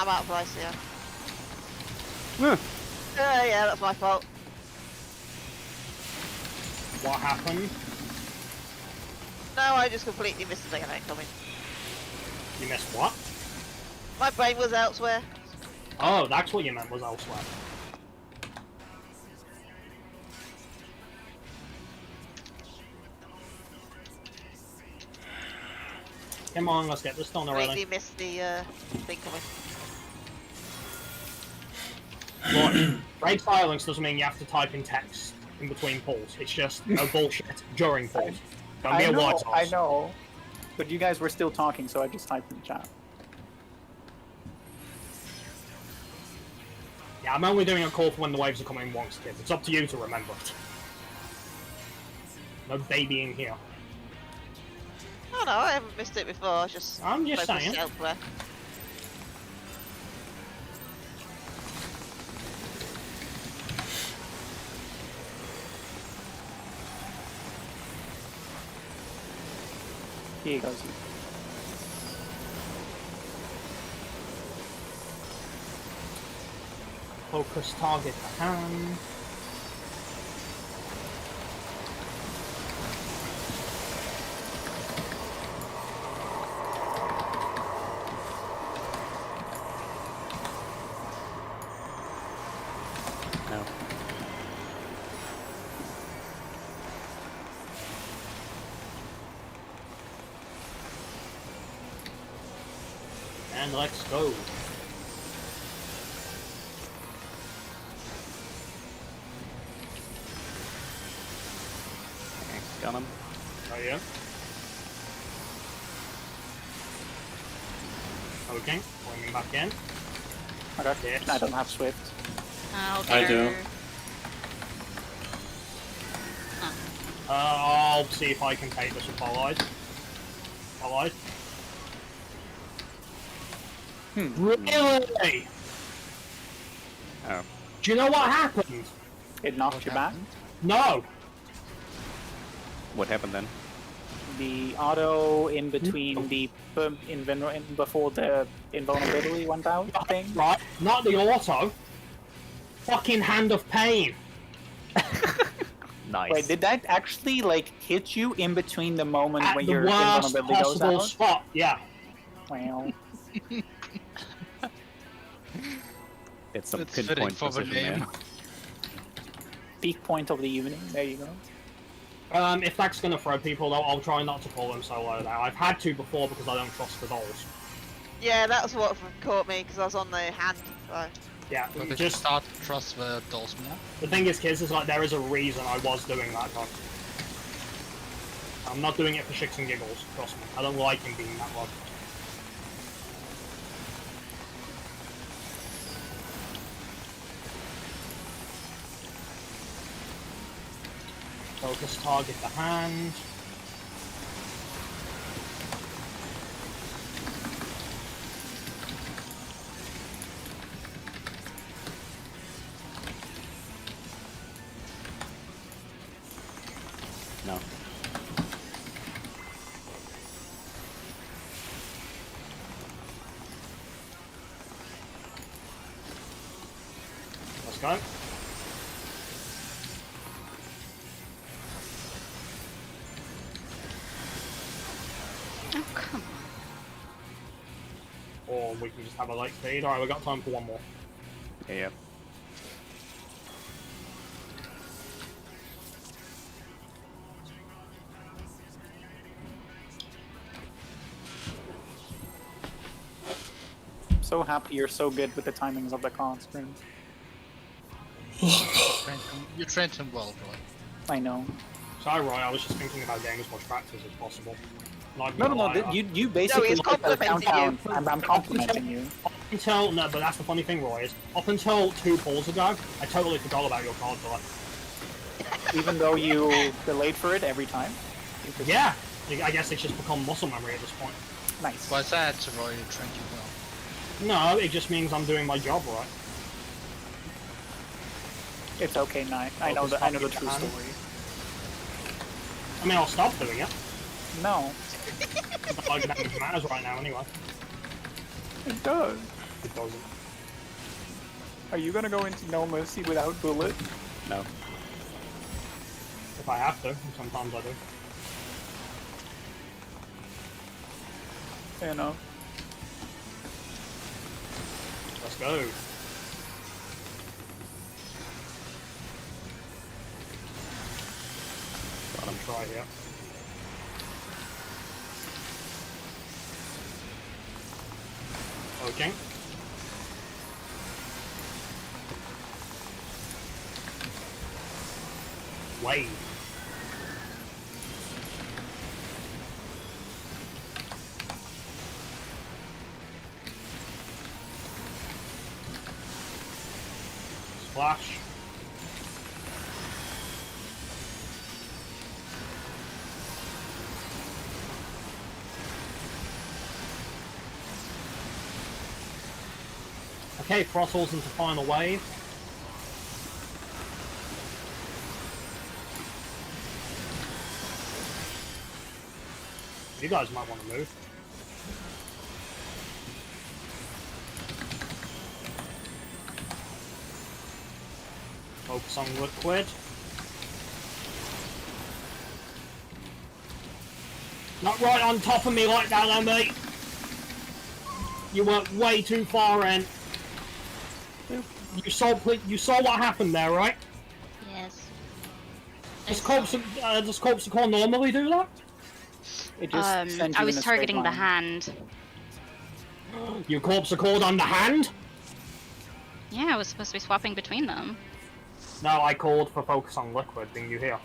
I'm out of place here. Huh. Yeah, that's my fault. What happened? No, I just completely missed the thing I ain't coming. You missed what? My brain was elsewhere. Oh, that's what you meant was elsewhere. Come on, let's get this done already. Completely missed the thing coming. Look, break silence doesn't mean you have to type in text in between pulls. It's just no bullshit during pulls. Don't be a white I horse. know. But you guys were still talking, so I just typed in the chat. Yeah, I'm only doing a call for when the waves are coming once, kid. It's up to you to remember it. No babying here. Oh no, I haven't missed it before. I just I'm just focused saying. elsewhere. Here he goes. Focus target at hand. No. And let's go. Okay, got him. Oh yeah. Okay, pulling him back in. Okay. Yes. I don't have Swift. I'll I get do. her. I'll see if I can take this with allies. Allies. Really? Oh. Do you know what happened? It knocked you back. No! What happened then? The auto in between the before the invulnerability went out thing. Right, not the auto. Fucking Hand of Pain. Nice. Wait, did that actually like hit you in between the moment At when the your worst invulnerability goes possible out? spot, yeah. Well, It's some It's fitting pinpoint for the precision name. there. peak point of the evening. There you go. If that's gonna throw people, though, I'll try not to pull them solo now. I've had to before because I don't trust the dolls. Yeah, that was what caught me because I was on the hand. So. Yeah, But if you just start to trust the dolls more. the thing is, kids, is like there is a reason I was doing that. Though. I'm not doing it for shits and giggles. Trust me, I don't like him being that low. Focus target the hand. No. Let's go. Oh, come on. Or we can just have a light speed. Alright, we've got time for one more. Yeah. So happy you're so good with the timings of the cards, Grim. You trained him well, Roy. I know. Sorry, Roy, I was just thinking about getting as much practice as possible. Not No, gonna no, lie, no. You basically he's look at the complimenting countdown, you. and I'm complimenting you. Up until no, but that's the funny thing, Roy, is up until 2 pulls ago, I totally forgot about your card delay. Even though you delayed for it every time. Interesting. Yeah, I guess it's just become muscle memory at this point. Nice. Why is that, Roy? You trained him well. No, it just means I'm doing my job right. It's okay, Nye. I know the true story. I mean, I'll stop doing it. No, Not like that matters right now, anyway. it does. It doesn't. Are you gonna go into No Mercy without bullet? No. If I have to, and sometimes I do. You know. Let's go. Got him try here. Okay. Wave. Splash. Okay, throttles into final wave. You guys might want to move. Focus on liquid. Not right on top of me like that, though, mate. You went way too far in. You saw what happened there, right? Yes. Does Corpse Core normally do that? It just sends you I in was a straight targeting the line. hand. You Corpse Core on the hand? Yeah, I was supposed to be swapping between them. No, I called for focus on liquid. Didn't you hear?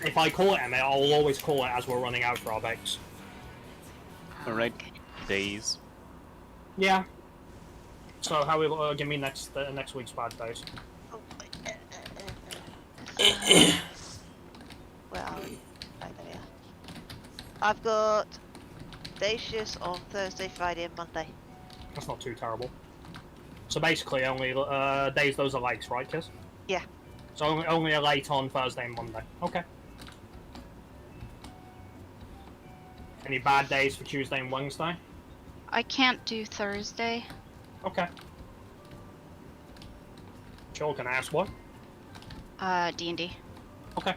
If I call it MA, I'll always call it as we're running out for our bakes. Alright. Days. Yeah. So how will give me next week's bad days? Where are we? Right, there we are. I've got day shifts on Thursday, Friday, and Monday. That's not too terrible. So basically, only days those are late, right, Kiz? Yeah. So only a late on Thursday and Monday. Okay. Any bad days for Tuesday and Wednesday? I can't do Thursday. Okay. Sure, can I ask what? D&D. Okay.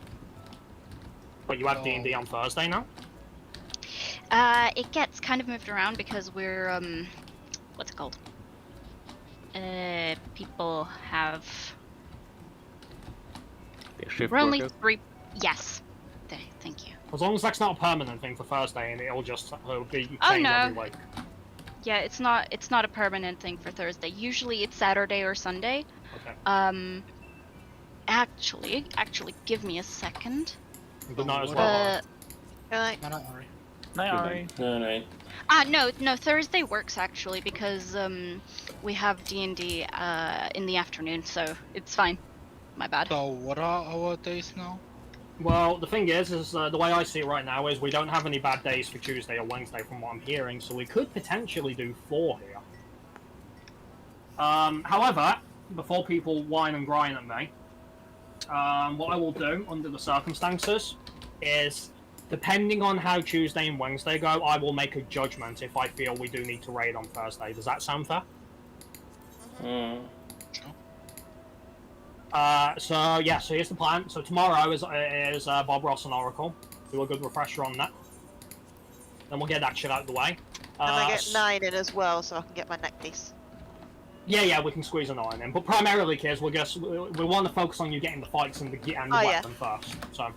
But you have D&D on Thursday now? It gets kind of moved around because we're, what's it called? People have... Shift We're only workers? 3... Yes. Thank you. As long as that's not a permanent thing for Thursday, and it'll just be changed Oh, no. every week. Yeah, it's not a permanent thing for Thursday. Usually it's Saturday or Sunday. Okay. Actually, give me a second. Good night as what well. Good night. No, not worry. Alright. No, Thursday works actually because we have D&D in the afternoon, so it's fine. My bad. So what are our days now? Well, the thing is the way I see it right now is we don't have any bad days for Tuesday or Wednesday from what I'm hearing, so we could potentially do 4 here. However, before people whine and grind at me, what I will do under the circumstances is, depending on how Tuesday and Wednesday go, I will make a judgment if I feel we do need to raid on Thursday. Does that sound fair? So here's the plan. So tomorrow is Bob Ross and Oracle. Do a good refresher on that. Then we'll get that shit out of the way. And I get 9 in as well, so I can get my neck piece. Yeah, we can squeeze a 9 in. But primarily, kids, we want to focus on you getting the fights and the weapon first. So